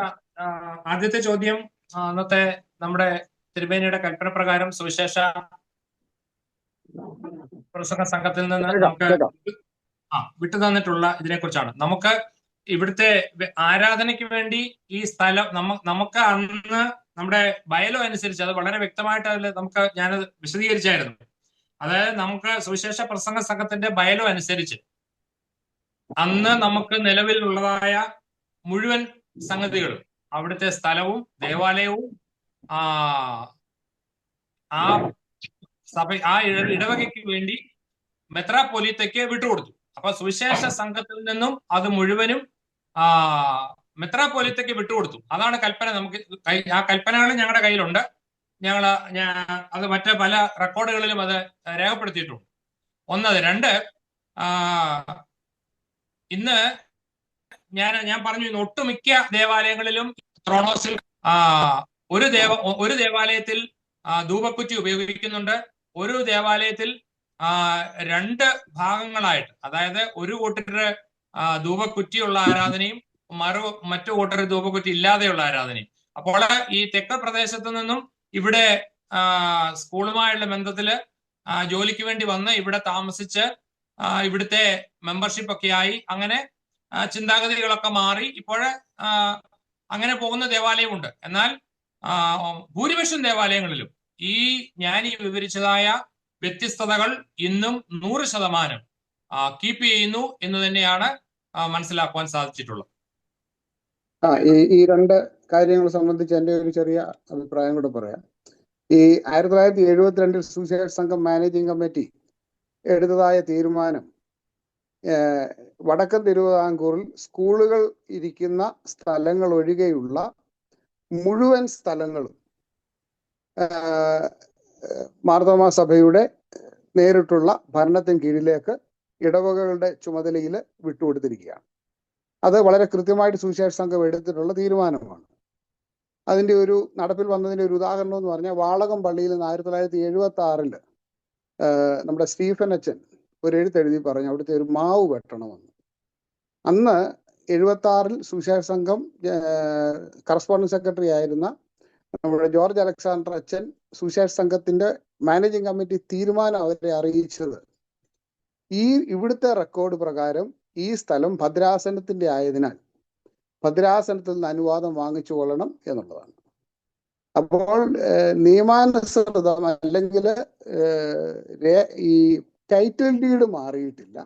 ആദ്യത്തെ ചോദ്യം, അന്നത്തെ നമ്മുടെ തിരുമേനിയുടെ കൽപ്പന പ്രകാരം സുവിശേഷ പ്രസംഗ സംഘത്തിൽ നിന്ന് നമുക്ക് വിട്ടു തന്നിട്ടുള്ള ഇതിനെ കുറിച്ചാണ്. നമുക്ക് ഇവിടുത്തെ ആരാധനയ്ക്ക് വേണ്ടി ഈ സ്ഥലം നമുക്ക് അന്ന് നമ്മുടെ ബയലോ അനുസരിച്ച് അത് വളരെ വ്യക്തമായിട്ട് അതിൽ ഞാനത് വിശദീകരിച്ചായിരുന്നു. അതായത് നമുക്ക് സുവിശേഷ പ്രസംഗ സംഘത്തിന്റെ ബയലോ അനുസരിച്ച് അന്ന് നമുക്ക് നിലവിലുള്ളതായ മുഴുവൻ സംഗതികളും, അവിടുത്തെ സ്ഥലവും ദേവാലയവും ആ സഭ, ആ ഇടവകയ്ക്ക് വേണ്ടി മെത്രാപ്പൊലീത്തയ്ക്ക് വിട്ടുകൊടുത്തു. അപ്പൊ സുവിശേഷ സംഘത്തിൽ നിന്നും അത് മുഴുവനും മെത്രാപ്പൊലീത്തയ്ക്ക് വിട്ടുകൊടുത്തു. അതാണ് കൽപ്പന. നമുക്ക് ആ കൽപ്പനകൾ ഞങ്ങളുടെ കയ്യിലുണ്ട്. അത് മറ്റ് പല റെക്കോർഡുകളിലും അത് രേഖപ്പെടുത്തിയിട്ടുണ്ട്. ഒന്നത്. രണ്ട്, ഇന്ന് ഞാൻ പറഞ്ഞു, ഇന്ന് ഒട്ടുമിക്ക ദേവാലയങ്ങളിലും ത്രോണോസിൽ ഒരു ദേവാലയത്തിൽ ധൂപക്കുറ്റി ഉപയോഗിക്കുന്നുണ്ട്. ഒരു ദേവാലയത്തിൽ 2 ഭാഗങ്ങളായിട്ട്, അതായത് ഒരു കൂട്ടര് ധൂപക്കുറ്റിയുള്ള ആരാധനയും മറ്റു കൂട്ടര് ധൂപക്കുറ്റി ഇല്ലാതെയുള്ള ആരാധനയും. അപ്പോൾ ഈ തെക്ക് പ്രദേശത്തു നിന്നും ഇവിടെ സ്കൂളുമായുള്ള ബന്ധത്തില് ജോലിക്ക് വേണ്ടി വന്ന് ഇവിടെ താമസിച്ച് ഇവിടുത്തെ മെമ്പർഷിപ്പ് ഒക്കെ ആയി അങ്ങനെ ചിന്താഗതികളൊക്കെ മാറി ഇപ്പോൾ അങ്ങനെ പോകുന്ന ദേവാലയമുണ്ട്. എന്നാൽ ഭൂരിപക്ഷം ദേവാലയങ്ങളിലും ഞാൻ വിവരിച്ചതായ വ്യത്യസ്തതകൾ ഇന്നും 100% കീപ്പ് ചെയ്യുന്നു എന്ന് തന്നെയാണ് മനസ്സിലാക്കുവാൻ സാധിച്ചിട്ടുള്ളത്. ഈ 2 കാര്യങ്ങൾ സംബന്ധിച്ച് എൻ്റെ ഒരു ചെറിയ അഭിപ്രായം കൂടെ പറയാം. ഈ 1972 സുവിശേഷ സംഘം മാനേജിംഗ് കമ്മിറ്റി എടുത്തതായ തീരുമാനം വടക്കൻ തിരുവിതാംകൂറിൽ സ്കൂളുകൾ ഇരിക്കുന്ന സ്ഥലങ്ങൾ ഒഴികെയുള്ള മുഴുവൻ സ്ഥലങ്ങളും മാർത്തോമാ സഭയുടെ നേരിട്ടുള്ള ഭരണത്തിന് കീഴിലേക്ക് ഇടവകകളുടെ ചുമതലയിൽ വിട്ടുകൊടുത്തിരിക്കുകയാണ്. അത് വളരെ കൃത്യമായിട്ട് സുവിശേഷ സംഘം എടുത്തിട്ടുള്ള തീരുമാനമാണ്. അതിൻ്റെ ഒരു നടപ്പിൽ വന്നതിൻ്റെ ഒരു ഉദാഹരണം എന്ന് പറഞ്ഞാൽ, വാളകം പള്ളിയിൽ 1976 നമ്മുടെ സ്റ്റീഫൻ അച്ഛൻ ഒരു എഴുത്തെഴുതി പറഞ്ഞു അവിടുത്തെ ഒരു മാവ് വെട്ടണമെന്ന്. അന്ന് 76 സുവിശേഷ സംഘം കറസ്പോണ്ടൻസ് സെക്രട്ടറി ആയിരുന്ന നമ്മുടെ ജോർജ് അലക്സാണ്ടർ അച്ഛൻ സുവിശേഷ സംഘത്തിന്റെ മാനേജിംഗ് കമ്മിറ്റി തീരുമാനം അവരെ അറിയിച്ചത് ഇവിടുത്തെ റെക്കോർഡ് പ്രകാരം ഈ സ്ഥലം ഭദ്രാസനത്തിന്റെ ആയതിനാൽ ഭദ്രാസനത്തിൽ നിന്ന് അനുവാദം വാങ്ങിച്ചു കൊള്ളണം എന്നുള്ളതാണ്. അപ്പോൾ നിയമാനുസൃതം അല്ലെങ്കിൽ ഈ ടൈറ്റിൽ ഡീഡ് മാറിയിട്ടില്ല.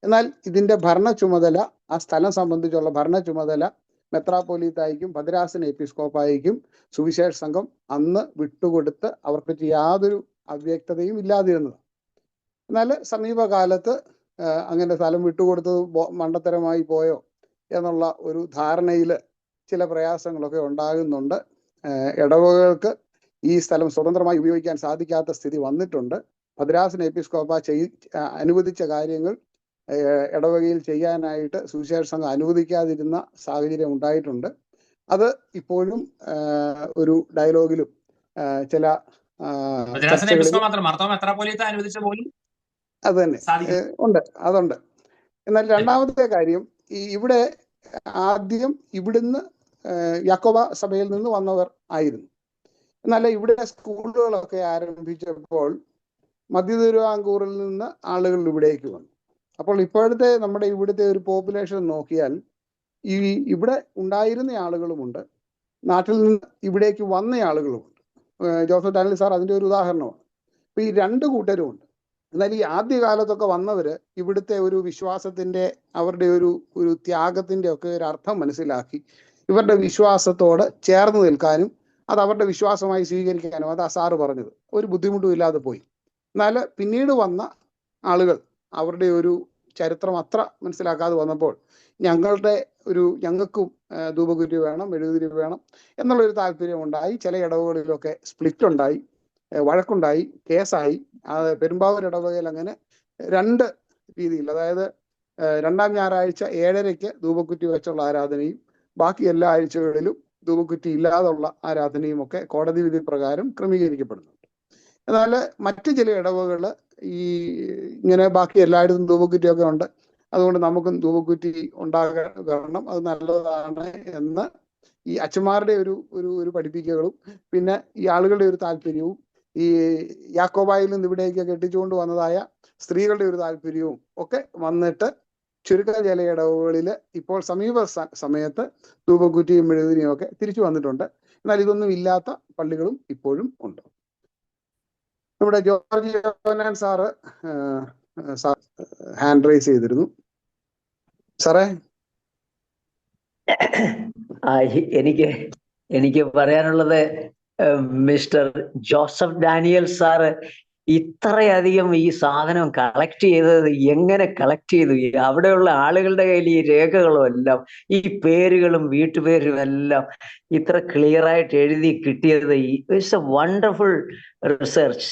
എന്നാൽ ഇതിന്റെ ഭരണ ചുമതല, ആ സ്ഥലം സംബന്ധിച്ചുള്ള ഭരണ ചുമതല മെത്രാപ്പൊലീത്തായിക്കും ഭദ്രാസന എപ്പിസ്കോപ്പായിക്കും സുവിശേഷ സംഘം അന്ന് വിട്ടുകൊടുത്ത് അവർക്ക് യാതൊരു അവ്യക്തതയും ഇല്ലാതിരുന്നത്. എന്നാൽ സമീപകാലത്ത് അങ്ങനെ സ്ഥലം വിട്ടുകൊടുത്തത് മണ്ടത്തരമായി പോയോ എന്നുള്ള ഒരു ധാരണയിൽ ചില പ്രയാസങ്ങളൊക്കെ ഉണ്ടാകുന്നുണ്ട്. ഇടവകകൾക്ക് ഈ സ്ഥലം സ്വതന്ത്രമായി ഉപയോഗിക്കാൻ സാധിക്കാത്ത സ്ഥിതി വന്നിട്ടുണ്ട്. ഭദ്രാസന എപ്പിസ്കോപ്പ അനുവദിച്ച കാര്യങ്ങൾ ഇടവകയിൽ ചെയ്യാനായിട്ട് സുവിശേഷ സംഘം അനുവദിക്കാതിരുന്ന സാഹചര്യം ഉണ്ടായിട്ടുണ്ട്. അത് ഇപ്പോഴും ഒരു ഡയലോഗിലും ചില അത് തന്നെ ഉണ്ട്, അതുണ്ട്. എന്നാൽ രണ്ടാമത്തെ കാര്യം, ഇവിടെ ആദ്യം ഇവിടുന്ന് യാക്കോബ സഭയിൽ നിന്ന് വന്നവർ ആയിരുന്നു. എന്നാൽ ഇവിടെ സ്കൂളുകളൊക്കെ ആരംഭിച്ചപ്പോൾ മധ്യ തിരുവിതാംകൂറിൽ നിന്ന് ആളുകൾ ഇവിടേക്ക് വന്നു. അപ്പോൾ ഇപ്പോഴത്തെ നമ്മുടെ ഇവിടുത്തെ ഒരു പോപ്പുലേഷൻ നോക്കിയാൽ ഇവിടെ ഉണ്ടായിരുന്ന ആളുകളുമുണ്ട്, നാട്ടിൽ നിന്ന് ഇവിടേക്ക് വന്ന ആളുകളുമുണ്ട്. ജോസഫ് ഡാനിയൽ സാർ അതിൻ്റെ ഒരു ഉദാഹരണമാണ്. അപ്പൊ ഈ 2 കൂട്ടരുമുണ്ട്. എന്നാൽ ഈ ആദ്യകാലത്തൊക്കെ വന്നവര് ഇവിടുത്തെ ഒരു വിശ്വാസത്തിന്റെ, അവരുടെ ഒരു ത്യാഗത്തിന്റെ ഒക്കെ ഒരു അർത്ഥം മനസ്സിലാക്കി ഇവരുടെ വിശ്വാസത്തോട് ചേർന്ന് നിൽക്കാനും അത് അവരുടെ വിശ്വാസമായി സ്വീകരിക്കാനും, അതാ സാറ് പറഞ്ഞത്, ഒരു ബുദ്ധിമുട്ടും ഇല്ലാതെ പോയി. എന്നാൽ പിന്നീട് വന്ന ആളുകൾ അവരുടെ ഒരു ചരിത്രം അത്ര മനസ്സിലാക്കാതെ വന്നപ്പോൾ ഞങ്ങൾക്കും ധൂപകുറ്റി വേണം, മെഴുകുതിരി വേണം എന്നുള്ളൊരു താല്പര്യം ഉണ്ടായി. ചില ഇടവകളിലൊക്കെ സ്പ്ലിറ്റ് ഉണ്ടായി, വഴക്കുണ്ടായി, കേസായി. പെരുമ്പാവൂർ ഇടവകയിൽ അങ്ങനെ 2 രീതിയിൽ, അതായത് 2ാം ഞായറാഴ്ച 7:30 ധൂപക്കുറ്റി വെച്ചുള്ള ആരാധനയും ബാക്കി എല്ലാ ആഴ്ചകളിലും ധൂപക്കുറ്റി ഇല്ലാതുള്ള ആരാധനയും ഒക്കെ കോടതി വിധി പ്രകാരം ക്രമീകരിക്കപ്പെടുന്നുണ്ട്. എന്നാൽ മറ്റ് ചില ഇടവകൾ ഇങ്ങനെ ബാക്കി എല്ലായിടത്തും ധൂപക്കുറ്റിയൊക്കെ ഉണ്ട്, അതുകൊണ്ട് നമുക്കും ധൂപക്കുറ്റി ഉണ്ടാകണം, അത് നല്ലതാണ് എന്ന് ഈ അച്ഛന്മാരുടെ ഒരു പഠിപ്പിക്കലും പിന്നെ ഈ ആളുകളുടെ ഒരു താല്പര്യവും ഈ യാക്കോബായിൽ നിന്ന് ഇവിടേക്ക് കെട്ടിച്ചുകൊണ്ട് വന്നതായ സ്ത്രീകളുടെ ഒരു താല്പര്യവും ഒക്കെ വന്നിട്ട് ചുരുക്കം ചില ഇടവുകളിൽ ഇപ്പോൾ സമീപ സമയത്ത് ധൂപക്കുറ്റിയും മെഴുകുതിരിയും ഒക്കെ തിരിച്ചു വന്നിട്ടുണ്ട്. എന്നാൽ ഇതൊന്നും ഇല്ലാത്ത പള്ളികളും ഇപ്പോഴും ഉണ്ട്. നമ്മുടെ ജോർജ് യോഹന്നാൻ സാറ് ഹാൻഡ് റൈസ് ചെയ്തിരുന്നു. സാറേ എനിക്ക് എനിക്ക് പറയാനുള്ളത് മിസ്റ്റർ ജോസഫ് ഡാനിയൽ സാറ് ഇത്രയധികം ഈ സാധനം കളക്ട് ചെയ്തത് എങ്ങനെ കളക്ട് ചെയ്തു? അവിടെയുള്ള ആളുകളുടെ കയ്യിൽ ഈ രേഖകളും എല്ലാം, ഈ പേരുകളും വീട്ടുപേരും എല്ലാം ഇത്ര ക്ലിയർ ആയിട്ട് എഴുതി കിട്ടിയത് ഇറ്റ്സ് എ വണ്ടർഫുൾ റിസർച്ച്.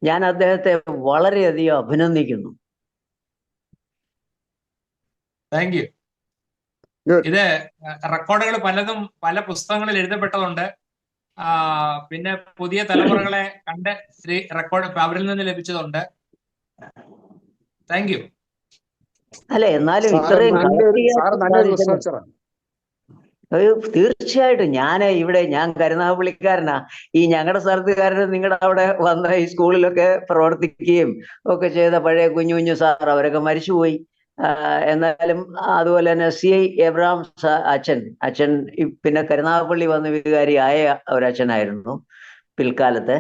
ഞാൻ അദ്ദേഹത്തെ വളരെയധികം അഭിനന്ദിക്കുന്നു. Thank you. ഇത് റെക്കോർഡുകൾ പലതും പല പുസ്തകങ്ങളിൽ എഴുതപ്പെട്ടതുണ്ട്. പിന്നെ പുതിയ തലമുറകളെ കണ്ട് റെക്കോർഡ് അവരിൽ നിന്ന് ലഭിച്ചതുണ്ട്. Thank you. അല്ലെ, എന്നാലും ഇത്രയും തീർച്ചയായിട്ടും ഞാൻ കരുനാഗപ്പള്ളിക്കാരനാ. ഈ ഞങ്ങളുടെ സ്ഥലത്തുകാരന് നിങ്ങളുടെ അവിടെ വന്ന ഈ സ്കൂളിലൊക്കെ പ്രവർത്തിക്കുകയും ഒക്കെ ചെയ്ത പഴയ കുഞ്ഞു കുഞ്ഞു സാർ അവരൊക്കെ മരിച്ചുപോയി. എന്നാലും അതുപോലെ തന്നെ CI എബ്രഹാം അച്ഛൻ പിന്നെ കരുനാഗപ്പള്ളി വന്ന് വികാരിയായ ഒരച്ഛനായിരുന്നു പിൽക്കാലത്ത്.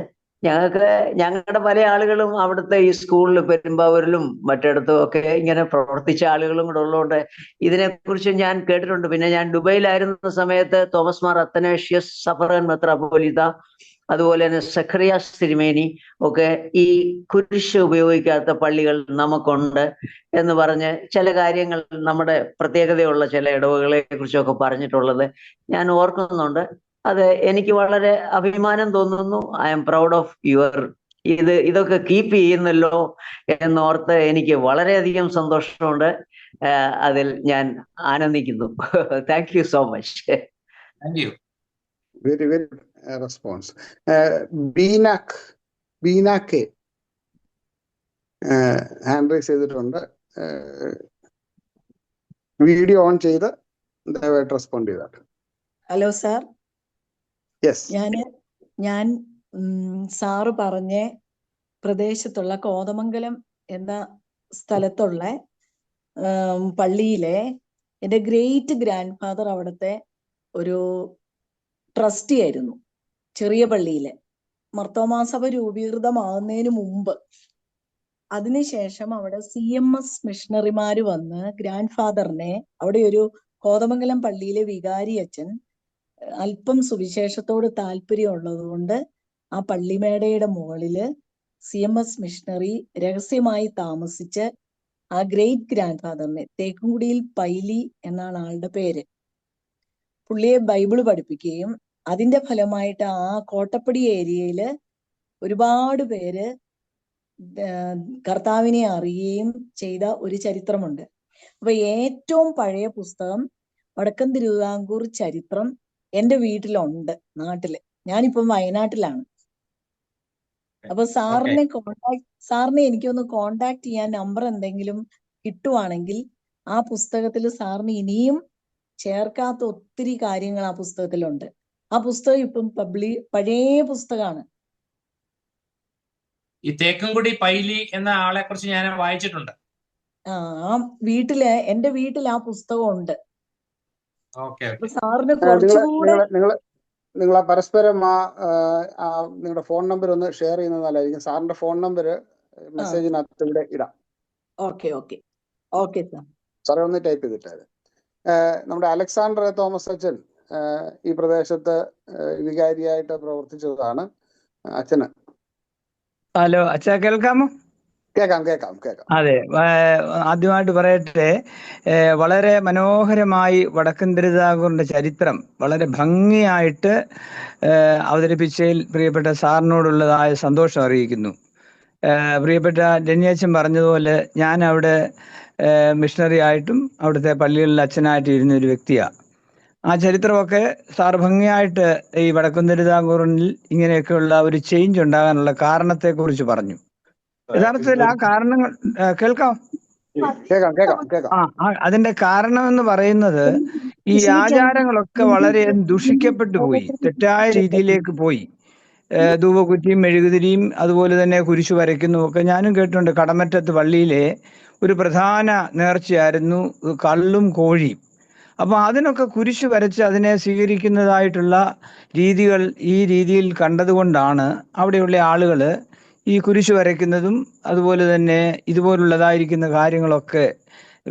ഞങ്ങളുടെ പല ആളുകളും അവിടുത്തെ ഈ സ്കൂളിൽ പെരുമ്പാവൂരിലും മറ്റിടത്തും ഒക്കെ ഇങ്ങനെ പ്രവർത്തിച്ച ആളുകളും കൂടെ ഉള്ളതുകൊണ്ട് ഇതിനെക്കുറിച്ച് ഞാൻ കേട്ടിട്ടുണ്ട്. പിന്നെ ഞാൻ ദുബൈയിലായിരുന്ന സമയത്ത് തോമസ് മാർ അത്തനേഷ്യസ് സഫറൻ മെത്രാപ്പോലീത്ത, അതുപോലെ തന്നെ സഖറിയാസ് തിരുമേനി ഒക്കെ ഈ കുരിശ് ഉപയോഗിക്കാത്ത പള്ളികൾ നമുക്കുണ്ട് എന്ന് പറഞ്ഞ് ചില കാര്യങ്ങൾ, നമ്മുടെ പ്രത്യേകതയുള്ള ചില ഇടവകളെ കുറിച്ചൊക്കെ പറഞ്ഞിട്ടുള്ളത് ഞാൻ ഓർക്കുന്നുണ്ട്. അത് എനിക്ക് വളരെ അഭിമാനം തോന്നുന്നു. ഐ എം പ്രൗഡ് ഓഫ് ഇതൊക്കെ കീപ്പ് ചെയ്യുന്നല്ലോ എന്നോർത്ത് എനിക്ക് വളരെയധികം സന്തോഷമുണ്ട്. അതിൽ ഞാൻ ആനന്ദിക്കുന്നു. Thank you so much. Thank you. Very very response. ബീനാക്കെ ഹാൻഡ് റൈസ് ചെയ്തിട്ടുണ്ട്. വീഡിയോ ഓൺ ചെയ്ത് ദയവായിട്ട് റെസ്പോണ്ട് ചെയ്താൽ. Hello sir, yes. ഞാൻ സാറ് പറഞ്ഞ പ്രദേശത്തുള്ള കോതമംഗലം എന്ന സ്ഥലത്തുള്ള പള്ളിയിലെ എൻ്റെ ഗ്രേറ്റ് ഗ്രാൻഡ് ഫാദർ അവിടുത്തെ ഒരു ട്രസ്റ്റി ആയിരുന്നു. ചെറിയ പള്ളിയിലെ മർത്തോമാസഭ രൂപീകൃതമാകുന്നതിന് മുമ്പ്. അതിനുശേഷം അവിടെ CMS മിഷണറിമാര് വന്ന് ഗ്രാൻഡ് ഫാദറിനെ, അവിടെ ഒരു കോതമംഗലം പള്ളിയിലെ വികാരി അച്ഛൻ അല്പം സുവിശേഷത്തോട് താല്പര്യം ഉള്ളത് കൊണ്ട് ആ പള്ളിമേടയുടെ മുകളില് CMS മിഷണറി രഹസ്യമായി താമസിച്ച് ആ ഗ്രേറ്റ് ഗ്രാൻഡ് ഫാദറിനെ, തേക്കുംകുടിയിൽ പൈലി എന്നാണ് ആളുടെ പേര്, പുള്ളിയെ ബൈബിള് പഠിപ്പിക്കുകയും അതിന്റെ ഫലമായിട്ട് ആ കോട്ടപ്പടി ഏരിയയില് ഒരുപാട് പേര് കർത്താവിനെ അറിയുകയും ചെയ്ത ഒരു ചരിത്രമുണ്ട്. അപ്പൊ ഏറ്റവും പഴയ പുസ്തകം വടക്കൻ തിരുവിതാംകൂർ ചരിത്രം എൻ്റെ വീട്ടിലുണ്ട്, നാട്ടില്. ഞാനിപ്പം വയനാട്ടിലാണ്. അപ്പൊ സാറിനെ എനിക്കൊന്ന് കോണ്ടാക്ട് ചെയ്യാൻ നമ്പർ എന്തെങ്കിലും കിട്ടുവാണെങ്കിൽ ആ പുസ്തകത്തിൽ സാറിന് ഇനിയും ചേർക്കാത്ത ഒത്തിരി കാര്യങ്ങൾ ആ പുസ്തകത്തിലുണ്ട്. ആ പുസ്തകം ഇപ്പം പഴയ പുസ്തകമാണ്. ഈ തേക്കുംകുടി പൈലി എന്ന ആളെ കുറിച്ച് ഞാൻ വായിച്ചിട്ടുണ്ട്. ആ എൻ്റെ വീട്ടിൽ ആ പുസ്തകം ഉണ്ട്. സാറിന് നിങ്ങൾ പരസ്പരം നിങ്ങളുടെ ഫോൺ നമ്പർ ഒന്ന് ഷെയർ ചെയ്യുന്നത് നല്ലതായിരിക്കും. സാറിന്റെ ഫോൺ നമ്പർ മെസ്സേജിനകത്ത് ഇവിടെ ഇടാം. ഓക്കെ സാറേ ഒന്ന് ടൈപ്പ് ചെയ്തിട്ടായത്. നമ്മുടെ അലക്സാണ്ടർ തോമസ് അച്ഛൻ ഈ പ്രദേശത്ത് വികാരിയായിട്ട് പ്രവർത്തിച്ചതാണ്. അച്ഛന് ഹലോ അച്ഛാ, കേൾക്കാമോ? കേൾക്കാം. അതെ, ആദ്യമായിട്ട് പറയട്ടെ, വളരെ മനോഹരമായി വടക്കൻ തിരുവിതാംകൂറിന്റെ ചരിത്രം വളരെ ഭംഗിയായിട്ട് അവതരിപ്പിച്ചതിൽ പ്രിയപ്പെട്ട സാറിനോടുള്ളതായ സന്തോഷം അറിയിക്കുന്നു. പ്രിയപ്പെട്ട ഡെന്നിയച്ചൻ പറഞ്ഞതുപോലെ ഞാൻ അവിടെ മിഷണറി ആയിട്ടും അവിടുത്തെ പള്ളികളിൽ അച്ഛനായിട്ട് ഇരുന്ന ഒരു വ്യക്തിയാണ്. ആ ചരിത്രമൊക്കെ സാർ ഭംഗിയായിട്ട് ഈ വടക്കൻ തിരുവിതാംകൂറിൽ ഇങ്ങനെയൊക്കെയുള്ള ഒരു ചേഞ്ച് ഉണ്ടാകാനുള്ള കാരണത്തെക്കുറിച്ച് പറഞ്ഞു. യഥാർത്ഥത്തിൽ ആ കാരണങ്ങൾ കേൾക്കാം. അതിന്റെ കാരണം എന്ന് പറയുന്നത് ഈ ആചാരങ്ങളൊക്കെ വളരെ ദുഷിക്കപ്പെട്ടു പോയി, തെറ്റായ രീതിയിലേക്ക് പോയി. ധൂപക്കുറ്റിയും മെഴുകുതിരിയും അതുപോലെ തന്നെ കുരിശു വരയ്ക്കുന്നു ഒക്കെ ഞാനും കേട്ടിട്ടുണ്ട്. കടമറ്റത്ത് പള്ളിയിലെ ഒരു പ്രധാന നേർച്ചയായിരുന്നു കള്ളും കോഴിയും. അപ്പൊ അതിനൊക്കെ കുരിശു വരച്ച് അതിനെ സ്വീകരിക്കുന്നതായിട്ടുള്ള രീതികൾ ഈ രീതിയിൽ കണ്ടതുകൊണ്ടാണ് അവിടെയുള്ള ആളുകൾ ഈ കുരിശു വരയ്ക്കുന്നതും അതുപോലെ തന്നെ ഇതുപോലുള്ളതായിരിക്കുന്ന കാര്യങ്ങളൊക്കെ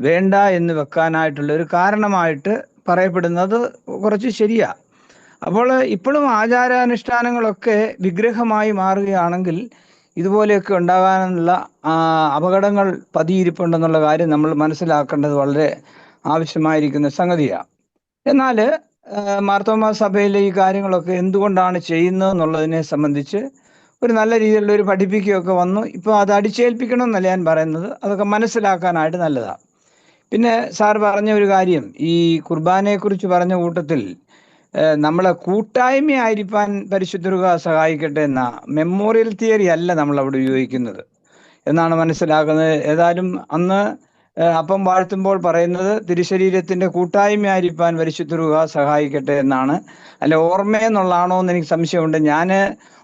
വേണ്ട എന്ന് വെക്കാനായിട്ടുള്ള ഒരു കാരണമായിട്ട് പറയപ്പെടുന്നത് കുറച്ച് ശരിയാ. അപ്പോൾ ഇപ്പോഴും ആചാരാനുഷ്ഠാനങ്ങളൊക്കെ വിഗ്രഹമായി മാറുകയാണെങ്കിൽ ഇതുപോലെയൊക്കെ ഉണ്ടാകാനുള്ള അപകടങ്ങൾ പതിയിരിപ്പുണ്ടെന്നുള്ള കാര്യം നമ്മൾ മനസ്സിലാക്കേണ്ടത് വളരെ ആവശ്യമായിരിക്കുന്ന സംഗതിയാണ്. എന്നാൽ മാർത്തോമാ സഭയിലെ ഈ കാര്യങ്ങളൊക്കെ എന്തുകൊണ്ടാണ് ചെയ്യുന്നത് എന്നുള്ളതിനെ സംബന്ധിച്ച് ഒരു നല്ല രീതിയിലുള്ള ഒരു പഠിപ്പിക്കുകയൊക്കെ വന്നു. ഇപ്പോൾ അത് അടിച്ചേൽപ്പിക്കണമെന്നല്ല ഞാൻ പറയുന്നത്, അതൊക്കെ മനസ്സിലാക്കാനായിട്ട് നല്ലതാണ്. പിന്നെ സാർ പറഞ്ഞ ഒരു കാര്യം, ഈ കുർബാനയെക്കുറിച്ച് പറഞ്ഞ കൂട്ടത്തിൽ നമ്മളെ കൂട്ടായ്മയായിരിക്കാൻ പരിശുദ്ധ രൂപ സഹായിക്കട്ടെ എന്ന മെമ്മോറിയൽ തിയറി അല്ല നമ്മൾ അവിടെ ഉപയോഗിക്കുന്നത് എന്നാണ് മനസ്സിലാക്കുന്നത്. ഏതായാലും അന്ന് അപ്പം വാഴ്ത്തുമ്പോൾ പറയുന്നത് തിരുശരീരത്തിന്റെ കൂട്ടായ്മയായിരിക്കാൻ പരിശുദ്ധ രൂപ സഹായിക്കട്ടെ എന്നാണ്. അല്ല ഓർമ്മയെന്നുള്ളതാണോ എന്ന് എനിക്ക് സംശയമുണ്ട്. ഞാൻ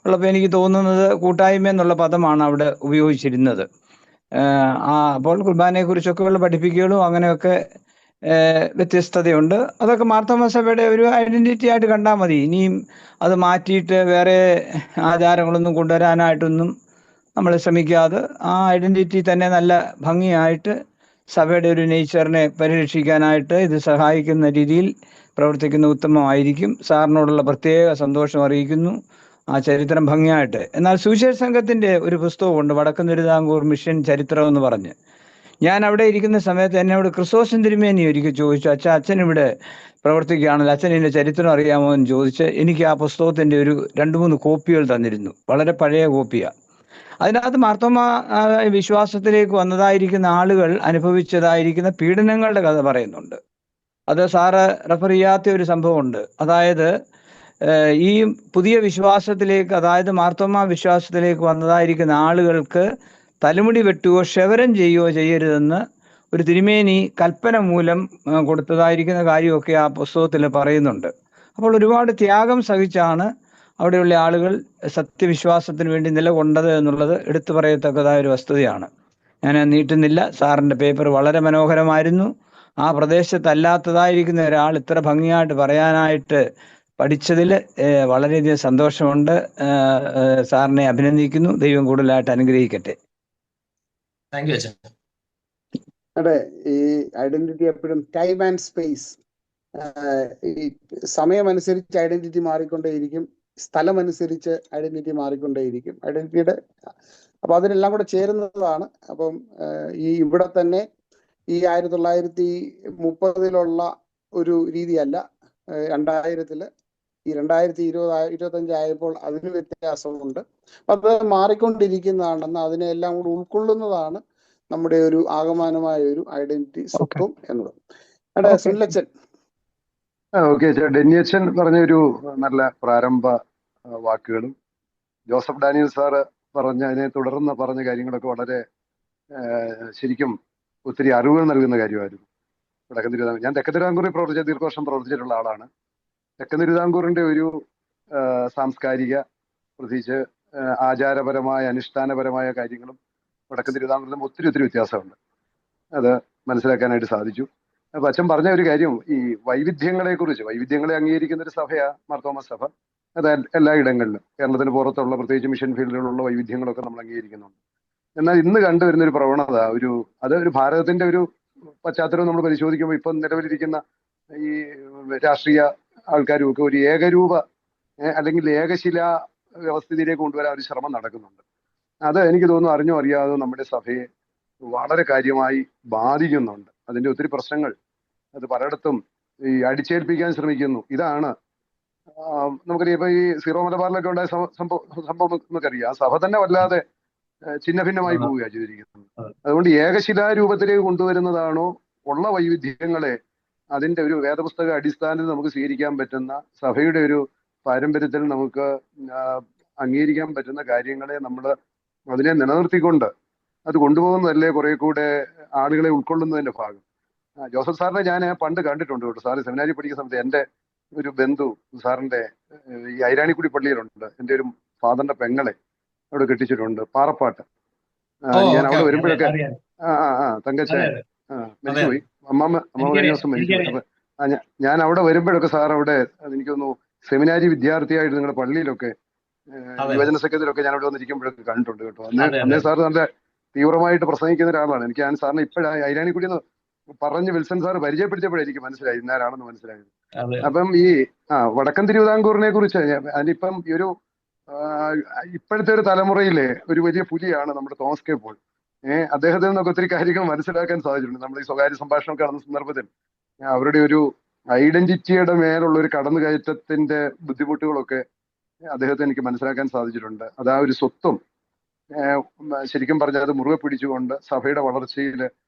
ഉള്ളപ്പോൾ എനിക്ക് തോന്നുന്നത് കൂട്ടായ്മ എന്നുള്ള പദമാണ് അവിടെ ഉപയോഗിച്ചിരുന്നത്. അപ്പോൾ കുർബാനയെക്കുറിച്ചൊക്കെയുള്ള പഠിപ്പിക്കലും അങ്ങനെയൊക്കെ വ്യത്യസ്തതയുണ്ട്. അതൊക്കെ മാർത്തോമാ സഭയുടെ ഒരു ഐഡന്റിറ്റി ആയിട്ട് കണ്ടാൽ മതി. ഇനിയും അത് മാറ്റിയിട്ട് വേറെ ആചാരങ്ങളൊന്നും കൊണ്ടുവരാനായിട്ടൊന്നും നമ്മൾ ശ്രമിക്കാതെ ആ ഐഡന്റിറ്റി തന്നെ നല്ല ഭംഗിയായിട്ട് സഭയുടെ ഒരു നേച്ചറിനെ പരിരക്ഷിക്കാനായിട്ട് ഇത് സഹായിക്കുന്ന രീതിയിൽ പ്രവർത്തിക്കുന്ന ഉത്തമമായിരിക്കും. സാറിനോടുള്ള പ്രത്യേക സന്തോഷം അറിയിക്കുന്നു ആ ചരിത്രം ഭംഗിയായിട്ട്. എന്നാൽ സുവിശേഷ സംഘത്തിൻ്റെ ഒരു പുസ്തകമുണ്ട്, വടക്കൻ തിരുവിതാംകൂർ മിഷൻ ചരിത്രം എന്ന് പറഞ്ഞ്. ഞാൻ അവിടെ ഇരിക്കുന്ന സമയത്ത് എന്നോട് ക്രിസോസ്റ്റം തിരുമേനി ഒരിക്കൽ ചോദിച്ചു, അച്ഛൻ ഇവിടെ പ്രവർത്തിക്കുകയാണല്ലോ, അച്ഛൻ ഇതിൻ്റെ ചരിത്രം അറിയാമോ എന്ന് ചോദിച്ച് എനിക്ക് ആ പുസ്തകത്തിൻ്റെ ഒരു 2-3 കോപ്പികൾ തന്നിരുന്നു. വളരെ പഴയ കോപ്പിയാണ്. അതിനകത്ത് മാർത്തോമാ വിശ്വാസത്തിലേക്ക് വന്നതായിരിക്കുന്ന ആളുകൾ അനുഭവിച്ചതായിരിക്കുന്ന പീഡനങ്ങളുടെ കഥ പറയുന്നുണ്ട്. അത് സാറ് റെഫർ ചെയ്യാത്ത ഒരു സംഭവമുണ്ട്. അതായത് ഈ പുതിയ വിശ്വാസത്തിലേക്ക്, അതായത് മാർത്തോമാ വിശ്വാസത്തിലേക്ക് വന്നതായിരിക്കുന്ന ആളുകൾക്ക് തലമുടി വെട്ടുകയോ ക്ഷവരം ചെയ്യുകയോ ചെയ്യരുതെന്ന് ഒരു തിരുമേനി കൽപ്പന മൂലം കൊടുത്തതായിരിക്കുന്ന കാര്യമൊക്കെ ആ പുസ്തകത്തിൽ പറയുന്നുണ്ട്. അപ്പോൾ ഒരുപാട് ത്യാഗം സഹിച്ചാണ് അവിടെയുള്ള ആളുകൾ സത്യവിശ്വാസത്തിന് വേണ്ടി നിലകൊണ്ടത് എന്നുള്ളത് എടുത്തു പറയത്തക്കതായ ഒരു വസ്തുതയാണ്. ഞാൻ നീട്ടുന്നില്ല. സാറിൻ്റെ പേപ്പർ വളരെ മനോഹരമായിരുന്നു. ആ പ്രദേശത്തല്ലാത്തതായിരിക്കുന്ന ഒരാൾ ഇത്ര ഭംഗിയായിട്ട് പറയാനായിട്ട് പഠിച്ചതിൽ വളരെയധികം സന്തോഷമുണ്ട്. സാറിനെ അഭിനന്ദിക്കുന്നു. ദൈവം കൂടുതലായിട്ട് അനുഗ്രഹിക്കട്ടെ. താങ്ക് യു അച്ഛൻ. അതെ, ഈ ഐഡന്റിറ്റി എപ്പോഴും ടൈം ആൻഡ് സ്പേസ്, ഈ സമയമനുസരിച്ച് ഐഡന്റിറ്റി മാറിക്കൊണ്ടേയിരിക്കും, സ്ഥലമനുസരിച്ച് ഐഡന്റിറ്റി മാറിക്കൊണ്ടേയിരിക്കും. ഐഡന്റിറ്റിയുടെ അപ്പൊ അതിനെല്ലാം കൂടെ ചേരുന്നതാണ്. അപ്പം ഈ ഇവിടെ തന്നെ ഈ 1930 ഒരു രീതിയല്ല 2000 ഈ 2025 ആയപ്പോൾ അതിന് വ്യത്യാസമുണ്ട്. അത് മാറിക്കൊണ്ടിരിക്കുന്നതാണെന്ന് അതിനെല്ലാം കൂടി ഉൾക്കൊള്ളുന്നതാണ് നമ്മുടെ ഒരു ആകമാനമായ ഒരു ഐഡന്റിറ്റി സ്വത്വം എന്നത്. സുനിലച്ചൻ. ഓക്കെ, ഡെന്നിയച്ചൻ പറഞ്ഞൊരു നല്ല പ്രാരംഭ വാക്കുകളും ജോസഫ് ഡാനിയൽ സാറ് അതിനെ തുടർന്ന് പറഞ്ഞ കാര്യങ്ങളൊക്കെ വളരെ ശരിക്കും ഒത്തിരി അറിവുകൾ നൽകുന്ന കാര്യമായിരുന്നു. വടക്കൻ തിരുവിതാംകൂർ, ഞാൻ തെക്കൻ തിരുവിതാംകൂറിൽ ദീർഘവർഷം പ്രവർത്തിച്ചിട്ടുള്ള ആളാണ്. തെക്കൻ തിരുവിതാംകൂറിന്റെ ഒരു സാംസ്കാരിക, പ്രത്യേകിച്ച് ആചാരപരമായ അനുഷ്ഠാനപരമായ കാര്യങ്ങളും വടക്കൻ തിരുവിതാംകൂറിലും ഒത്തിരി വ്യത്യാസമുണ്ട്. അത് മനസ്സിലാക്കാനായിട്ട് സാധിച്ചു. അപ്പൊ അച്ഛൻ പറഞ്ഞ ഒരു കാര്യം, ഈ വൈവിധ്യങ്ങളെ അംഗീകരിക്കുന്ന ഒരു സഭയാ മാർത്തോമാ സഭ. അത് എല്ലായിടങ്ങളിലും, കേരളത്തിന് പുറത്തുള്ള പ്രത്യേകിച്ച് മിഷൻ ഫീൽഡിലുള്ള വൈവിധ്യങ്ങളൊക്കെ നമ്മൾ അംഗീകരിക്കുന്നുണ്ട്. എന്നാൽ ഇന്ന് കണ്ടുവരുന്ന ഒരു പ്രവണത, ഒരു ഭാരതത്തിന്റെ ഒരു പശ്ചാത്തലം നമ്മൾ പരിശോധിക്കുമ്പോൾ ഇപ്പം നിലവിലിരിക്കുന്ന ഈ രാഷ്ട്രീയ ആൾക്കാരും ഒക്കെ ഒരു ഏകരൂപ അല്ലെങ്കിൽ ഏകശിലാ വ്യവസ്ഥിതിയിലേക്ക് കൊണ്ടുവരാൻ ഒരു ശ്രമം നടക്കുന്നുണ്ട്. അത് എനിക്ക് തോന്നുന്നു അറിഞ്ഞോ അറിയാതെ നമ്മുടെ സഭയെ വളരെ കാര്യമായി ബാധിക്കുന്നുണ്ട്. അതിന്റെ ഒത്തിരി പ്രശ്നങ്ങൾ അത് പലയിടത്തും ഈ അടിച്ചേൽപ്പിക്കാൻ ശ്രമിക്കുന്നു. ഇതാണ് നമുക്കറിയാം, ഇപ്പൊ ഈ സീറോ മലബാറിലൊക്കെ ഉണ്ടായ സംഭവം നമുക്കറിയാം. ആ സഭ തന്നെ വല്ലാതെ ഛിന്ന ഭിന്നമായി പോവുകയാണ് ചെയ്തിരിക്കുന്നത്. അതുകൊണ്ട് ഏകശിലാരൂപത്തിലേക്ക് കൊണ്ടുവരുന്നതാണോ ഉള്ള വൈവിധ്യങ്ങളെ അതിന്റെ ഒരു വേദപുസ്തക അടിസ്ഥാനത്തിൽ നമുക്ക് സ്വീകരിക്കാൻ പറ്റുന്ന, സഭയുടെ ഒരു പാരമ്പര്യത്തിൽ നമുക്ക് അംഗീകരിക്കാൻ പറ്റുന്ന കാര്യങ്ങളെ നമ്മൾ അതിനെ നിലനിർത്തിക്കൊണ്ട് അത് കൊണ്ടുപോകുന്നതല്ലേ കുറെ കൂടെ ആളുകളെ ഉൾക്കൊള്ളുന്നതിന്റെ ഭാഗം. ജോസഫ് സാറിനെ ഞാൻ പണ്ട് കണ്ടിട്ടുണ്ട് കേട്ടോ. സാറ് സെമിനാരി പഠിക്കുന്ന സമയത്ത് എൻ്റെ ഒരു ബന്ധു സാറിന്റെ ഈ ഐരാണിക്കുടി പള്ളിയിലുണ്ട്. എൻ്റെ ഒരു ഫാദറിന്റെ പെങ്ങളെ അവിടെ കെട്ടിച്ചിട്ടുണ്ട്, പാറപ്പാട്ട്. ഞാൻ അവിടെ വരുമ്പോഴൊക്കെ തങ്കച്ചായ മരിച്ചുപോയി, അമ്മാമ്മ കഴിഞ്ഞ ദിവസം മരിച്ചുപോയി. അപ്പൊ ഞാൻ അവിടെ വരുമ്പോഴൊക്കെ സാർ അവിടെ എനിക്കൊന്നു സെമിനാരി വിദ്യാർത്ഥിയായിട്ട് നിങ്ങളുടെ പള്ളിയിലൊക്കെ യുവജന സെക്രട്ടറിയൊക്കെ ഞാൻ അവിടെ വന്നിരിക്കുമ്പോഴൊക്കെ കണ്ടിട്ടുണ്ട് കേട്ടോ. അന്നേ സാർ നല്ല തീവ്രമായിട്ട് പ്രസംഗിക്കുന്ന ഒരാളാണ്. ഞാൻ സാറിന് ഇപ്പോഴാണ് ഐരാണിക്കുടി പറഞ്ഞ് വിൽസൺ സാർ പരിചയപ്പെടുത്തിയപ്പോഴേ എനിക്ക് മനസ്സിലായി ഇന്നാരാണെന്ന് മനസ്സിലായത്. അതെ അപ്പം ഈ വടക്കൻ തിരുവിതാംകൂറിനെ കുറിച്ച് അതിനിപ്പം ഈ ഒരു ഇപ്പോഴത്തെ ഒരു തലമുറയിലെ ഒരു വലിയ പുലിയാണ് നമ്മുടെ തോമസ് കെ പോൾ. അദ്ദേഹത്തിൽ നിന്നൊക്കെ ഒത്തിരി കാര്യങ്ങൾ മനസ്സിലാക്കാൻ സാധിച്ചിട്ടുണ്ട്. നമ്മൾ ഈ സ്വകാര്യ സംഭാഷണം നടന്ന സന്ദർഭത്തിൽ അവരുടെ ഒരു ഐഡന്റിറ്റിയുടെ മേലുള്ള ഒരു കടന്നുകയറ്റത്തിന്റെ ബുദ്ധിമുട്ടുകളൊക്കെ അദ്ദേഹത്തെ എനിക്ക് മനസ്സിലാക്കാൻ സാധിച്ചിട്ടുണ്ട്. അത് ആ ഒരു സ്വത്വം ശരിക്കും പറഞ്ഞാൽ അത് മുറുകെ പിടിച്ചുകൊണ്ട് സഭയുടെ വളർച്ചയിൽ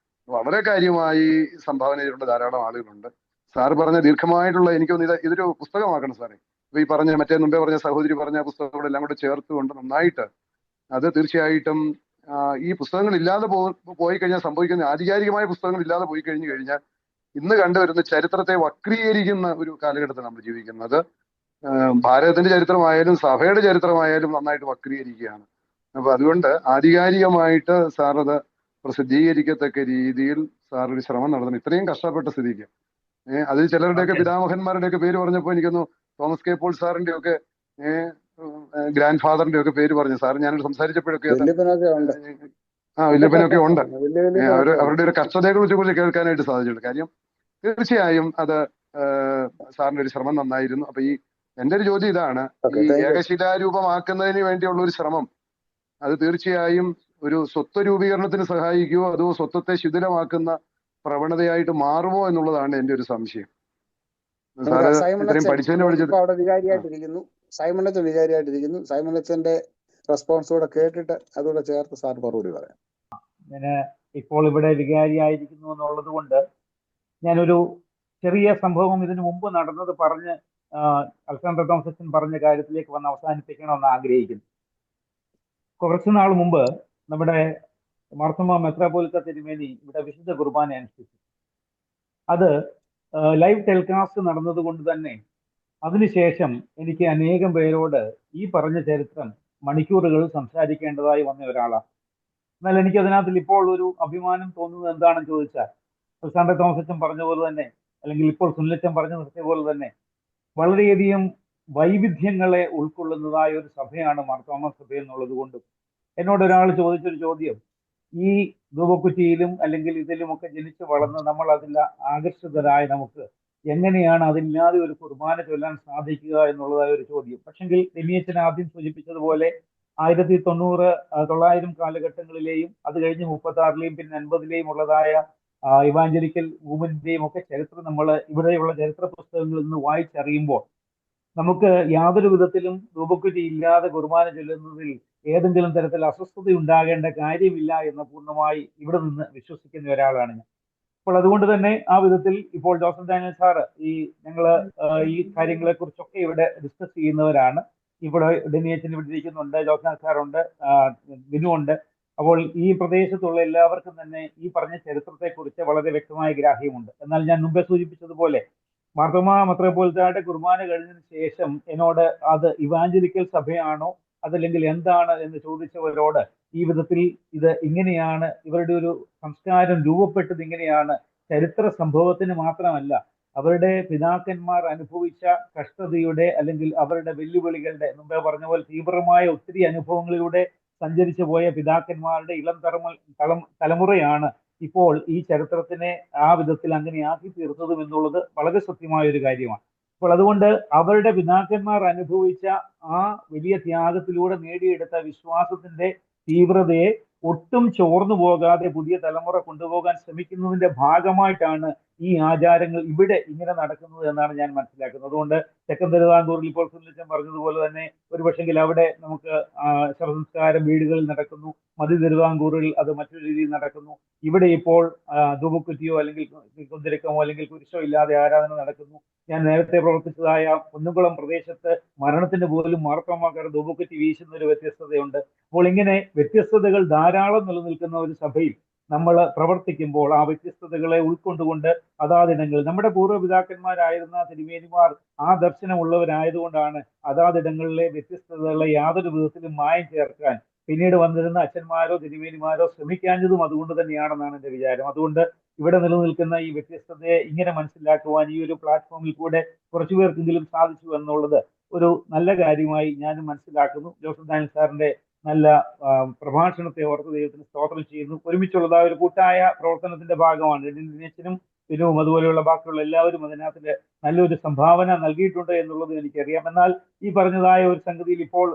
വളരെ കാര്യമായി സംഭാവന ചെയ്തിട്ടുണ്ട് ധാരാളം ആളുകളുണ്ട്. സാറ് പറഞ്ഞ ദീർഘമായിട്ടുള്ള എനിക്കൊന്ന് ഇതൊരു പുസ്തകമാക്കണം സാറേ. ഇപ്പൊ ഈ പറഞ്ഞ മുമ്പേ പറഞ്ഞ സഹോദരി പറഞ്ഞ പുസ്തകങ്ങളെല്ലാം കൂടെ ചേർത്തുകൊണ്ട് നന്നായിട്ട് അത് തീർച്ചയായിട്ടും ഈ പുസ്തകങ്ങൾ ഇല്ലാതെ പോയി കഴിഞ്ഞാൽ സംഭവിക്കുന്ന ആധികാരികമായ പുസ്തകങ്ങൾ ഇല്ലാതെ പോയി കഴിഞ്ഞാൽ ഇന്ന് കണ്ടുവരുന്ന ചരിത്രത്തെ വക്രീകരിക്കുന്ന ഒരു കാലഘട്ടത്തിൽ നമ്മൾ ജീവിക്കുന്നത്. ഭാരതത്തിന്റെ ചരിത്രമായാലും സഭയുടെ ചരിത്രമായാലും നന്നായിട്ട് വക്രീകരിക്കുകയാണ്. അപ്പൊ അതുകൊണ്ട് ആധികാരികമായിട്ട് സാർ അത് പ്രസിദ്ധീകരിക്കത്തക്ക രീതിയിൽ സാർ ഒരു ശ്രമം നടത്തണം. ഇത്രയും കഷ്ടപ്പെട്ട സ്ഥിതിക്ക് അതിൽ ചിലരുടെയൊക്കെ പിതാമഹന്മാരുടെയൊക്കെ പേര് പറഞ്ഞപ്പോൾ എനിക്കൊന്നു തോമസ് കെ പോൾ സാറിന്റെ ഒക്കെ ഗ്രാൻഡ് ഫാദറിന്റെ ഒക്കെ പേര് പറഞ്ഞു. സാർ ഞാനോട് സംസാരിച്ചപ്പോഴൊക്കെ വല്യപ്പനൊക്കെ ഉണ്ട്. അവരുടെ ഒരു കഷ്ടതയെ കുറിച്ച് കേൾക്കാനായിട്ട് സാധിച്ചിട്ടുണ്ട്. കാര്യം തീർച്ചയായും അത് സാറിന്റെ ഒരു ശ്രമം നന്നായിരുന്നു. അപ്പൊ ഈ എന്റെ ഒരു ചോദ്യം ഇതാണ്, ഈ ഏകശിലാരൂപമാക്കുന്നതിന് വേണ്ടിയുള്ള ഒരു ശ്രമം അത് തീർച്ചയായും ഒരു സ്വത്വ രൂപീകരണത്തിന് സഹായിക്കുമോ അതോ സ്വത്വത്തെ ശിഥിലമാക്കുന്ന പ്രവണതയായിട്ട് മാറുമോ എന്നുള്ളതാണ് എന്റെ ഒരു സംശയം. സാറ് ഇത്രയും പഠിച്ചതിനെ വിളിച്ചത് അവിടെ വികാരിയായിട്ടിരിക്കുന്നു, സൈമണച്ചൻ വികാരിയായിട്ടിരിക്കുന്നു. സൈമണച്ചന്റെ റെസ്പോൺസ് കൂടെ കേട്ടിട്ട് അതുകൂടെ ചേർത്ത് സാർ മറുപടി പറയാം. ഞാൻ ഇപ്പോൾ ഇവിടെ വികാരിയായിരിക്കുന്നു എന്നുള്ളത് കൊണ്ട് ഞാനൊരു ചെറിയ സംഭവം ഇതിനു മുമ്പ് നടന്നത് പറഞ്ഞ് അലക്സാണ്ടർ തോമസച്ചൻ പറഞ്ഞ കാര്യത്തിലേക്ക് വന്ന് അവസാനിപ്പിക്കണമെന്ന് ആഗ്രഹിക്കുന്നു. കുറച്ചു നാൾ മുമ്പ് നമ്മുടെ മാർത്തോമാ മെത്രാപ്പോലിത്ത തിരുമേനി ഇവിടെ വിശുദ്ധ കുർബാന അനുഷ്ഠിച്ചു. അത് ലൈവ് ടെലികാസ്റ്റ് നടന്നത് കൊണ്ട് തന്നെ അതിനുശേഷം എനിക്ക് അനേകം പേരോട് ഈ പറഞ്ഞ ചരിത്രം മണിക്കൂറുകൾ സംസാരിക്കേണ്ടതായി വന്ന ഒരാളാണ്. എന്നാൽ എനിക്ക് അതിനകത്തിൽ ഇപ്പോൾ ഒരു അഭിമാനം തോന്നുന്നത് എന്താണെന്ന് ചോദിച്ചാൽ, അലക്സാണ്ടർ തോമസച്ചൻ പറഞ്ഞ പോലെ തന്നെ, അല്ലെങ്കിൽ ഇപ്പോൾ സുനിലച്ചൻ പറഞ്ഞു നിർത്തിയ പോലെ തന്നെ, വളരെയധികം വൈവിധ്യങ്ങളെ ഉൾക്കൊള്ളുന്നതായ ഒരു സഭയാണ് മാർത്തോമാ സഭ എന്നുള്ളത് കൊണ്ടും എന്നോട് ഒരാൾ ചോദിച്ചൊരു ചോദ്യം, ഈ ധൂപക്കുറ്റിയിലും അല്ലെങ്കിൽ ഇതിലുമൊക്കെ ജനിച്ചു വളർന്ന് നമ്മൾ അതിൽ ആകർഷിതരായ നമുക്ക് എങ്ങനെയാണ് അതില്ലാതെ ഒരു കുർബാന ചൊല്ലാൻ സാധിക്കുക എന്നുള്ളതായ ഒരു ചോദ്യം. പക്ഷെങ്കിൽ രമ്യച്ചൻ ആദ്യം സൂചിപ്പിച്ചതുപോലെ 1900 കാലഘട്ടങ്ങളിലെയും അത് കഴിഞ്ഞ് 36-ലെയും പിന്നെ 50-ലെയും ഉള്ളതായ ഇവാഞ്ചലിക്കൽ മൂവ്മെന്റിന്റെയും ഒക്കെ ചരിത്രം നമ്മൾ ഇവിടെയുള്ള ചരിത്ര പുസ്തകങ്ങളിൽ നിന്ന് വായിച്ചറിയുമ്പോൾ നമുക്ക് യാതൊരു വിധത്തിലും ധൂപക്കുറ്റി ഇല്ലാതെ കുർബാന ചൊല്ലുന്നതിൽ ഏതെങ്കിലും തരത്തിൽ അസ്വസ്ഥത ഉണ്ടാകേണ്ട കാര്യമില്ല എന്ന് പൂർണ്ണമായി ഇവിടെ നിന്ന് വിശ്വസിക്കുന്ന ഒരാളാണ് ഞാൻ. അപ്പോൾ അതുകൊണ്ട് തന്നെ ആ വിധത്തിൽ ഇപ്പോൾ ജോസഫ് ഡാനിയൽ സാറ് ഞങ്ങള് ഈ കാര്യങ്ങളെ കുറിച്ചൊക്കെ ഇവിടെ ഡിസ്കസ് ചെയ്യുന്നവരാണ്. ഇവിടെ ഡെനിയച്ചൻ ഇവിടെ ഇരിക്കുന്നുണ്ട്, ജോസഫ് സാറുണ്ട്, ബിനു ഉണ്ട്. അപ്പോൾ ഈ പ്രദേശത്തുള്ള എല്ലാവർക്കും തന്നെ ഈ പറഞ്ഞ ചരിത്രത്തെക്കുറിച്ച് വളരെ വ്യക്തമായ ഗ്രാഹ്യമുണ്ട്. എന്നാൽ ഞാൻ മുമ്പേ സൂചിപ്പിച്ചതുപോലെ മാർത്തോമാ മെത്രാപ്പോലിത്തയുടെ കുർബാന കഴിഞ്ഞതിന് ശേഷം എന്നോട് അത് ഇവാഞ്ചലിക്കൽ സഭയാണോ അതല്ലെങ്കിൽ എന്താണ് എന്ന് ചോദിച്ചവരോട് ഈ വിധത്തിൽ ഇത് ഇങ്ങനെയാണ്, ഇവരുടെ ഒരു സംസ്കാരം രൂപപ്പെട്ടത് ഇങ്ങനെയാണ്, ചരിത്ര സംഭവത്തിന് മാത്രമല്ല അവരുടെ പിതാക്കന്മാർ അനുഭവിച്ച കഷ്ടതയുടെ അല്ലെങ്കിൽ അവരുടെ വെല്ലുവിളികളുടെ, മുമ്പേ പറഞ്ഞ പോലെ തീവ്രമായ ഒത്തിരി അനുഭവങ്ങളിലൂടെ സഞ്ചരിച്ചു പോയ പിതാക്കന്മാരുടെ ഇളം തലമുറയാണ് ഇപ്പോൾ ഈ ചരിത്രത്തിനെ ആ വിധത്തിൽ അങ്ങനെ ആക്കി തീർത്തതും എന്നുള്ളത് വളരെ സത്യമായ ഒരു കാര്യമാണ്. അപ്പോൾ അതുകൊണ്ട് അവരുടെ പിതാക്കന്മാർ അനുഭവിച്ച ആ വലിയ ത്യാഗത്തിലൂടെ നേടിയെടുത്ത വിശ്വാസത്തിന്റെ തീവ്രതയെ ഒട്ടും ചോർന്നു പോകാതെ പുതിയ തലമുറ കൊണ്ടുപോകാൻ ശ്രമിക്കുന്നതിന്റെ ഭാഗമായിട്ടാണ് ഈ ആചാരങ്ങൾ ഇവിടെ ഇങ്ങനെ നടക്കുന്നത് എന്നാണ് ഞാൻ മനസ്സിലാക്കുന്നത്. അതുകൊണ്ട് തെക്കൻ തിരുവിതാംകൂറിൽ ഇപ്പോൾ സുനിലച്ചൻ പറഞ്ഞതുപോലെ തന്നെ ഒരുപക്ഷെങ്കിൽ അവിടെ നമുക്ക് ശവസംസ്കാരം വീടുകളിൽ നടക്കുന്നു, മധ്യ തിരുവിതാംകൂറിൽ അത് മറ്റൊരു രീതിയിൽ നടക്കുന്നു. ഇവിടെ ഇപ്പോൾ ധൂപക്കുറ്റിയോ അല്ലെങ്കിൽ കുന്തിരക്കമോ അല്ലെങ്കിൽ കുരിശോ ഇല്ലാതെ ആരാധന നടക്കുന്നു. ഞാൻ നേരത്തെ പ്രവർത്തിച്ചതായ കുന്നുകുളം പ്രദേശത്ത് മരണത്തിന് പോലും മാർത്തോമാക്കാർ ധൂപക്കുറ്റി വീശുന്ന ഒരു വ്യത്യസ്തതയുണ്ട്. അപ്പോൾ ഇങ്ങനെ വ്യത്യസ്തതകൾ ധാരാളം നിലനിൽക്കുന്ന ഒരു സഭയിൽ നമ്മൾ പ്രവർത്തിക്കുമ്പോൾ ആ വ്യത്യസ്തതകളെ ഉൾക്കൊണ്ടുകൊണ്ട് അതാതിടങ്ങൾ നമ്മുടെ പൂർവ്വപിതാക്കന്മാരായിരുന്ന തിരുമേനിമാർ ആ ദർശനമുള്ളവരായതുകൊണ്ടാണ് അതാതിടങ്ങളിലെ വ്യത്യസ്തതകളെ യാതൊരു വിധത്തിലും മായം ചേർക്കാൻ പിന്നീട് വന്നിരുന്ന അച്ഛന്മാരോ തിരുമേനിമാരോ ശ്രമിക്കാഞ്ഞതും അതുകൊണ്ട് തന്നെയാണെന്നാണ് എൻ്റെ വിചാരം. അതുകൊണ്ട് ഇവിടെ നിലനിൽക്കുന്ന ഈ വ്യത്യസ്തതയെ ഇങ്ങനെ മനസ്സിലാക്കുവാൻ ഈ ഒരു പ്ലാറ്റ്ഫോമിൽ കൂടെ കുറച്ചു പേർക്കെങ്കിലും സാധിച്ചു എന്നുള്ളത് ഒരു നല്ല കാര്യമായി ഞാനും മനസ്സിലാക്കുന്നു. ജോസഫ് ഡാനിയൽ സാറിന്റെ നല്ല പ്രഭാഷണത്തെ ഓർത്ത് ദൈവത്തിന് സ്തോത്രം ചെയ്യുന്നു. ഒരുമിച്ചുള്ളതായ ഒരു കൂട്ടായ പ്രവർത്തനത്തിന്റെ ഭാഗമാണ്. ദിനേശനും ബിനുവും അതുപോലെയുള്ള ബാക്കിയുള്ള എല്ലാവരും അതിനകത്ത് നല്ലൊരു സംഭാവന നൽകിയിട്ടുണ്ട് എന്നുള്ളത് എനിക്കറിയാം. എന്നാൽ ഈ പറഞ്ഞതായ ഒരു സംഗതിയിൽ ഇപ്പോൾ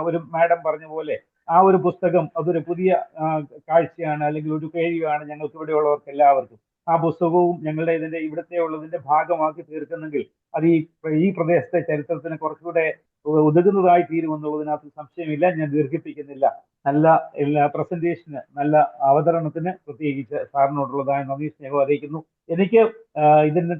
ഒരു മാഡം പറഞ്ഞ പോലെ ആ ഒരു പുസ്തകം അതൊരു പുതിയ കാഴ്ചയാണ്, അല്ലെങ്കിൽ ഒരു കേൾവിയാണ് ഞങ്ങൾക്ക് ഇവിടെയുള്ളവർക്ക് എല്ലാവർക്കും. ആ പുസ്തകവും ഞങ്ങളുടെ ഇവിടുത്തെ ഉള്ളതിന്റെ ഭാഗമാക്കി തീർക്കുന്നെങ്കിൽ അത് ഈ പ്രദേശത്തെ ചരിത്രത്തിന് കുറച്ചുകൂടെ ഉതകുന്നതായി തീരുമെന്നുള്ളതിനകത്ത് സംശയമില്ല. ഞാൻ ദീർഘിപ്പിക്കുന്നില്ല. നല്ല പ്രസന്റേഷന്, നല്ല അവതരണത്തിന് പ്രത്യേകിച്ച് സാറിനോടുള്ളതായ നന്ദി സ്നേഹം അറിയിക്കുന്നു. എനിക്ക് ഇതിന്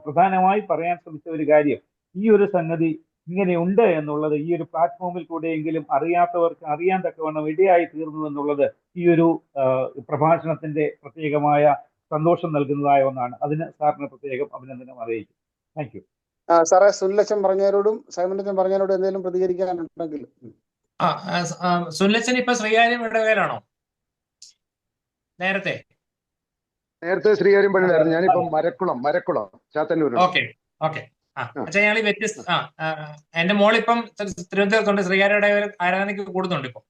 പ്രധാനമായി പറയാൻ ശ്രമിച്ച ഒരു കാര്യം, ഈ ഒരു സംഗതി ഇങ്ങനെയുണ്ട് എന്നുള്ളത് ഈ ഒരു പ്ലാറ്റ്ഫോമിൽ കൂടെയെങ്കിലും അറിയാത്തവർക്ക് അറിയാൻ തക്കവണ്ണം ഇടയായി തീർന്നു എന്നുള്ളത് ഈ ഒരു പ്രഭാഷണത്തിന്റെ പ്രത്യേകമായ സന്തോഷം നൽകുന്നതായ ഒന്നാണ്. അതിന് സാറിന് പ്രത്യേകം അഭിനന്ദനം അറിയിക്കും. Thank you. സാറേ, സുനിലച്ചൻ പറഞ്ഞവരോടും സൈമൺ പറഞ്ഞവരോടും എന്തെങ്കിലും പ്രതികരിക്കാനുണ്ടെങ്കിൽ. സുനിലച്ചൻ ഇപ്പൊ ശ്രീകാര്യം ഇടവേലാണോ? നേരത്തെ ശ്രീകാര്യം പണിതായിരുന്നു. ഞാനിപ്പോ മരക്കുളം ചാത്തന്നൂർ. ഓക്കെ. ഞങ്ങൾ വ്യത്യസ്ത എന്റെ മോളിപ്പം തിരുവനന്തപുരത്തുണ്ട്. ശ്രീകാര്യയുടെ ആരാധനയ്ക്ക് കൂടുന്നുണ്ട് ഇപ്പൊ.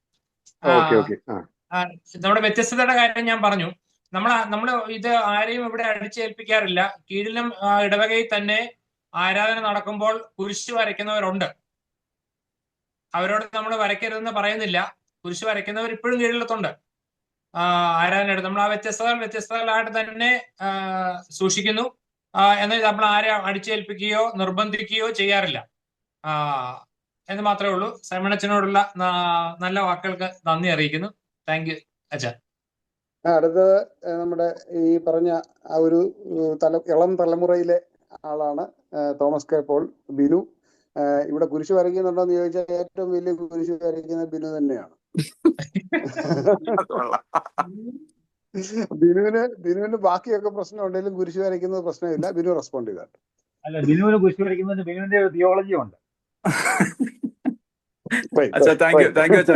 നമ്മുടെ വ്യത്യസ്തതയുടെ കാര്യം ഞാൻ പറഞ്ഞു. നമ്മള് ഇത് ആരെയും ഇവിടെ അടിച്ചേൽപ്പിക്കാറില്ല. കീഴിലും ഇടവകയിൽ തന്നെ ആരാധന നടക്കുമ്പോൾ കുരിശ് വരയ്ക്കുന്നവരുണ്ട്. അവരോട് നമ്മൾ വരയ്ക്കരുതെന്ന് പറയുന്നില്ല. കുരിശ് വരയ്ക്കുന്നവർ ഇപ്പോഴും കീഴിലത്തുണ്ട്. ആരാധനയുടെ നമ്മൾ ആ വ്യത്യസ്തകളായിട്ട് തന്നെ സൂക്ഷിക്കുന്നു. എന്നാൽ നമ്മൾ ആരെ അടിച്ചേൽപ്പിക്കുകയോ നിർബന്ധിക്കുകയോ ചെയ്യാറില്ല എന്ന് മാത്രമേ ഉള്ളൂ. സൈമണച്ചനോടുള്ള നല്ല വാക്കുകൾക്ക് നന്ദി അറിയിക്കുന്നു. താങ്ക് യു അച്ഛാ. അടുത്തത് നമ്മുടെ ഈ പറഞ്ഞ ആ ഒരു ഇളം തലമുറയിലെ ആളാണ് തോമസ് കെ പോൾ, ബിനു. ഇവിടെ കുരിശ് വരയ്ക്കുന്നുണ്ടോന്ന് ചോദിച്ചാൽ ഏറ്റവും വലിയ കുരിശ് വരയ്ക്കുന്നത് ബിനു തന്നെയാണ്. ബിനുവിന് ബാക്കിയൊക്കെ പ്രശ്നം ഉണ്ടെങ്കിലും കുരിശ് വരയ്ക്കുന്നത് പ്രശ്നമില്ല. ബിനു റെസ്പോണ്ട് ചെയ്താൽ. അല്ല, ബിനുവിന് കുരിശ് വരയ്ക്കുന്നതിന് ബിനുവിന്റെ തിയോളജി ഉണ്ട്. അച്ഛാ, താങ്ക് യു അച്ഛാ.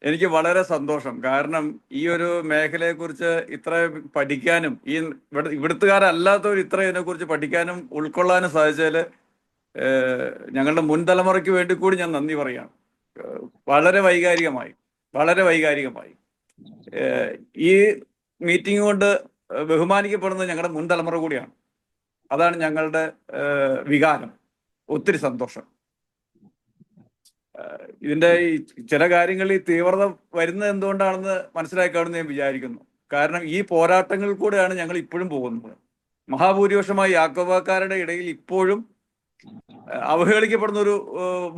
എനിക്ക് വളരെ സന്തോഷം. കാരണം ഈ ഒരു മേഖലയെ കുറിച്ച് ഇത്ര പഠിക്കാനും ഇവിടുത്തുകാരല്ലാത്തവർ ഇത്ര ഇതിനെ കുറിച്ച് പഠിക്കാനും ഉൾക്കൊള്ളാനും സാധിച്ചാല് ഞങ്ങളുടെ മുൻ തലമുറയ്ക്ക് വേണ്ടി കൂടി ഞാൻ നന്ദി പറയാം. വളരെ വൈകാരികമായി ഈ മീറ്റിംഗ് കൊണ്ട് ബഹുമാനിക്കപ്പെടുന്നത് ഞങ്ങളുടെ മുൻ തലമുറ കൂടിയാണ്. അതാണ് ഞങ്ങളുടെ വികാരം. ഒത്തിരി സന്തോഷം. ഇതിന്റെ ഈ ചില കാര്യങ്ങളിൽ തീവ്രത വരുന്നത് എന്തുകൊണ്ടാണെന്ന് മനസ്സിലാക്കാണെന്ന് ഞാൻ വിചാരിക്കുന്നു. കാരണം ഈ പോരാട്ടങ്ങളിൽ കൂടെയാണ് ഞങ്ങൾ ഇപ്പോഴും പോകുന്നത്. മഹാഭൂരിപക്ഷമായി യാക്കോബക്കാരുടെ ഇടയിൽ ഇപ്പോഴും അവഹേളിക്കപ്പെടുന്ന ഒരു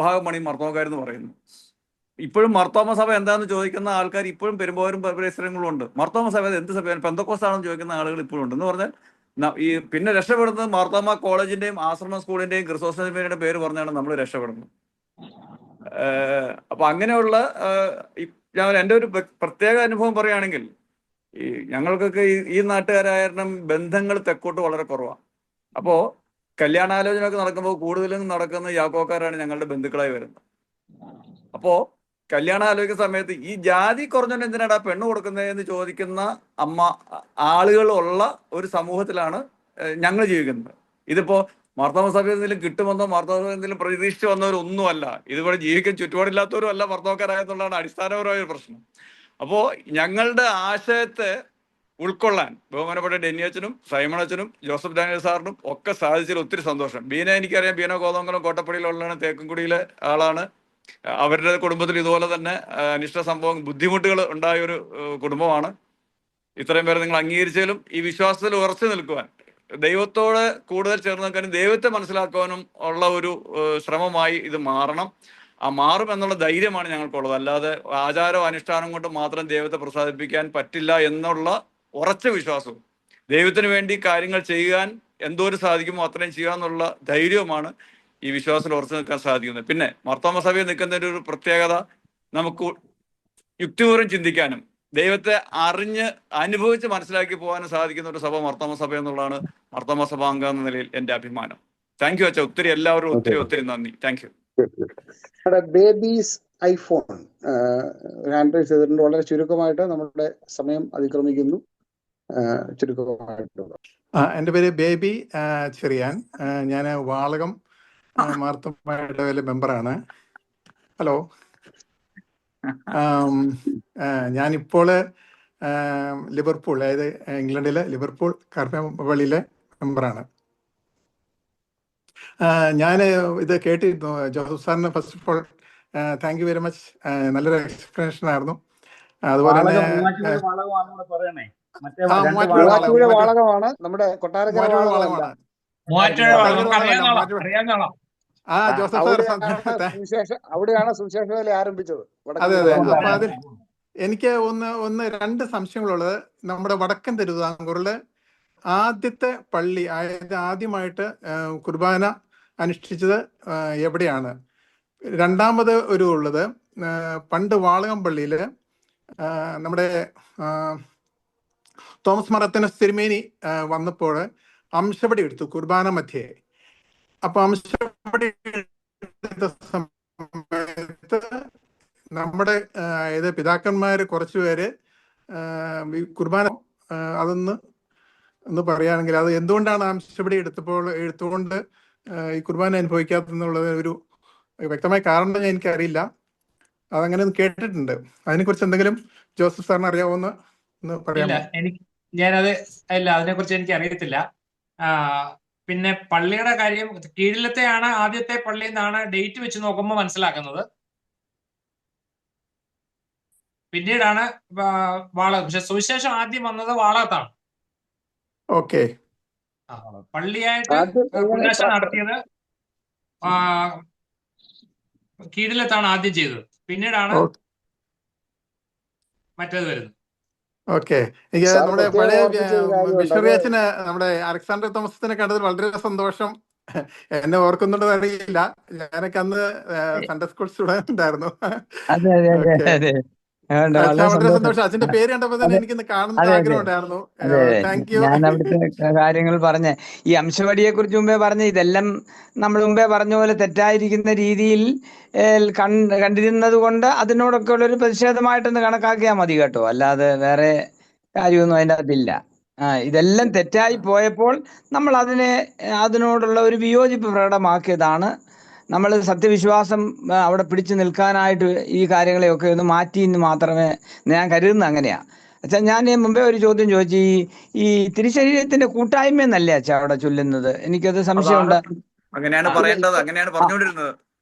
ഭാഗമാണ് ഈ മർത്തോമക്കാരെന്ന് പറയുന്നത്. ഇപ്പോഴും മർത്തോമ സഭ എന്താണെന്ന് ചോദിക്കുന്ന ആൾക്കാർ ഇപ്പോഴും പെരുമ്പോരും പരിസരങ്ങളും ഉണ്ട്. മർത്തോമ സഭ എന്ത് സഭയാണ്, പെന്തക്കോസ്താണെന്ന് ചോദിക്കുന്ന ആളുകൾ ഇപ്പോഴും ഉണ്ട്. എന്ന് പറഞ്ഞാൽ ഈ പിന്നെ രക്ഷപ്പെടുന്നത് മാർത്തോമ കോളേജിന്റെയും ആശ്രമ സ്കൂളിന്റെയും ക്രിസ്തോസ്റ്റമിന്റെയും പേര് പറഞ്ഞാണ് നമ്മൾ രക്ഷപ്പെടുന്നത്. അപ്പൊ അങ്ങനെയുള്ള ഞാൻ എൻ്റെ ഒരു പ്രത്യേക അനുഭവം പറയുകയാണെങ്കിൽ, ഈ ഞങ്ങൾക്കൊക്കെ ഈ നാട്ടുകാരായിരുന്നു ബന്ധങ്ങൾ തെക്കോട്ട് വളരെ കുറവാണ്. അപ്പോ കല്യാണാലോചന ഒക്കെ നടക്കുമ്പോൾ കൂടുതലും നടക്കുന്ന യാക്കോക്കാരാണ് ഞങ്ങളുടെ ബന്ധുക്കളായി വരുന്നത്. അപ്പോ കല്യാണം ആലോചിക്കുന്ന സമയത്ത് ഈ ജാതി കുറഞ്ഞോണ്ട് എന്തിനാടാ പെണ്ണ് കൊടുക്കുന്നതെന്ന് ചോദിക്കുന്ന ആളുകളുള്ള ഒരു സമൂഹത്തിലാണ് ഞങ്ങൾ ജീവിക്കുന്നത്. ഇതിപ്പോ മാർത്തോമ സഭയിൽ എന്തെങ്കിലും കിട്ടുമെന്നോ മാർത്തോമ സഭ എന്തെങ്കിലും പ്രതീക്ഷിച്ച് വന്നവരൊന്നുമല്ല. ഇതുപോലെ ജീവിക്കാൻ ചുറ്റുപാടില്ലാത്തവരും അല്ല മാർത്തോമക്കാരായെന്നുള്ളതാണ് അടിസ്ഥാനപരമായ ഒരു പ്രശ്നം. അപ്പോൾ ഞങ്ങളുടെ ആശയത്തെ ഉൾക്കൊള്ളാൻ ബഹുമാനപ്പെട്ട ഡെന്നിയച്ചനും സൈമൺ അച്ഛനും ജോസഫ് ഡാനിയൽ സാറിനും ഒക്കെ സാധിച്ചതിൽ ഒത്തിരി സന്തോഷം. ബീന എനിക്കറിയാം. ബീന കോതമംഗലം കോട്ടപ്പടിയിലുള്ളതാണ്, തേക്കൻകുടിയിലെ ആളാണ്. അവരുടെ കുടുംബത്തിൽ ഇതുപോലെ തന്നെ അനിഷ്ട സംഭവം ബുദ്ധിമുട്ടുകൾ ഉണ്ടായ ഒരു കുടുംബമാണ്. ഇത്രയും പേരെ നിങ്ങൾ അംഗീകരിച്ചാലും ഈ വിശ്വാസത്തിൽ ഉറച്ചു നിൽക്കുവാൻ, ദൈവത്തോട് കൂടുതൽ ചേർന്ന് നിൽക്കാനും ദൈവത്തെ മനസ്സിലാക്കുവാനും ഉള്ള ഒരു ശ്രമമായി ഇത് മാറണം. മാറും എന്നുള്ള ധൈര്യമാണ് ഞങ്ങൾക്കുള്ളത്. അല്ലാതെ ആചാരവും അനുഷ്ഠാനം കൊണ്ട് മാത്രം ദൈവത്തെ പ്രസാദിപ്പിക്കാൻ പറ്റില്ല എന്നുള്ള ഉറച്ച വിശ്വാസവും, ദൈവത്തിന് വേണ്ടി കാര്യങ്ങൾ ചെയ്യാൻ എന്തോരം സാധിക്കുമോ അത്രയും ചെയ്യാന്നുള്ള ധൈര്യവുമാണ് ഈ വിശ്വാസത്തിൽ ഉറച്ചു നിൽക്കാൻ സാധിക്കുന്നത്. പിന്നെ മാർത്തോമ സഭയിൽ നിൽക്കുന്നതിൻ്റെ ഒരു പ്രത്യേകത, നമുക്ക് യുക്തിപൂർവ്വം ചിന്തിക്കാനും ദൈവത്തെ അറിഞ്ഞ് അനുഭവിച്ച് മനസ്സിലാക്കി പോകാനും സാധിക്കുന്ന ഒരു സഭ മാർത്തോമ സഭ എന്നുള്ളതാണ് മാർത്തോമ സഭ അംഗം എന്ന നിലയിൽ എൻ്റെ അഭിമാനം. താങ്ക് യു അച്ഛാ. ഒത്തിരി എല്ലാവരും ഒത്തിരി നന്ദി. Thank you. Babies iPhone hand raise ചെയ്തിട്ടുണ്ട്. വളരെ ചുരുക്കമായിട്ട് നമ്മുടെ സമയം അതിക്രമിക്കുന്നു. ചുരുക്കമായിട്ട് എൻ്റെ പേര് ബേബി ചെറിയാൻ. ഞാൻ വാളകം മാർത്തോമ ഇടവകയിലെ മെമ്പറാണ്. ഹലോ, ഞാനിപ്പോൾ ലിവർപൂൾ, അതായത് ഇംഗ്ലണ്ടിലെ ലിവർപൂൾ കർമ്മപള്ളിയിലെ മെമ്പറാണ്. ഞാൻ ഇത് കേട്ടിരുന്നു. ജോസഫ് സാറിന് first of all thank you very much. നല്ലൊരു എക്സ്പ്ലനേഷൻ ആയിരുന്നു. അതുപോലെ തന്നെ മൂവാറ്റുപുഴ വാളകമാണ്, നമ്മുടെ കൊട്ടാരക്കര വാളകമല്ല. ജോസഫ് സാർ അവിടെയാണ് സുവിശേഷ വേല ആരംഭിച്ചത്. അതെ അതെ. അപ്പൊ അതിൽ എനിക്ക് രണ്ട് സംശയങ്ങളുള്ളത്. നമ്മുടെ വടക്കൻ തിരുവിതാംകൂറിലെ ആദ്യത്തെ പള്ളി, അതായത് ആദ്യമായിട്ട് കുർബാന അനുഷ്ഠിച്ചത് എവിടെയാണ്? രണ്ടാമത് ഉള്ളത് പണ്ട് വാളകം പള്ളിയിൽ നമ്മുടെ തോമസ് മറത്തനസ് തിരുമേനി വന്നപ്പോൾ അംശപടി എടുത്തു കുർബാന മധ്യേ. അപ്പൊ അംശപടി എടുത്ത സമയത്ത് നമ്മുടെ ഇത് പിതാക്കന്മാർ കുറച്ചുപേര് കുർബാന ഒന്ന് പറയുകയാണെങ്കിൽ അത് എന്തുകൊണ്ടാണ് അംശപടി എടുത്തുകൊണ്ട് ഈ കുർബാന അനുഭവിക്കാത്തെന്നുള്ളത് ഒരു വ്യക്തമായ കാരണം എനിക്കറിയില്ല. അതങ്ങനെ കേട്ടിട്ടുണ്ട്. അതിനെക്കുറിച്ച് എന്തെങ്കിലും ജോസഫ് സാറിന് അറിയാവോന്ന് പറയാമോ? അതിനെക്കുറിച്ച് എനിക്ക് അറിയത്തില്ല. പിന്നെ പള്ളിയുടെ കാര്യം കീഴിലത്തെയാണ് ആദ്യത്തെ പള്ളി എന്നാണ് ഡേറ്റ് വെച്ച് നോക്കുമ്പോൾ മനസ്സിലാക്കുന്നത്. പിന്നീടാണ് വാളകം. പക്ഷെ സുവിശേഷം ആദ്യം വന്നത് വാളകത്താണ്. ഓക്കെ. പള്ളിയായിട്ട് കുർബാന നടത്തിയത് കീഴിലത്താണ് ആദ്യം ചെയ്തത്, പിന്നീടാണ് മറ്റേത് വരുന്നത്. ഓക്കെ. എനിക്ക് നമ്മുടെ പഴയ മിഷണറി അച്ഛന് നമ്മുടെ അലക്സാണ്ടർ തോമസിനെ കണ്ടതിൽ വളരെ സന്തോഷം. എന്നെ ഓർക്കുന്നുണ്ടെന്ന് അറിയില്ല. ഞാനൊക്കെ അന്ന് സൺഡേ സ്കൂൾ സ്റ്റുഡന്റ് ആയിരുന്നു. വളരെ സന്തോഷം. അച്ഛന്റെ പേര് കണ്ടപ്പോൾ തന്നെ എനിക്കൊന്ന് കാണുന്ന ആഗ്രഹം ഉണ്ടായിരുന്നു. Thank you. ഞാൻ അവിടുത്തെ കാര്യങ്ങൾ പറഞ്ഞ ഈ അംശവടിയെ കുറിച്ച് മുമ്പേ പറഞ്ഞ ഇതെല്ലാം നമ്മൾ മുമ്പേ പറഞ്ഞ പോലെ തെറ്റായിരിക്കുന്ന രീതിയിൽ കണ്ടിരുന്നത് കൊണ്ട് അതിനോടൊക്കെ ഉള്ളൊരു പ്രതിഷേധമായിട്ടൊന്ന് കണക്കാക്കിയാൽ മതി കേട്ടോ. അല്ലാതെ വേറെ കാര്യമൊന്നും അതിൻ്റെ അകത്തില്ല. ഇതെല്ലാം തെറ്റായി പോയപ്പോൾ നമ്മൾ അതിനോടുള്ള ഒരു വിയോജിപ്പ് പ്രകടമാക്കിയതാണ്. നമ്മൾ സത്യവിശ്വാസം അവിടെ പിടിച്ചു നിൽക്കാനായിട്ട് ഈ കാര്യങ്ങളെയൊക്കെ ഒന്ന് മാറ്റി എന്ന് മാത്രമേ ഞാൻ കരുതുന്നത്. അങ്ങനെയാ അച്ഛാ. ഞാൻ മുമ്പേ ഒരു ചോദ്യം ചോദിച്ചു, ഈ തിരുശരീരത്തിന്റെ കൂട്ടായ്മ എന്നല്ലേ അച്ഛാ അവിടെ ചൊല്ലുന്നത്? എനിക്കത് സംശയമുണ്ട്. അങ്ങനെയാണ് പറയേണ്ടത്, അങ്ങനെയാണ് പറഞ്ഞുകൊണ്ടിരുന്നത്.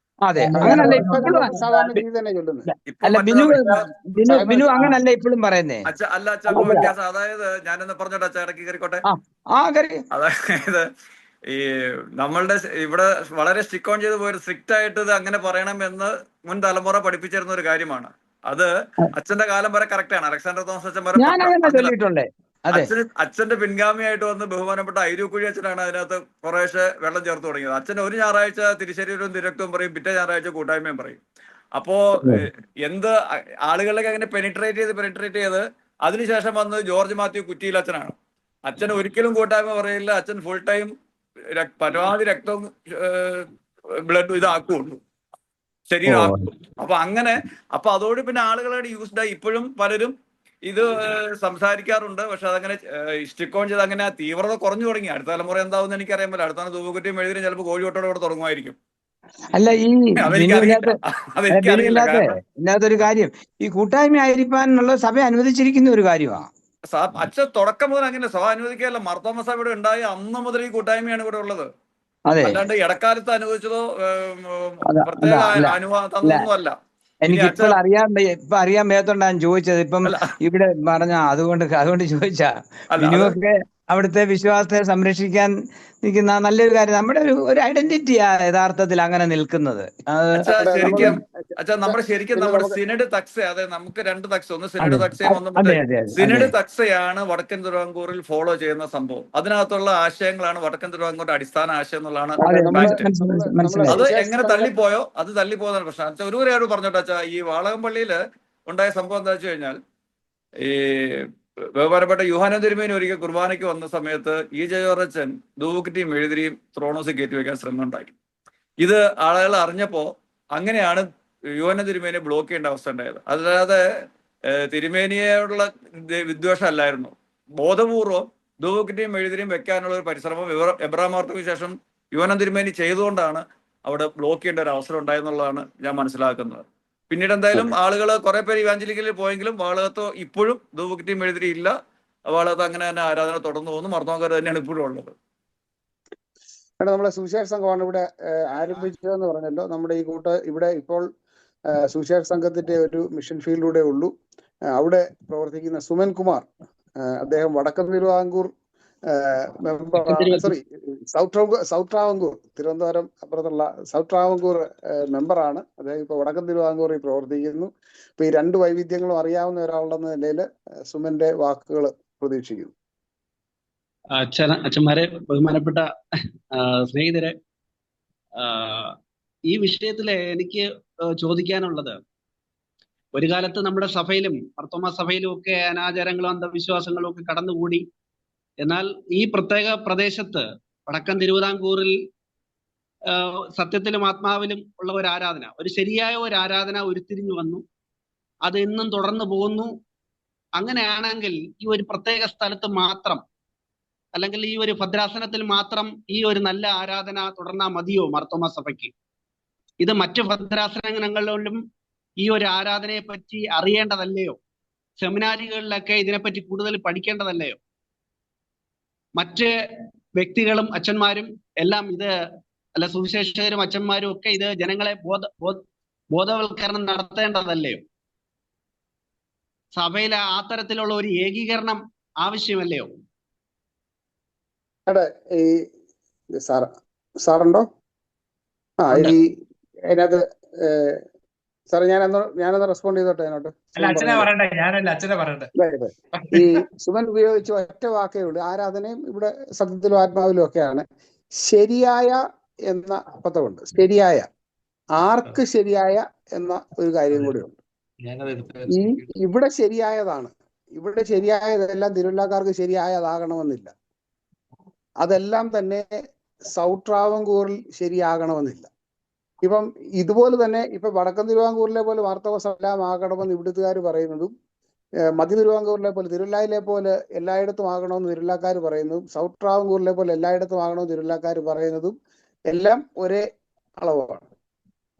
അതെ, അങ്ങനല്ല ഇപ്പോഴും. അല്ല ബിനു അങ്ങനല്ല ഇപ്പോഴും പറയുന്നേ. അല്ല അച്ഛാ, വ്യത്യാസം. അതായത് ഞാനൊന്ന് പറഞ്ഞോട്ടെ അച്ഛാ, ഇടയ്ക്ക് കയറിക്കോട്ടെ. അതായത് ഈ നമ്മളുടെ ഇവിടെ വളരെ സ്റ്റിക്ക് ഓൺ ചെയ്ത് പോയൊരു സ്ട്രിക്റ്റ് ആയിട്ട് ഇത് അങ്ങനെ പറയണം എന്ന് മുൻ തലമുറ പഠിപ്പിച്ചിരുന്ന ഒരു കാര്യമാണ്. അത് അച്ഛന്റെ കാലം വരെ കറക്റ്റ് ആണ്. അലക്സാണ്ടർ തോമസ് അച്ഛൻ വരെ അച്ഛന്റെ പിൻഗാമിയായിട്ട് വന്ന് ബഹുമാനപ്പെട്ട ഐരൂക്കുഴി അച്ഛനാണ് അതിനകത്ത് കുറേശ്ശെ വെള്ളം ചേർത്ത് തുടങ്ങിയത്. അച്ഛൻ ഒരു ഞായറാഴ്ച തിരുശരീരവും തിരക്തവും പറയും, പിറ്റേ ഞായറാഴ്ച കൂട്ടായ്മയും പറയും. അപ്പോ എന്ത് ആളുകളിലേക്ക് അങ്ങനെ പെനിട്രേറ്റ് ചെയ്ത് അതിനുശേഷം വന്ന് ജോർജ് മാത്യു കുറ്റിയിൽ അച്ഛനാണ്. അച്ഛൻ ഒരിക്കലും കൂട്ടായ്മ പറയില്ല. അച്ഛൻ ഫുൾ ടൈം പരമാവധി രക്തവും ബ്ലഡ് ഇതാക്കുള്ളൂ, ശരീരം. അപ്പൊ അതോട് പിന്നെ ആളുകളായിട്ട് യൂസ്ഡ് ആയി. ഇപ്പോഴും പലരും ഇത് സംസാരിക്കാറുണ്ട്. പക്ഷെ അതങ്ങനെ സ്റ്റിക്ക് ഓൺ ചെയ്ത് അങ്ങനെ തീവ്രത കുറഞ്ഞു തുടങ്ങി. അടുത്ത തലമുറ എന്താവുന്ന എനിക്കറിയാൻ പറ്റില്ല. അടുത്താണ് ധൂപക്കുറ്റിയും എഴുതിനും ചിലപ്പോൾ കോഴിയോട്ടോടെ കൂടെ തുടങ്ങുമായിരിക്കും. അല്ല, ഈ ഇല്ലാത്തൊരു കാര്യം ഈ കൂട്ടായ്മ ആയിരിക്കാനുള്ള സഭ അനുവദിച്ചിരിക്കുന്ന ഒരു കാര്യമാണ്. അച്ഛൻ തുടക്കം മുതൽ അങ്ങനെ സഭ അനുവദിക്കുകയല്ല. മാർത്തോമാ സഭ ഇവിടെ ഉണ്ടായ അന്ന് മുതൽ ഈ കൂട്ടായ്മയാണ് ഇവിടെ ഉള്ളത്. അല്ലാണ്ട് ഇടക്കാലത്ത് അനുവദിച്ചതോ പ്രത്യേക അനുവാദമൊന്നും അല്ല. എനിക്കിപ്പോൾ അറിയാൻ മേത്തോണ്ടാ ഞാൻ ചോദിച്ചത്. ഇപ്പം ഇവിടെ പറഞ്ഞ അതുകൊണ്ട് ചോദിച്ചാ. ബിനുവൊക്കെ അവിടുത്തെ വിശ്വാസത്തെ സംരക്ഷിക്കാൻ നിൽക്കുന്ന നല്ലൊരു കാര്യം. നമ്മുടെ ഒരു ഐഡന്റിറ്റിയാ യഥാർത്ഥത്തിൽ അങ്ങനെ നിൽക്കുന്നത്. നമ്മുടെ സിനഡ് തക്സ, അതായത് നമുക്ക് രണ്ട് തക്സ, ഒന്ന് സിനഡ് തക്സയും ഒന്ന് സിനഡ് തക്സയാണ് വടക്കൻ തിരുവിതാംകൂറിൽ ഫോളോ ചെയ്യുന്ന സംഭവം. അതിനകത്തുള്ള ആശയങ്ങളാണ് വടക്കൻ തിരുവിതാംകൂറിന്റെ അടിസ്ഥാന ആശയം എന്നുള്ളതാണ്. അത് എങ്ങനെ തള്ളിപ്പോയോ അത് തള്ളിപ്പോയതാണ് പ്രശ്നം. ഒരു കാര്യം പറഞ്ഞോട്ടെ അച്ഛാ, ഈ വാളകം പള്ളിയില് ഉണ്ടായ സംഭവം എന്താ വെച്ച് കഴിഞ്ഞാൽ, ഈ ബഹുമാനപ്പെട്ട യൂഹാനൻ തിരുമേനി ഒരിക്കൽ കുർബാനയ്ക്ക് വന്ന സമയത്ത് ഈ ജയോറച്ചൻ ധൂപക്കുറ്റിയും എഴുതിരിയും ത്രോണോസ് കയറ്റി വെക്കാൻ ശ്രമം ഉണ്ടാക്കി. ഇത് ആളുകൾ അറിഞ്ഞപ്പോ അങ്ങനെയാണ് യൂഹാനൻ തിരുമേനിയെ ബ്ലോക്ക് ചെയ്യേണ്ട അവസ്ഥ ഉണ്ടായത്. അല്ലാതെ തിരുമേനിയോടുള്ള വിദ്വേഷം അല്ലായിരുന്നു. ബോധപൂർവം ധൂപക്കുറ്റിയും എഴുതിരിയും വെക്കാനുള്ള ഒരു പരിശ്രമം എബ്രഹാം മാർത്തോയ്ക്ക് ശേഷം യൂഹാനൻ തിരുമേനി ചെയ്തുകൊണ്ടാണ് അവിടെ ബ്ലോക്ക് ചെയ്യേണ്ട ഒരു അവസരം ഉണ്ടായെന്നുള്ളതാണ് ഞാൻ മനസ്സിലാക്കുന്നത്. പിന്നീട് എന്തായാലും ആളുകൾ കുറെ പേര് ഇവാഞ്ചലിക്കലിൽ പോയെങ്കിലും വാളകത്ത് ഇപ്പോഴും ധൂപകുറ്റിയും മെഴുതിരിയില്ല. വാളകത്ത് അങ്ങനെ തന്നെ ആരാധന തുടർന്നു പോകുന്നു. മർത്തോമാക്കാർ തന്നെയാണ് ഇപ്പോഴും ഉള്ളത്. നമ്മളെ സുവിശേഷ സംഘമാണ് ഇവിടെ ആരംഭിച്ചതെന്ന് പറഞ്ഞല്ലോ. നമ്മുടെ ഈ ഇവിടെ ഇപ്പോൾ സുവിശേഷ സംഘത്തിന്റെ ഒരു മിഷൻ ഫീൽഡിലൂടെ ഉള്ളൂ. അവിടെ പ്രവർത്തിക്കുന്ന സുമൻ കുമാർ, അദ്ദേഹം വടക്കൻ തിരുവിതാംകൂർ സൗത്ത് ട്രാവൻകൂർ, തിരുവനന്തപുരം അപ്പുറത്തുള്ള സൗത്ത് ട്രാവൻകൂർ മെമ്പറാണ്. അദ്ദേഹം ഇപ്പൊ വടക്കൻ തിരുവിതാംകൂറിൽ പ്രവർത്തിക്കുന്നു. ഇപ്പൊ ഈ രണ്ട് വൈവിധ്യങ്ങളും അറിയാവുന്ന ഒരാളുടെന്ന നിലയിൽ സുമന്റെ വാക്കുകൾ പ്രതീക്ഷിക്കുന്നു. അച്ഛന്മാരെ, ബഹുമാനപ്പെട്ട സ്നേഹിതരെ, ഈ വിഷയത്തില് എനിക്ക് ചോദിക്കാനുള്ളത്, ഒരു കാലത്ത് നമ്മുടെ സഭയിലും മാർത്തോമാ സഭയിലും ഒക്കെ അനാചാരങ്ങളും അന്ധവിശ്വാസങ്ങളും ഒക്കെ കടന്നുകൂടി. എന്നാൽ ഈ പ്രത്യേക പ്രദേശത്ത് വടക്കൻ തിരുവിതാംകൂറിൽ സത്യത്തിലും ആത്മാവിലും ഉള്ള ഒരു ആരാധന, ഒരു ശരിയായ ഒരു ആരാധന ഉരുത്തിരിഞ്ഞു വന്നു. അത് ഇന്നും തുടർന്നു പോകുന്നു. അങ്ങനെയാണെങ്കിൽ ഈ ഒരു പ്രത്യേക സ്ഥലത്ത് മാത്രം, അല്ലെങ്കിൽ ഈ ഒരു ഭദ്രാസനത്തിൽ മാത്രം ഈ ഒരു നല്ല ആരാധന തുടർന്നാൽ മതിയോ മാർത്തോമാ സഭയ്ക്ക്? ഇത് മറ്റു ഭദ്രാസനങ്ങളിലും ഈ ഒരു ആരാധനയെ പറ്റി അറിയേണ്ടതല്ലയോ? സെമിനാരികളിലൊക്കെ ഇതിനെപ്പറ്റി കൂടുതൽ പഠിക്കേണ്ടതല്ലയോ? മറ്റ് വ്യക്തികളും അച്ഛന്മാരും എല്ലാം ഇത്, അല്ല സുവിശേഷകരും അച്ഛന്മാരും ഒക്കെ ഇത് ജനങ്ങളെ ബോധവൽക്കരണം നടത്തേണ്ടതല്ലയോ? സഭയിലെ ആ തരത്തിലുള്ള ഒരു ഏകീകരണം ആവശ്യമല്ലയോ? ഈ സാറുണ്ടോ? ഈ അതിനകത്ത് സാറേ ഞാനൊന്ന് റെസ്പോണ്ട് ചെയ്തോട്ടെ അതിനോട്ട്. ഈ സുമൻ ഉപയോഗിച്ച ഒറ്റ വാക്കേ ഉള്ളൂ. ആരാധനയും ഇവിടെ സത്യത്തിലും ആത്മാവിലും ഒക്കെയാണ്. ശരിയായ എന്ന പദമുണ്ട്. ശരിയായ, ആർക്ക് ശരിയായ എന്ന ഒരു കാര്യം കൂടിയുണ്ട്. ഇവിടെ ശരിയായതാണ്. ഇവിടെ ശരിയായതെല്ലാം തിരുവല്ലാക്കാർക്ക് ശരിയായതാകണമെന്നില്ല. അതെല്ലാം തന്നെ സൗത്ത് ട്രാവൻകൂറിൽ ശരിയാകണമെന്നില്ല. ഇപ്പം ഇതുപോലെ തന്നെ ഇപ്പൊ വടക്കൻ തിരുവിതാംകൂറിലെ പോലെ മാർത്തോമാ എല്ലാം ആകണമെന്ന് ഇവിടുത്തുകാർ പറയുന്നതും, മധ്യ തിരുവിതാംകൂറിലെ പോലെ തിരുവല്ലായിലെ പോലെ എല്ലായിടത്തും ആകണമെന്ന് തിരുവല്ലാക്കാർ പറയുന്നതും, സൗത്ത് ട്രാവൻകൂറിലെ പോലെ എല്ലായിടത്തും ആകണമെന്ന് തിരുവല്ലാക്കാർ പറയുന്നതും എല്ലാം ഒരേ അളവാണ്.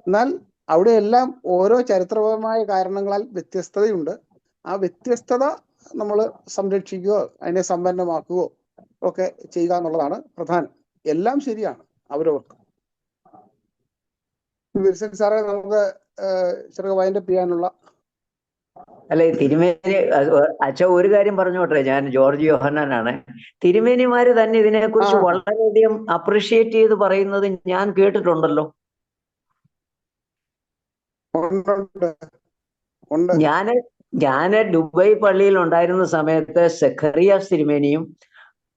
എന്നാൽ അവിടെ എല്ലാം ഓരോ ചരിത്രപരമായ കാരണങ്ങളാൽ വ്യത്യസ്തതയുണ്ട്. ആ വ്യത്യസ്തത നമ്മൾ സംരക്ഷിക്കുകയോ അതിനെ സമ്പന്നമാക്കുകയോ ഒക്കെ ചെയ്യുക എന്നുള്ളതാണ് പ്രധാനം. എല്ലാം ശരിയാണ് അവരവർക്ക്. വിൽസൺ സാറേ, നമുക്ക് ചെറുക വൈൻഡപ്പ് ചെയ്യാനുള്ള. അല്ലെ തിരുമേനി അച്ഛ ഒരു കാര്യം പറഞ്ഞോട്ടെ, ഞാൻ ജോർജ് യോഹന്നാനാണ്. തിരുമേനിമാര് തന്നെ ഇതിനെക്കുറിച്ച് വളരെയധികം അപ്രിഷിയേറ്റ് ചെയ്ത് പറയുന്നത് ഞാൻ കേട്ടിട്ടുണ്ടല്ലോ. ഞാന് ദുബായ് പള്ളിയിൽ ഉണ്ടായിരുന്ന സമയത്ത് സെഖറിയാസ് തിരുമേനിയും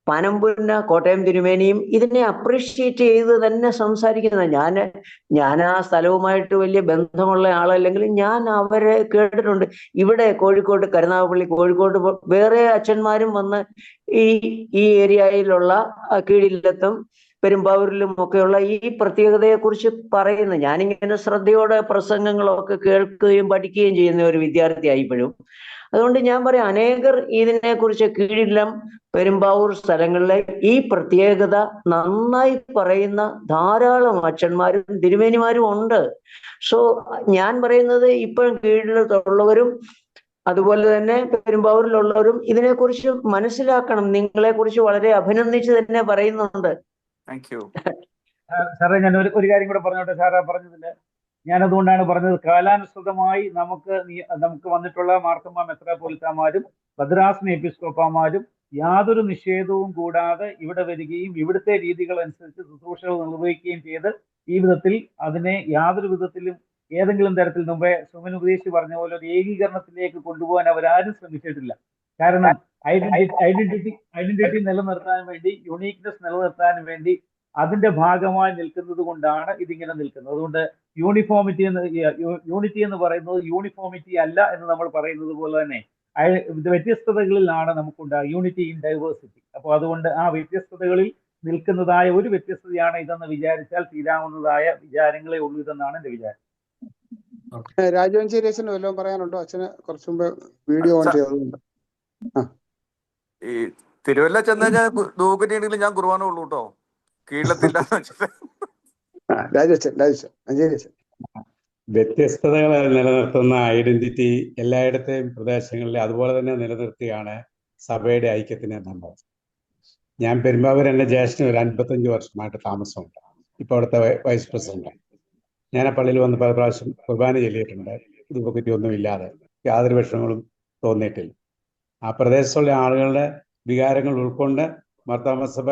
പനമ്പുന്ന കോട്ടയം തിരുമേനിയും ഇതിനെ അപ്രീഷിയേറ്റ് ചെയ്ത് തന്നെ സംസാരിക്കുന്നത്. ഞാൻ ആ സ്ഥലവുമായിട്ട് വലിയ ബന്ധമുള്ള ആളല്ലെങ്കിലും ഞാൻ അവരെ കേട്ടിട്ടുണ്ട്. ഇവിടെ കോഴിക്കോട്, കരുനാഗപ്പള്ളി, കോഴിക്കോട് വേറെ അച്ഛന്മാരും വന്ന് ഈ ഏരിയയിലുള്ള കീഴിലത്തും പെരുമ്പാവൂരിലും ഒക്കെയുള്ള ഈ പ്രത്യേകതയെ കുറിച്ച് പറയുന്നു. ഞാനിങ്ങനെ ശ്രദ്ധയോടെ പ്രസംഗങ്ങളൊക്കെ കേൾക്കുകയും പഠിക്കുകയും ചെയ്യുന്ന ഒരു വിദ്യാർത്ഥിയായിപ്പോഴും. അതുകൊണ്ട് ഞാൻ പറയാം, അനേകർ ഇതിനെക്കുറിച്ച് കീഴിലം, പെരുമ്പാവൂർ സ്ഥലങ്ങളിലെ ഈ പ്രത്യേകത നന്നായി പറയുന്ന ധാരാളം അച്ഛന്മാരും തിരുമേനിമാരും ഉണ്ട്. സോ ഞാൻ പറയുന്നത് ഇപ്പോഴും കീഴിലുള്ളവരും അതുപോലെ തന്നെ പെരുമ്പാവൂരിലുള്ളവരും ഇതിനെക്കുറിച്ച് മനസ്സിലാക്കണം. നിങ്ങളെക്കുറിച്ച് വളരെ അഭിനന്ദിച്ച് തന്നെ പറയുന്നുണ്ട്. സാറേ, ഞാൻ ഒരു കാര്യം കൂടെ പറഞ്ഞോട്ടെ. സാറാ പറഞ്ഞതില് ഞാനതുകൊണ്ടാണ് പറഞ്ഞത്, കാലാനുസൃതമായി നമുക്ക് വന്നിട്ടുള്ള മാർത്തോമാ മെത്രാപ്പൊലീത്താമാരും ഭദ്രാസന എപ്പിസ്കോപ്പമാരും യാതൊരു നിഷേധവും കൂടാതെ ഇവിടെ വരികയും ഇവിടുത്തെ രീതികൾ അനുസരിച്ച് ശുശ്രൂഷകൾ നിർവഹിക്കുകയും ചെയ്ത് ഈ വിധത്തിൽ അതിനെ യാതൊരു വിധത്തിലും ഏതെങ്കിലും തരത്തിൽ മുമ്പേ സുമൻ ഉപദേശിച്ച് പറഞ്ഞ പോലെ ഒരു ഏകീകരണത്തിലേക്ക് കൊണ്ടുപോകാൻ അവരാരും ശ്രമിച്ചിട്ടില്ല. കാരണം ഐഡന്റിറ്റി നിലനിർത്താൻ വേണ്ടി, യുണീക്നെസ് നിലനിർത്താൻ വേണ്ടി അതിന്റെ ഭാഗമായി നിൽക്കുന്നത് കൊണ്ടാണ് ഇതിങ്ങനെ നിൽക്കുന്നത്. അതുകൊണ്ട് യൂണിറ്റി എന്ന് പറയുന്നത് യൂണിഫോമിറ്റി അല്ല എന്ന് നമ്മൾ പറയുന്നത് പോലെ തന്നെ വ്യത്യസ്തതകളിലാണ് നമുക്കുണ്ടാകുക, യൂണിറ്റി ഇൻ ഡൈവേഴ്സിറ്റി. അപ്പോൾ അതുകൊണ്ട് ആ വ്യത്യസ്തതകളിൽ നിൽക്കുന്നതായ ഒരു വ്യത്യസ്തതയാണ് ഇതെന്ന് വിചാരിച്ചാൽ തീരാവുന്നതായ വിചാരങ്ങളെ ഉള്ളൂ ഇതെന്നാണ് എന്റെ വിചാരം. രാജവഞ്ചേരി അച്ഛന് വല്ലതും പറയാനുണ്ടോ? അച്ഛന് കുറച്ചു മുമ്പ് വീഡിയോ ഓൺ ചെയ്തതുകൊണ്ട്. ഈ തിരുവല്ല ചെന്ന് കഴിഞ്ഞാൽ ദൂക്കറ്റിയാണെങ്കിലും ഞാൻ കുർബാന ഉള്ളൂ കേട്ടോ, കീഴത്തില്ല. രാജവച്ചൻ മഞ്ചേരി അച്ഛൻ. വ്യത്യസ്തതകൾ നിലനിർത്തുന്ന ഐഡന്റിറ്റി എല്ലായിടത്തെയും പ്രദേശങ്ങളിൽ അതുപോലെ തന്നെ നിലനിർത്തിയാണ് സഭയുടെ ഐക്യത്തിന് നല്ലത്. ഞാൻ പെരുമ്പാവൂർ എൻ്റെ ജ്യേഷ്ഠന് ഒരു 55 വർഷമായിട്ട് താമസമുണ്ട്. ഇപ്പോൾ അവിടുത്തെ വൈസ് പ്രസിഡന്റ്. ഞാൻ ആ പള്ളിയിൽ വന്ന് പല പ്രാവശ്യം കുർബാന ചൊല്ലിയിട്ടുണ്ട്. ധൂപക്കുറ്റി ഒന്നും ഇല്ലാതെ യാതൊരു വിഷമങ്ങളും തോന്നിയിട്ടില്ല. ആ പ്രദേശത്തുള്ള ആളുകളുടെ വികാരങ്ങൾ ഉൾക്കൊണ്ട് മാർത്തോമാ സഭ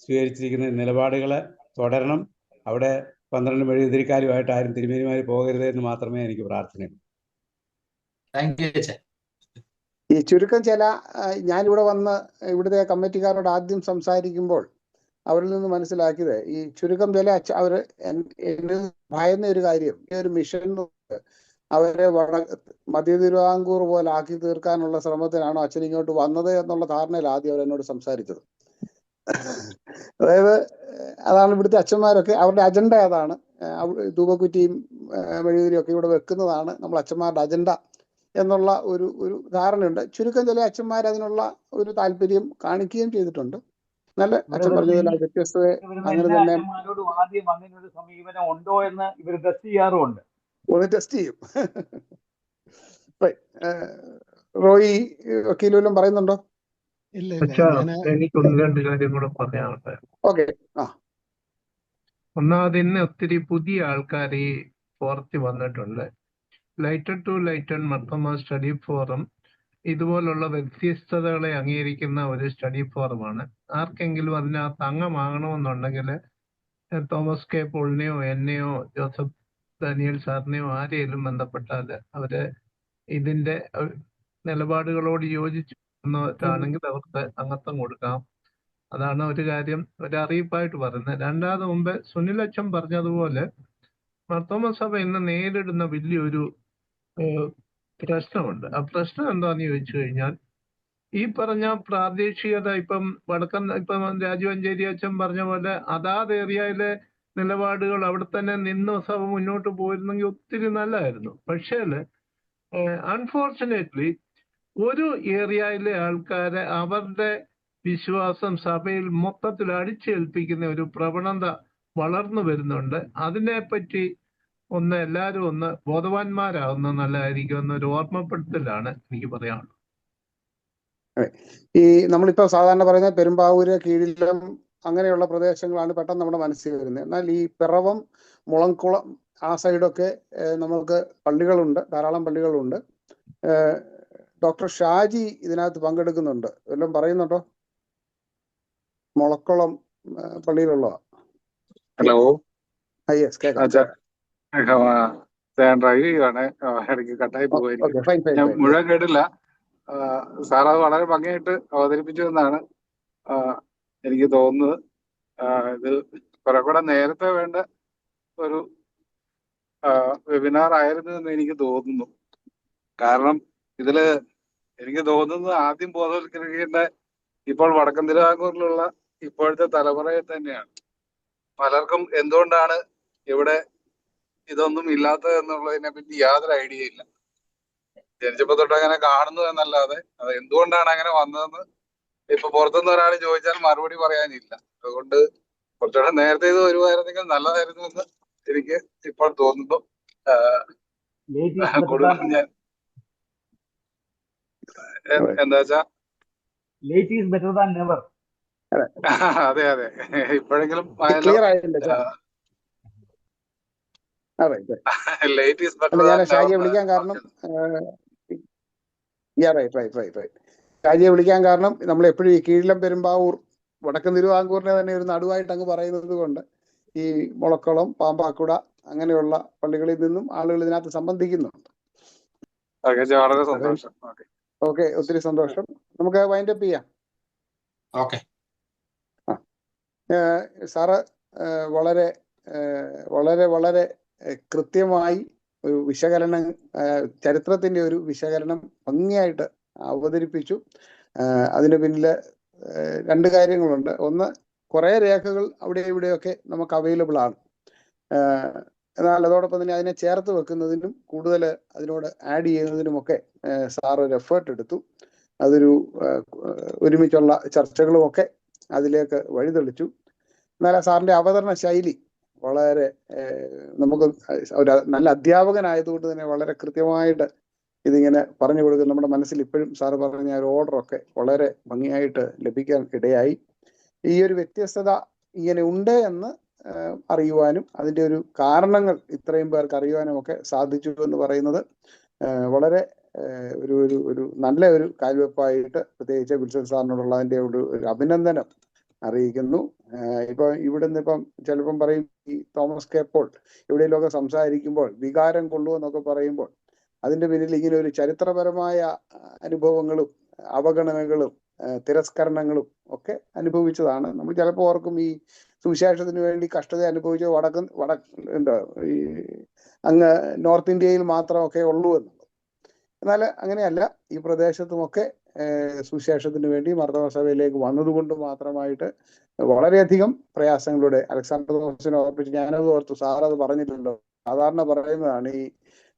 സ്വീകരിച്ചിരിക്കുന്ന നിലപാടുകൾ തുടരണം. അവിടെ 12 മെഴുകുതിരിക്കാരുമായിട്ട് ആരും തിരുമേനിമാര് പോകരുത് എന്ന് മാത്രമേ എനിക്ക് പ്രാർത്ഥനയുള്ളൂ. ഈ ചുരുക്കം ചില ഞാനിവിടെ വന്ന് ഇവിടുത്തെ കമ്മിറ്റിക്കാരോട് ആദ്യം സംസാരിക്കുമ്പോൾ അവരിൽ നിന്ന് മനസ്സിലാക്കിയത് ഈ ചുരുക്കം ചില അവർ എന്നെ ഭയന്ന ഒരു കാര്യം, ഈ ഒരു മിഷൻ അവരെ മധ്യ തിരുവിതാംകൂർ പോലെ ആക്കി തീർക്കാനുള്ള ശ്രമത്തിനാണോ അച്ഛൻ ഇങ്ങോട്ട് വന്നത് എന്നുള്ള ധാരണയിൽ ആദ്യം അവരെന്നോട് സംസാരിച്ചത്. അതായത് അതാണ് ഇവിടുത്തെ അച്ഛന്മാരൊക്കെ അവരുടെ അജണ്ട അതാണ്. ധൂപക്കുറ്റിയും മെഴുകുതിരിയും ഒക്കെ ഇവിടെ വെക്കുന്നതാണ് നമ്മൾ അച്ഛന്മാരുടെ അജണ്ട എന്നുള്ള ഒരു ധാരണയുണ്ട്. ചുരുക്കം ചില അച്ഛന്മാർ അതിനുള്ള ഒരു താല്പര്യം കാണിക്കുകയും ചെയ്തിട്ടുണ്ട്. നല്ല അച്ഛൻ പറഞ്ഞതിൽ വ്യത്യസ്തത അങ്ങനെ തന്നെ ആദ്യം അങ്ങനെ ഒരു സമീപനം ഉണ്ടോ എന്ന് ഇവർ ടെസ്റ്റ് ചെയ്യാറുമുണ്ട്. ഒന്ന് ടെസ്റ്റ് ചെയ്യും. റോയി വക്കീലും പറയുന്നുണ്ടോ? എനിക്ക് 1-2 കാര്യം കൂടെ പറയാനുണ്ട്. ഓക്കെ. ഒന്നാമത് ഇന്ന് ഒത്തിരി പുതിയ ആൾക്കാർ ഈ ഫോറത്തിൽ വന്നിട്ടുണ്ട്. Lighted to lighten Marthoma study forum ഇതുപോലുള്ള വ്യത്യസ്തതകളെ അംഗീകരിക്കുന്ന ഒരു സ്റ്റഡി ഫോറമാണ്. ആർക്കെങ്കിലും അതിനകത്ത് അംഗമാകണമെന്നുണ്ടെങ്കിൽ തോമസ് കെ പോളിനെയോ എന്നെയോ ജോസഫ് ഡാനിയൽ സാറിനെയോ ആരെയും ബന്ധപ്പെട്ടാൽ അവര് ഇതിന്റെ നിലപാടുകളോട് യോജിച്ചാണെങ്കിൽ അവർക്ക് അംഗത്വം കൊടുക്കാം. അതാണ് ഒരു കാര്യം, ഒരു അറിയിപ്പായിട്ട് പറയുന്നത്. രണ്ടാമത് മുമ്പ് സുനിലച്ചൻ പറഞ്ഞതുപോലെ മാർത്തോമാ സഭ ഇന്ന് നേരിടുന്ന വലിയൊരു പ്രശ്നമുണ്ട്. ആ പ്രശ്നം എന്താന്ന് ചോദിച്ചു കഴിഞ്ഞാൽ ഈ പറഞ്ഞ പ്രാദേശികത ഇപ്പം രാജീവഞ്ചേരി അച്ഛൻ പറഞ്ഞ പോലെ അതാത് ഏരിയയിലെ നിലപാടുകൾ അവിടെ തന്നെ നിന്ന് സഭ മുന്നോട്ട് പോയിരുന്നെങ്കിൽ ഒത്തിരി നല്ലതായിരുന്നു. പക്ഷേ അൺഫോർച്ചുനേറ്റ്ലി ഒരു ഏരിയയിലെ ആൾക്കാരെ അവരുടെ വിശ്വാസം സഭയിൽ മൊത്തത്തിൽ അടിച്ചേൽപ്പിക്കുന്ന ഒരു പ്രവണത വളർന്നു വരുന്നുണ്ട്. അതിനെപ്പറ്റി എല്ലാവരും ഒന്ന് ബോധവാന്മാരാകുന്ന നല്ലതായിരിക്കും എന്നൊരു ഓർമ്മപ്പെടുത്തലാണ് എനിക്ക് പറയാനുള്ളത്. ഈ നമ്മളിപ്പോ സാധാരണ പറയുന്ന പെരുമ്പാവൂര്, കീഴിലം അങ്ങനെയുള്ള പ്രദേശങ്ങളാണ് പെട്ടെന്ന് നമ്മുടെ മനസ്സിൽ വരുന്നത്. എന്നാൽ ഈ പിറവം, മുളംകുളം ആ സൈഡൊക്കെ നമുക്ക് പള്ളികളുണ്ട്, ധാരാളം പള്ളികളുണ്ട്. ഡോക്ടർ ഷാജി ഇതിനകത്ത് പങ്കെടുക്കുന്നുണ്ട്. വല്ലതും പറയുന്നുണ്ടോ? മുളക്കുളം പള്ളിയിലുള്ള. ഹലോ. യെസ്, കേൾക്കാം. ഡ്രൈവ് ചെയ്യുവാണ്, ഇടയ്ക്ക് കട്ടായി പോകുമായിരിക്കും. ഞാൻ മുഴുവൻ കേട്ടില്ല. സാർ അത് വളരെ ഭംഗിയായിട്ട് അവതരിപ്പിച്ചു എന്നാണ് എനിക്ക് തോന്നുന്നത്. ഇത് കുറെ കൂടെ നേരത്തെ വേണ്ട ഒരു വെബിനാർ ആയിരുന്നു എന്ന് എനിക്ക് തോന്നുന്നു. കാരണം ഇതില് എനിക്ക് തോന്നുന്നത് ആദ്യം ബോധവൽക്കരിക്കേണ്ട ഇപ്പോൾ വടക്കൻ തിരുവിതാംകൂറിലുള്ള ഇപ്പോഴത്തെ തലമുറയെ തന്നെയാണ്. പലർക്കും എന്തുകൊണ്ടാണ് ഇവിടെ ഇതൊന്നും ഇല്ലാത്തത് എന്നുള്ളതിനെ പറ്റി യാതൊരു ഐഡിയ ഇല്ല. ജനിച്ചപ്പോ തൊട്ട് അങ്ങനെ കാണുന്നു എന്നല്ലാതെ അത് എന്തുകൊണ്ടാണ് അങ്ങനെ വന്നതെന്ന് ഇപ്പൊ പുറത്തുനിന്ന് ഒരാൾ ചോദിച്ചാൽ മറുപടി പറയാനില്ല. അതുകൊണ്ട് കുറച്ചുകൂടെ നേരത്തെ ഇത് വരുമായിരുന്നെങ്കിൽ നല്ലതായിരുന്നു എന്ന് എനിക്ക് ഇപ്പോൾ തോന്നുന്നു. കൂടുതൽ ഞാൻ എന്താ വെച്ചാ അതെ അതെ ഇപ്പോഴെങ്കിലും ഷാജിയെ വിളിക്കാൻ കാരണം നമ്മൾ എപ്പോഴും ഈ കീഴിലം പെരുമ്പാവൂർ വടക്കൻ തിരുവിതാംകൂറിനെ തന്നെ ഒരു നടുവായിട്ട് അങ്ങ് പറയുന്നത് കൊണ്ട് ഈ മുളക്കുളം, പാമ്പാക്കുട അങ്ങനെയുള്ള പള്ളികളിൽ നിന്നും ആളുകൾ ഇതിനകത്ത് സംബന്ധിക്കുന്നുണ്ട്. വളരെ സന്തോഷം. ഓക്കെ, ഒത്തിരി സന്തോഷം. നമുക്ക് വൈൻഡപ്പ് ചെയ്യാം. സാറ് വളരെ വളരെ വളരെ കൃത്യമായി ഒരു വിശകലനം, ചരിത്രത്തിന്റെ ഒരു വിശകലനം ഭംഗിയായിട്ട് അവതരിപ്പിച്ചു. അതിന് പിന്നില് 2 കാര്യങ്ങളുണ്ട്. ഒന്ന്, കുറെ രേഖകൾ അവിടെ ഇവിടെയൊക്കെ നമുക്ക് അവൈലബിൾ ആണ്. എന്നാൽ അതോടൊപ്പം തന്നെ അതിനെ ചേർത്ത് വെക്കുന്നതിനും കൂടുതൽ അതിനോട് ആഡ് ചെയ്യുന്നതിനുമൊക്കെ സാർ ഒരു എഫേർട്ട് എടുത്തു. അതൊരു ഒരുമിച്ചുള്ള ചർച്ചകളുമൊക്കെ അതിലേക്ക് വഴിതെളിച്ചു. എന്നാൽ സാറിന്റെ അവതരണ ശൈലി വളരെ നമുക്ക് ഒരു നല്ല അധ്യാപകനായതുകൊണ്ട് തന്നെ വളരെ കൃത്യമായിട്ട് ഇതിങ്ങനെ പറഞ്ഞു കൊടുക്കും. നമ്മുടെ മനസ്സിൽ ഇപ്പോഴും സാറ് പറഞ്ഞ ഒരു ഓർഡറൊക്കെ വളരെ ഭംഗിയായിട്ട് ലഭിക്കാൻ ഇടയായി. ഈ ഒരു വ്യത്യസ്തത ഇങ്ങനെ ഉണ്ട് എന്ന് അറിയുവാനും അതിൻ്റെ ഒരു കാരണങ്ങൾ ഇത്രയും പേർക്ക് അറിയുവാനും ഒക്കെ സാധിച്ചു എന്ന് പറയുന്നത് വളരെ ഒരു ഒരു ഒരു നല്ല ഒരു കാൽവെപ്പായിട്ട് പ്രത്യേകിച്ച് വിൽസൺ സാറിനോടുള്ള അതിൻ്റെ ഒരു അഭിനന്ദനം അറിയിക്കുന്നു. ഇപ്പൊ ഇവിടുന്ന് ഇപ്പം ചിലപ്പം പറയും ഈ തോമസ് കെ പോൾ എവിടെയെങ്കിലുമൊക്കെ സംസാരിക്കുമ്പോൾ വികാരം കൊള്ളൂ എന്നൊക്കെ പറയുമ്പോൾ അതിന്റെ പിന്നിൽ ഇങ്ങനെ ഒരു ചരിത്രപരമായ അനുഭവങ്ങളും അവഗണനകളും തിരസ്കരണങ്ങളും ഒക്കെ അനുഭവിച്ചതാണ്. നമ്മൾ ചിലപ്പോൾ ഓർക്കും ഈ സുവിശേഷത്തിന് വേണ്ടി കഷ്ടത അനുഭവിച്ച എന്താ ഈ അങ്ങ് നോർത്ത് ഇന്ത്യയിൽ മാത്രമൊക്കെ ഉള്ളൂ എന്നുള്ളത്. എന്നാൽ അങ്ങനെയല്ല, ഈ പ്രദേശത്തുമൊക്കെ സുവിശേഷത്തിന് വേണ്ടി മാർത്തോമാ സഭയിലേക്ക് വന്നതുകൊണ്ട് മാത്രമായിട്ട് വളരെയധികം പ്രയാസങ്ങളുടെ അലക്സാണ്ടർ തോമസിനെ ഓർപ്പിച്ച് ഞാനത് ഓർത്തു, സാറത് പറഞ്ഞിട്ടുണ്ടല്ലോ. സാധാരണ പറയുന്നതാണ് ഈ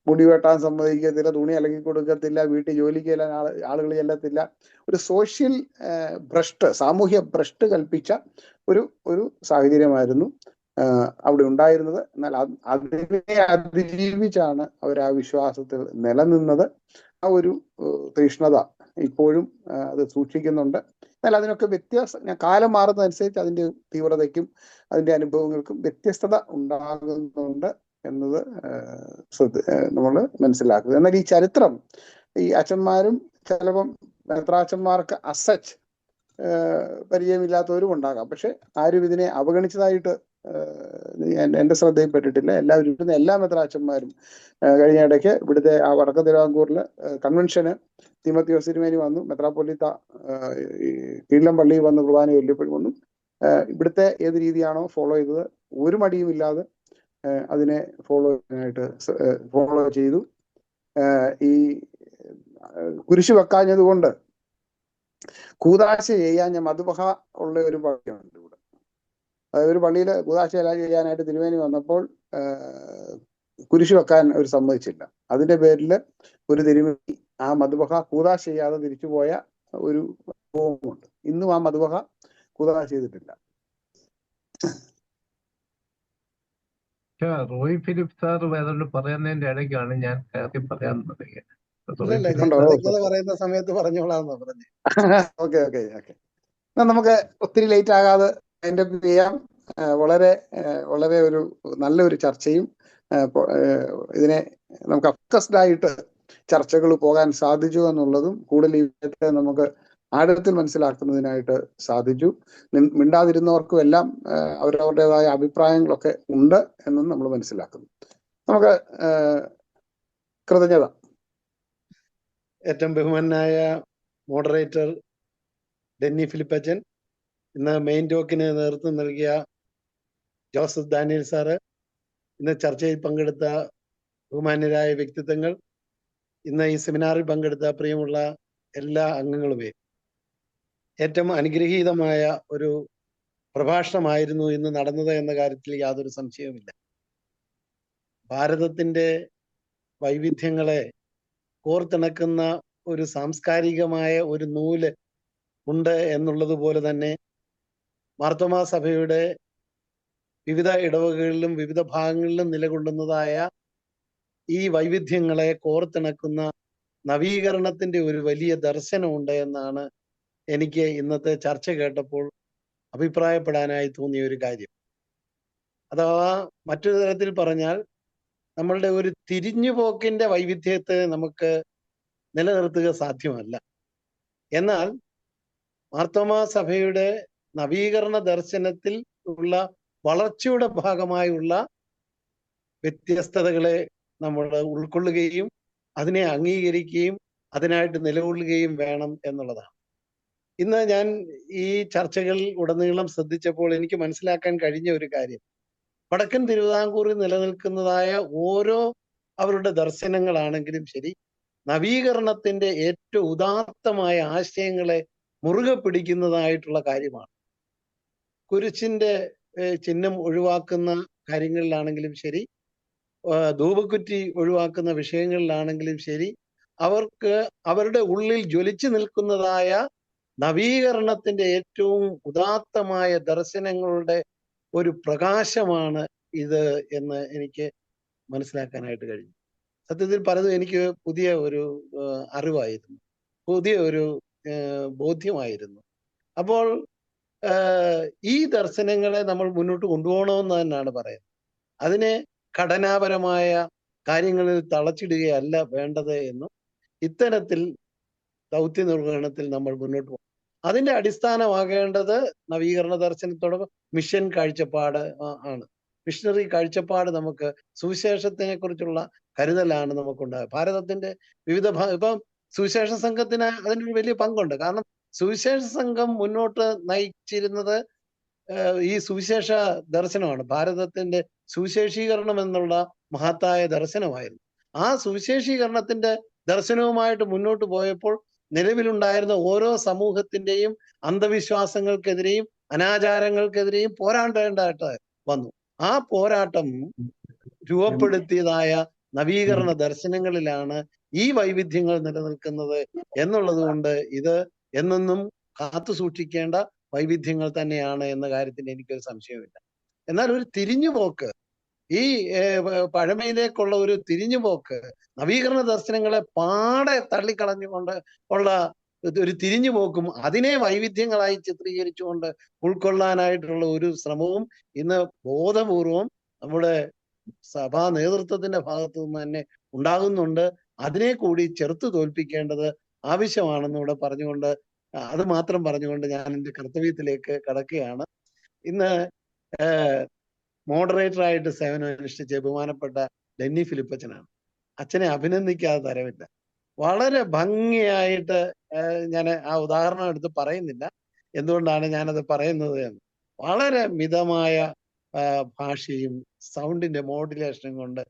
മുടി വെട്ടാൻ സമ്മതിക്കത്തില്ല, തുണി അലക്കി കൊടുക്കത്തില്ല, വീട്ടിൽ ജോലിക്ക് ചെല്ലാൻ ആളുകൾ ചെല്ലത്തില്ല. ഒരു സോഷ്യൽ ഭ്രഷ്ട്, സാമൂഹ്യ ഭ്രഷ്ട് കൽപ്പിച്ച ഒരു സാഹചര്യമായിരുന്നു അവിടെ ഉണ്ടായിരുന്നത്. എന്നാൽ അതിനെ അതിജീവിച്ചാണ് അവർ ആ വിശ്വാസത്തിൽ നിലനിന്നത്. ആ ഒരു തീഷ്ണത ഇപ്പോഴും അത് സൂക്ഷിക്കുന്നുണ്ട്. എന്നാൽ അതിനൊക്കെ ഞാൻ കാലം മാറുന്നതനുസരിച്ച് അതിൻ്റെ തീവ്രതയ്ക്കും അതിൻ്റെ അനുഭവങ്ങൾക്കും വ്യത്യസ്തത ഉണ്ടാകുന്നുണ്ട് എന്നത് നമ്മൾ മനസ്സിലാക്കുക. എന്നാൽ ഈ ചരിത്രം ഈ അച്ഛന്മാരും ചിലപ്പം മെത്രാച്ചന്മാർക്ക് അസച്ച് പരിചയമില്ലാത്തവരും ഉണ്ടാകാം. പക്ഷെ ആരും ഇതിനെ അവഗണിച്ചതായിട്ട് എൻ്റെ ശ്രദ്ധയിൽപ്പെട്ടിട്ടില്ല. എല്ലാവരും എല്ലാ മെത്രാച്ചന്മാരും കഴിഞ്ഞ ഇടയ്ക്ക് ഇവിടുത്തെ ആ വടക്കൻ തിരുവിതാംകൂറിൽ കൺവെൻഷന് തീമോത്തിയോസ് തിരുമേനി വന്നു, മെത്രാപ്പൊലീത്ത കീഴം പള്ളിയിൽ വന്ന് കുർബാന ചൊല്ലിയപ്പോഴും വന്നു. ഇവിടുത്തെ ഏത് രീതിയാണോ ഫോളോ ചെയ്തത് ഒരു മടിയും ഇല്ലാതെ അതിനെ ഫോളോ ചെയ്തു. ഈ കുരിശ് വെക്കാഞ്ഞത് കൊണ്ട് കൂദാശ ചെയ്യാൻ മധുബഹ ഉള്ള ഒരു പള്ളിയുണ്ട് ഇവിടെ. അതായത് ഒരു പള്ളിയിൽ കൂദാശ ചെയ്യാനായിട്ട് തിരുമേനി വന്നപ്പോൾ കുരിശ് വെക്കാൻ അവർ സമ്മതിച്ചില്ല. അതിന്റെ പേരിൽ ഒരു തിരുമേനി ആ മധുബഹ കൂദാശ ചെയ്യാതെ തിരിച്ചുപോയ ഒരു അനുഭവമുണ്ട്. ഇന്നും ആ മധുബഹ കൂദാശ ചെയ്തിട്ടില്ല. റോയ് ഫിലിപ്പ് സാർ ഏതാണ്ട് പറയുന്നതിന്റെ ഇടയ്ക്കാണ് ഞാൻ കയറി പറയാൻ തുടങ്ങിയത്. പറയുന്ന സമയത്ത് പറഞ്ഞോളാന്നാ പറഞ്ഞേ. Okay okay okay. നമുക്ക് ഒത്തിരി ലേറ്റ് ആകാതെ അതിന്റെ ചെയ്യാം. വളരെ വളരെ ഒരു നല്ലൊരു ചർച്ചയും ഇതിനെ നമുക്ക് ഫോക്കസ്ഡ് ആയിട്ട് ചർച്ചകൾ പോകാൻ സാധിച്ചു എന്നുള്ളതും കൂടുതൽ ഈ വിഷയത്തെ നമുക്ക് ആഴത്തിൽ മനസ്സിലാക്കുന്നതിനായിട്ട് സാധിച്ചു. മിണ്ടാതിരുന്നവർക്കും എല്ലാം അവരവരുടേതായ അഭിപ്രായങ്ങളൊക്കെ ഉണ്ട് എന്നും നമ്മൾ മനസ്സിലാക്കുന്നു. നമുക്ക് കൃതജ്ഞത. ഏറ്റവും ബഹുമാനായ മോഡറേറ്റർ ഡെന്നി ഫിലിപ്പച്ചൻ, ഇന്ന് മെയിൻ ടോക്കിന് നേതൃത്വം നൽകിയ ജോസഫ് ഡാനിയൽ സാറ്, ഇന്ന് ചർച്ചയിൽ പങ്കെടുത്ത ബഹുമാന്യരായ വ്യക്തിത്വങ്ങൾ, ഇന്ന് ഈ സെമിനാറിൽ പങ്കെടുത്ത പ്രിയമുള്ള എല്ലാ അംഗങ്ങളുമേ, ഏറ്റവും അനുഗ്രഹീതമായ ഒരു പ്രഭാഷണമായിരുന്നു ഇന്ന് നടന്നത് എന്ന കാര്യത്തിൽ യാതൊരു സംശയവുമില്ല. ഭാരതത്തിൻ്റെ വൈവിധ്യങ്ങളെ കോർത്തിണക്കുന്ന ഒരു സാംസ്കാരികമായ ഒരു നൂല് ഉണ്ട് എന്നുള്ളത് പോലെ തന്നെ മാർത്തോമാ സഭയുടെ വിവിധ ഇടവകകളിലും വിവിധ ഭാഗങ്ങളിലും നിലകൊള്ളുന്നതായ ഈ വൈവിധ്യങ്ങളെ കോർത്തിണക്കുന്ന നവീകരണത്തിന്റെ ഒരു വലിയ ദർശനമുണ്ട് എന്നാണ് എനിക്ക് ഇന്നത്തെ ചർച്ച കേട്ടപ്പോൾ അഭിപ്രായപ്പെടാനായി തോന്നിയ ഒരു കാര്യം. അഥവാ മറ്റൊരു തരത്തിൽ പറഞ്ഞാൽ നമ്മളുടെ ഒരു തിരിഞ്ഞുപോക്കിന്റെ വൈവിധ്യത്തെ നമുക്ക് നിലനിർത്തുക സാധ്യമല്ല. എന്നാൽ മാർത്തോമാ സഭയുടെ നവീകരണ ദർശനത്തിൽ ഉള്ള വളർച്ചയുടെ ഭാഗമായുള്ള വ്യത്യസ്തതകളെ നമ്മൾ ഉൾക്കൊള്ളുകയും അതിനെ അംഗീകരിക്കുകയും അതിനായിട്ട് നിലകൊള്ളുകയും വേണം എന്നുള്ളതാണ്. ഇന്ന് ഞാൻ ഈ ചർച്ചകൾ ഉടനീളം ശ്രദ്ധിച്ചപ്പോൾ എനിക്ക് മനസ്സിലാക്കാൻ കഴിഞ്ഞ ഒരു കാര്യം, വടക്കൻ തിരുവിതാംകൂറിൽ നിലനിൽക്കുന്നതായ ഓരോ അവരുടെ ദർശനങ്ങളാണെങ്കിലും ശരി, നവീകരണത്തിന്റെ ഏറ്റവും ഉദാത്തമായ ആശയങ്ങളെ മുറുകെ പിടിക്കുന്നതായിട്ടുള്ള കാര്യമാണ്. കുരിശിന്റെ ചിഹ്നം ഒഴിവാക്കുന്ന കാര്യങ്ങളിലാണെങ്കിലും ശരി, ധൂപക്കുറ്റി ഒഴിവാക്കുന്ന വിഷയങ്ങളിലാണെങ്കിലും ശരി, അവർക്ക് അവരുടെ ഉള്ളിൽ ജ്വലിച്ചു നിൽക്കുന്നതായ നവീകരണത്തിന്റെ ഏറ്റവും ഉദാത്തമായ ദർശനങ്ങളുടെ ഒരു പ്രകാശമാണ് ഇത് എന്ന് എനിക്ക് മനസ്സിലാക്കാനായിട്ട് കഴിഞ്ഞു. സത്യത്തിൽ പലതും എനിക്ക് പുതിയ ഒരു അറിവായിരുന്നു, പുതിയ ഒരു ബോധ്യമായിരുന്നു. അപ്പോൾ ഈ ദർശനങ്ങളെ നമ്മൾ മുന്നോട്ട് കൊണ്ടുപോകണമെന്ന് തന്നെയാണ് പറയുന്നത്. അതിനെ ഘടനാപരമായ കാര്യങ്ങളിൽ തളച്ചിടുകയല്ല വേണ്ടത് എന്നും ഇത്തരത്തിൽ ദൗത്യ നിർവഹണത്തിൽ നമ്മൾ മുന്നോട്ട് പോകും. അതിന്റെ അടിസ്ഥാനമാകേണ്ടത് നവീകരണ ദർശനത്തോടൊപ്പം മിഷൻ കാഴ്ചപ്പാട് ആണ്. മിഷണറി കാഴ്ചപ്പാട് നമുക്ക് സുവിശേഷത്തിനെ കുറിച്ചുള്ള കരുതലാണ് നമുക്കുണ്ടാകുക. ഭാരതത്തിന്റെ വിവിധ ഇപ്പം സുവിശേഷ സംഘത്തിന് അതിനൊരു വലിയ പങ്കുണ്ട്. കാരണം സുവിശേഷ സംഘം മുന്നോട്ട് നയിച്ചിരുന്നത് ഈ സുവിശേഷ ദർശനമാണ്. ഭാരതത്തിന്റെ സുവിശേഷീകരണം എന്നുള്ള മഹത്തായ ദർശനമായിരുന്നു. ആ സുവിശേഷീകരണത്തിന്റെ ദർശനവുമായിട്ട് മുന്നോട്ട് പോയപ്പോൾ നിലവിലുണ്ടായിരുന്ന ഓരോ സമൂഹത്തിന്റെയും അന്ധവിശ്വാസങ്ങൾക്കെതിരെയും അനാചാരങ്ങൾക്കെതിരെയും പോരാടേണ്ടതായിട്ട് വന്നു. ആ പോരാട്ടം രൂപപ്പെടുത്തിയതായ നവീകരണ ദർശനങ്ങളിലാണ് ഈ വൈവിധ്യങ്ങൾ നിലനിൽക്കുന്നത് എന്നുള്ളത് കൊണ്ട് ഇത് എന്നെന്നും കാത്തു സൂക്ഷിക്കേണ്ട വൈവിധ്യങ്ങൾ തന്നെയാണ് എന്ന കാര്യത്തിൽ എനിക്കൊരു സംശയമില്ല. എന്നാൽ ഒരു തിരിഞ്ഞുപോക്ക്, ഈ പഴമയിലേക്കുള്ള ഒരു തിരിഞ്ഞുപോക്ക്, നവീകരണ ദർശനങ്ങളെ പാടെ തള്ളിക്കളഞ്ഞുകൊണ്ട് ഉള്ള ഒരു തിരിഞ്ഞുപോക്കും അതിനെ വൈവിധ്യങ്ങളായി ചിത്രീകരിച്ചുകൊണ്ട് ഉൾക്കൊള്ളാനായിട്ടുള്ള ഒരു ശ്രമവും ഇന്ന് ബോധപൂർവം നമ്മുടെ സഭാ നേതൃത്വത്തിന്റെ ഭാഗത്തു നിന്ന് തന്നെ ഉണ്ടാകുന്നുണ്ട്. അതിനെ കൂടി ചെറുത്തു തോൽപ്പിക്കേണ്ടത് ആവശ്യമാണെന്ന് ഇവിടെ പറഞ്ഞുകൊണ്ട്, അത് മാത്രം പറഞ്ഞുകൊണ്ട് ഞാൻ എൻ്റെ കർത്തവ്യത്തിലേക്ക് കടക്കുകയാണ്. ഇന്ന് മോഡറേറ്ററായിട്ട് സേവനം അനുഷ്ഠിച്ച ബഹുമാനപ്പെട്ട ഡെന്നി ഫിലിപ്പച്ചനാണ്. അച്ഛനെ അഭിനന്ദിക്കാതെ തരമില്ല. വളരെ ഭംഗിയായിട്ട് ഞാൻ ആ ഉദാഹരണം എടുത്ത് പറയുന്നില്ല, എന്തുകൊണ്ടാണ് ഞാനത് പറയുന്നത് എന്ന്. വളരെ മിതമായ ഭാഷയും സൗണ്ടിന്റെ മോഡുലേഷനും കൊണ്ട്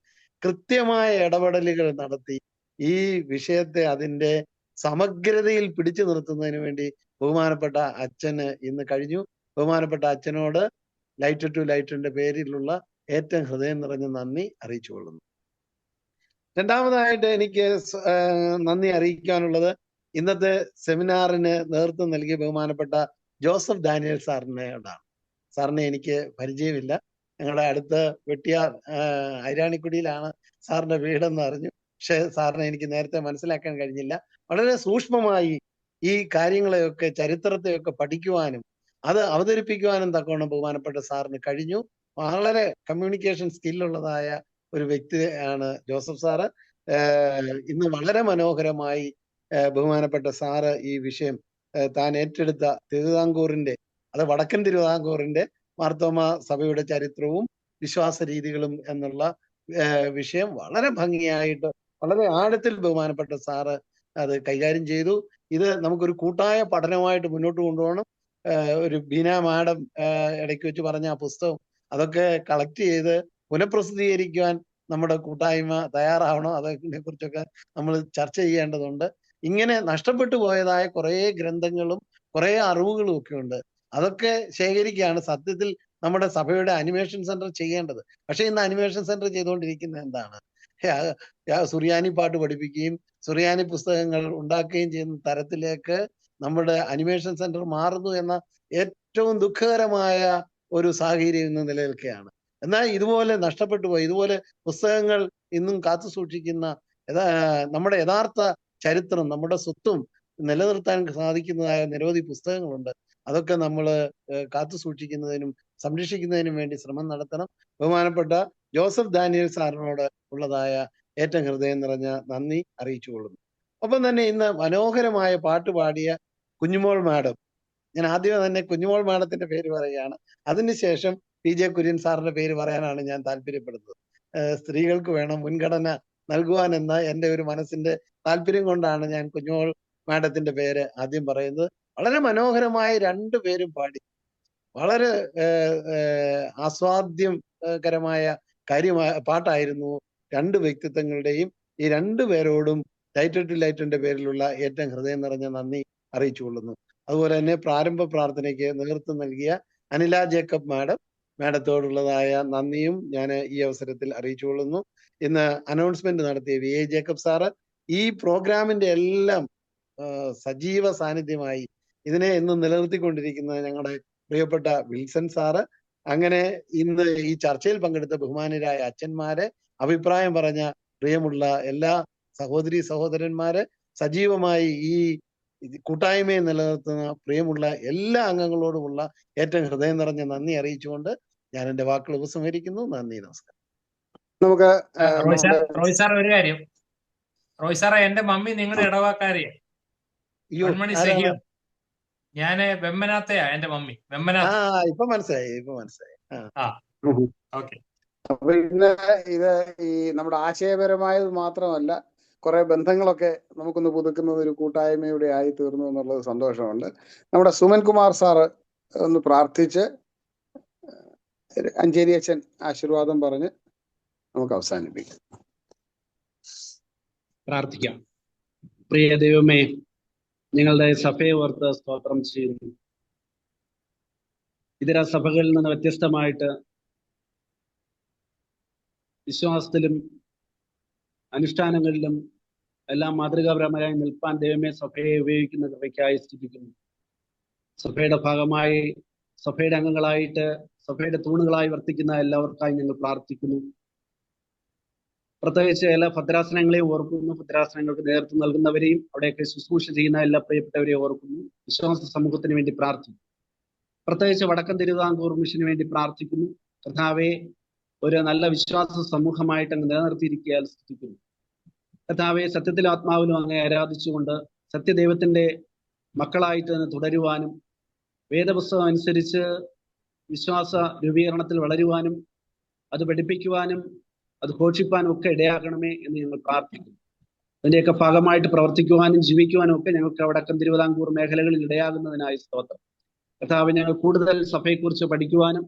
കൃത്യമായ ഇടപെടലുകൾ നടത്തി ഈ വിഷയത്തെ അതിന്റെ സമഗ്രതയിൽ പിടിച്ചു നിർത്തുന്നതിന് വേണ്ടി ബഹുമാനപ്പെട്ട അച്ഛന് ഇന്ന് കഴിഞ്ഞു. ബഹുമാനപ്പെട്ട അച്ഛനോട് ലൈറ്റ് ടു ലൈറ്റിന്റെ പേരിലുള്ള ഏറ്റവും ഹൃദയം നിറഞ്ഞ നന്ദി അറിയിച്ചു കൊള്ളുന്നു. രണ്ടാമതായിട്ട് എനിക്ക് നന്ദി അറിയിക്കാനുള്ളത് ഇന്നത്തെ സെമിനാറിന് നേതൃത്വം നൽകിയ ബഹുമാനപ്പെട്ട ജോസഫ് ഡാനിയൽ സാറിനോടാണ്. സാറിനെ എനിക്ക് പരിചയമില്ല. ഞങ്ങളുടെ അടുത്ത് വെട്ടിയാർ ഐരാണിക്കുടിയിലാണ് സാറിന്റെ വീടെന്ന് അറിഞ്ഞു. പക്ഷെ സാറിനെ എനിക്ക് നേരത്തെ മനസ്സിലാക്കാൻ കഴിഞ്ഞില്ല. വളരെ സൂക്ഷ്മമായി ഈ കാര്യങ്ങളെയൊക്കെ, ചരിത്രത്തെയൊക്കെ പഠിക്കുവാനും അത് അവതരിപ്പിക്കുവാനും തക്കവണ്ണം ബഹുമാനപ്പെട്ട സാറിന് കഴിഞ്ഞു. വളരെ കമ്മ്യൂണിക്കേഷൻ സ്കില്ലുള്ളതായ ഒരു വ്യക്തിയാണ് ജോസഫ് സാറ്. ഇന്ന് വളരെ മനോഹരമായി ബഹുമാനപ്പെട്ട സാറ് ഈ വിഷയം താൻ ഏറ്റെടുത്ത തിരുവിതാംകൂറിന്റെ, അത് വടക്കൻ തിരുവിതാംകൂറിന്റെ മാർത്തോമ സഭയുടെ ചരിത്രവും വിശ്വാസ രീതികളും എന്നുള്ള വിഷയം വളരെ ഭംഗിയായിട്ട്, വളരെ ആഴത്തിൽ ബഹുമാനപ്പെട്ട സാറ് അത് കൈകാര്യം ചെയ്തു. ഇത് നമുക്കൊരു കൂട്ടായ പഠനമായിട്ട് മുന്നോട്ട് കൊണ്ടുപോകണം. ഒരു ബീന മാഡം ഇടയ്ക്ക് വെച്ച് പറഞ്ഞ ആ പുസ്തകം അതൊക്കെ കളക്ട് ചെയ്ത് പുനഃപ്രസിദ്ധീകരിക്കുവാൻ നമ്മുടെ കൂട്ടായ്മ തയ്യാറാവണം. അതിനെ കുറിച്ചൊക്കെ നമ്മൾ ചർച്ച ചെയ്യേണ്ടതുണ്ട്. ഇങ്ങനെ നഷ്ടപ്പെട്ടു പോയതായ കുറേ ഗ്രന്ഥങ്ങളും കുറേ അറിവുകളും ഒക്കെ ഉണ്ട്. അതൊക്കെ ശേഖരിക്കുകയാണ് സത്യത്തിൽ നമ്മുടെ സഭയുടെ അനിമേഷൻ സെന്റർ ചെയ്യേണ്ടത്. പക്ഷെ ഇന്ന് അനിമേഷൻ സെന്റർ ചെയ്തുകൊണ്ടിരിക്കുന്നത് എന്താണ്? സുറിയാനി പാട്ട് പഠിപ്പിക്കുകയും സുറിയാനി പുസ്തകങ്ങൾ ഉണ്ടാക്കുകയും ചെയ്യുന്ന തരത്തിലേക്ക് നമ്മുടെ അനിമേഷൻ സെന്റർ മാറുന്നു എന്ന ഏറ്റവും ദുഃഖകരമായ ഒരു സാഹചര്യം ഇന്ന് നിലനിൽക്കുകയാണ്. എന്നാൽ ഇതുപോലെ നഷ്ടപ്പെട്ടു പോയി, ഇതുപോലെ പുസ്തകങ്ങൾ ഇന്നും കാത്തു സൂക്ഷിക്കുന്ന നമ്മുടെ യഥാർത്ഥ ചരിത്രം, നമ്മുടെ സ്വത്തും നിലനിർത്താൻ സാധിക്കുന്നതായ നിരവധി പുസ്തകങ്ങളുണ്ട്. അതൊക്കെ നമ്മൾ കാത്തു സൂക്ഷിക്കുന്നതിനും സംരക്ഷിക്കുന്നതിനും വേണ്ടി ശ്രമം നടത്തണം. ബഹുമാനപ്പെട്ട ജോസഫ് ഡാനിയൽ സാറിനോട് ഉള്ളതായ ഏറ്റവും ഹൃദയം നിറഞ്ഞ നന്ദി അറിയിച്ചു കൊള്ളുന്നു. ഒപ്പം തന്നെ ഇന്ന് മനോഹരമായ പാട്ട് പാടിയ കുഞ്ഞുമോൾ മാഡം, ഞാൻ ആദ്യമേ തന്നെ കുഞ്ഞുമോൾ മാഡത്തിന്റെ പേര് പറയുകയാണ്. അതിനുശേഷം PJ കുര്യൻ സാറിന്റെ പേര് പറയാനാണ് ഞാൻ താല്പര്യപ്പെടുന്നത്. സ്ത്രീകൾക്ക് വേണം മുൻഗണന നൽകുവാൻ എന്ന എൻ്റെ ഒരു മനസ്സിന്റെ താല്പര്യം കൊണ്ടാണ് ഞാൻ കുഞ്ഞുമോൾ മാഡത്തിന്റെ പേര് ആദ്യം പറയുന്നത്. വളരെ മനോഹരമായ രണ്ടുപേരും പാടി, വളരെ ആസ്വാദ്യകരമായ പാട്ടായിരുന്നു രണ്ട് വ്യക്തിത്വങ്ങളുടെയും. ഈ രണ്ടുപേരോടും ലൈറ്റ് ടു ലൈറ്റിന്റെ പേരിലുള്ള ഏറ്റവും ഹൃദയം നിറഞ്ഞ നന്ദി അറിയിച്ചു കൊള്ളുന്നു. അതുപോലെ തന്നെ പ്രാരംഭ പ്രാർത്ഥനയ്ക്ക് നേതൃത്വം നൽകിയ അനില ജേക്കബ് മാഡത്തോടുള്ളതായ നന്ദിയും ഞാൻ ഈ അവസരത്തിൽ അറിയിച്ചു കൊള്ളുന്നു. ഇന്ന് അനൗൺസ്മെന്റ് നടത്തിയ VA ജേക്കബ് സാറ് ഈ പ്രോഗ്രാമിന്റെ എല്ലാം സജീവ സാന്നിധ്യമായി ഇതിനെ ഇന്ന് നിലനിർത്തിക്കൊണ്ടിരിക്കുന്ന ഞങ്ങളുടെ പ്രിയപ്പെട്ട വിൽസൺ സാറ്, അങ്ങനെ ഇന്ന് ഈ ചർച്ചയിൽ പങ്കെടുത്ത ബഹുമാനരായ അച്ഛന്മാരെ, അഭിപ്രായം പറഞ്ഞ പ്രിയമുള്ള എല്ലാ സഹോദരി സഹോദരന്മാരെ, സജീവമായി ഈ കൂട്ടായ്മയെ നിലനിർത്തുന്ന പ്രിയമുള്ള എല്ലാ അംഗങ്ങളോടുമുള്ള ഏറ്റവും ഹൃദയം നിറഞ്ഞ നന്ദി അറിയിച്ചുകൊണ്ട് ഞാൻ എൻ്റെ വാക്കുകൾ ഉപസംഹരിക്കുന്നു. നന്ദി, നമസ്കാരം. നമുക്ക് റോയ് സാർ ഒരു കാര്യം, റോയ് സാറെ, എന്റെ മമ്മി നിങ്ങളുടെ ഇടവാക്കാരിയാ, പൊന്മണി സഹിയോ. ഞാന് വെമ്മനാത്തയാ എന്റെ മമ്മി, വെമ്മനാത്ത. ഇപ്പൊ മനസ്സിലായി. അപ്പൊ ഇത് ഈ നമ്മുടെ ആശയപരമായത് മാത്രമല്ല, കുറെ ബന്ധങ്ങളൊക്കെ നമുക്കൊന്ന് പുതുക്കുന്നത് ഒരു കൂട്ടായ്മയുടെ ആയി തീർന്നു എന്നുള്ളത് സന്തോഷമുണ്ട്. നമ്മുടെ സുമൻ കുമാർ സാറ് ഒന്ന് പ്രാർത്ഥിച്ച് അഞ്ചേരി അച്ഛൻ ആശീർവാദം പറഞ്ഞ് നമുക്ക് അവസാനിപ്പിക്കാം. പ്രാർത്ഥിക്കാം. പ്രിയ ദൈവമേ, ഞങ്ങളുടെ സഭയെ ഓർത്ത് സ്തോത്രം ചെയ്യുന്നു. ഇതര സഭകളിൽ നിന്ന് വ്യത്യസ്തമായിട്ട് വിശ്വാസത്തിലും അനുഷ്ഠാനങ്ങളിലും എല്ലാം മാതൃകാപരമായി നിൽപ്പാൻ ദൈവമേ സഭയെ ഉപയോഗിക്കുന്ന കൃപയ്ക്കായി സ്തുതിക്കുന്നു. സഭയുടെ ഭാഗമായി, സഭയുടെ അംഗങ്ങളായിട്ട്, സഭയുടെ തൂണുകളായി വർത്തിക്കുന്ന എല്ലാവർക്കായി ഞങ്ങൾ പ്രാർത്ഥിക്കുന്നു. പ്രത്യേകിച്ച് എല്ലാ ഭദ്രാസനങ്ങളെയും ഓർക്കുന്നു. ഭദ്രാസനങ്ങൾക്ക് നേതൃത്വം നൽകുന്നവരെയും അവിടെയൊക്കെ ശുശ്രൂഷ ചെയ്യുന്ന എല്ലാ പ്രിയപ്പെട്ടവരെയും ഓർക്കുന്നു. വിശ്വാസ സമൂഹത്തിന് വേണ്ടി പ്രാർത്ഥിക്കുന്നു. പ്രത്യേകിച്ച് വടക്കൻ തിരുവിതാംകൂർ മിഷന് വേണ്ടി പ്രാർത്ഥിക്കുന്നു. കർത്താവെ, ഒരു നല്ല വിശ്വാസ സമൂഹമായിട്ട് അങ്ങ് നിലനിർത്തിയിരിക്കാൻ സ്തുതിക്കുന്നു. കർത്താവെ, സത്യത്തിലും ആത്മാവിലും അങ്ങേ ആരാധിച്ചുകൊണ്ട് സത്യദൈവത്തിന്റെ മക്കളായിട്ട് തന്നെ തുടരുവാനും വേദപുസ്തകം അനുസരിച്ച് വിശ്വാസ രൂപീകരണത്തിൽ വളരുവാനും അത് പഠിപ്പിക്കുവാനും അത് ഘോഷിപ്പാനും ഒക്കെ ഇടയാകണമേ എന്ന് ഞങ്ങൾ പ്രാർത്ഥിക്കുന്നു. അതിന്റെയൊക്കെ ഭാഗമായിട്ട് പ്രവർത്തിക്കുവാനും ജീവിക്കുവാനും ഒക്കെ ഞങ്ങൾക്ക് വടക്കൻ തിരുവിതാംകൂർ മേഖലകളിൽ ഇടയാകുന്നതിനായി സ്തോത്രം. കർത്താവ്, ഞങ്ങൾ കൂടുതൽ സഭയെക്കുറിച്ച് പഠിക്കുവാനും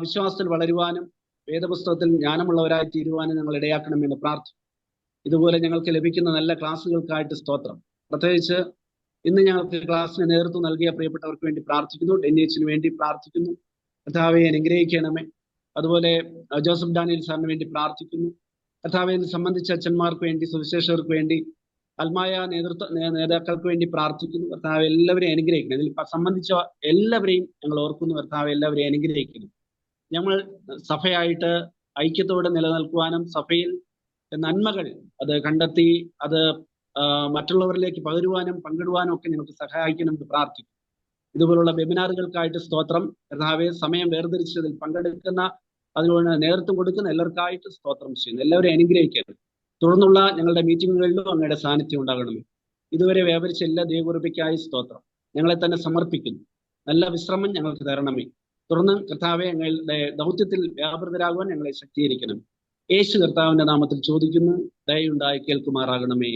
വിശ്വാസത്തിൽ വളരുവാനും വേദപുസ്തകത്തിൽ ജ്ഞാനമുള്ളവരായി തീരുവാനും ഞങ്ങൾ ഇടയാക്കണമെന്ന് പ്രാർത്ഥിക്കുന്നു. ഇതുപോലെ ഞങ്ങൾക്ക് ലഭിക്കുന്ന നല്ല ക്ലാസ്സുകൾക്കായിട്ട് സ്തോത്രം. പ്രത്യേകിച്ച് ഇന്ന് ഞങ്ങൾക്ക് ക്ലാസ്സിന് നേതൃത്വം നൽകിയ പ്രിയപ്പെട്ടവർക്ക് വേണ്ടി പ്രാർത്ഥിക്കുന്നു. ഡെന്നിയച്ചിന് വേണ്ടി പ്രാർത്ഥിക്കുന്നു. കർത്താവെ, അനുഗ്രഹിക്കണമേ. അതുപോലെ ജോസഫ് ഡാനിയൽ സാറിന് വേണ്ടി പ്രാർത്ഥിക്കുന്നു. കർത്താവെ, സംബന്ധിച്ച അച്ഛന്മാർക്ക് വേണ്ടി, സുവിശേഷകർക്ക് വേണ്ടി, ആത്മായ നേതാക്കൾക്ക് വേണ്ടി പ്രാർത്ഥിക്കുന്നു. കർത്താവ്, എല്ലാവരെയും അനുഗ്രഹിക്കണം. ഇതിൽ സംബന്ധിച്ച എല്ലാവരെയും ഞങ്ങൾ ഓർക്കുന്നു. കർത്താവ്, എല്ലാവരെയും അനുഗ്രഹിക്കുന്നു. ഞങ്ങൾ സഭയായിട്ട് ഐക്യത്തോടെ നിലനിൽക്കുവാനും സഭയിൽ നന്മകൾ അത് കണ്ടെത്തി അത് മറ്റുള്ളവരിലേക്ക് പകരുവാനും പങ്കിടുവാനും ഒക്കെ ഞങ്ങൾക്ക് സഹായിക്കണമെന്ന് പ്രാർത്ഥിക്കും. ഇതുപോലുള്ള വെബിനാറുകൾക്കായിട്ട് സ്തോത്രം. കർത്താവെ, സമയം വേർതിരിച്ചതിൽ പങ്കെടുക്കുന്ന, അതിനോട് നേതൃത്വം കൊടുക്കുന്ന എല്ലാവർക്കായിട്ട് സ്തോത്രം ചെയ്യുന്നു. എല്ലാവരെയും അനുഗ്രഹിക്കരുത്. തുടർന്നുള്ള ഞങ്ങളുടെ മീറ്റിങ്ങുകളിലും അങ്ങയുടെ സാന്നിധ്യം ഉണ്ടാകണമേ. ഇതുവരെ വ്യാപരിച്ച എല്ലാ ദൈവകൃപയ്ക്കായി സ്തോത്രം. ഞങ്ങളെ തന്നെ സമർപ്പിക്കുന്നു. നല്ല വിശ്രമം ഞങ്ങൾക്ക് തരണമേ. തുടർന്ന് കർത്താവെ, ഞങ്ങളുടെ ദൗത്യത്തിൽ വ്യാപൃതരാകുവാൻ ഞങ്ങളെ ശക്തീകരിക്കണം. യേശു കർത്താവിന്റെ നാമത്തിൽ ചോദിക്കുന്നു, ദയയുണ്ടായി കേൾക്കുമാറാകണമേ.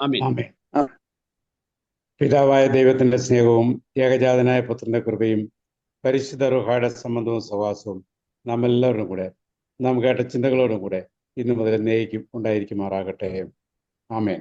ആമേൻ. പിതാവായ ദൈവത്തിന്റെ സ്നേഹവും ഏകജാതനായ പുത്രന്റെ കൃപയും പരിശുദ്ധ റൂഹായുടെ സംബന്ധവും സഹവാസവും നാം എല്ലാവരും കൂടെ നാം കേട്ട ചിന്തകളോടും കൂടെ ഇന്നു മുതൽ എന്നേക്കും ഉണ്ടായിരിക്കുമാറാകട്ടെ. ആമേൻ.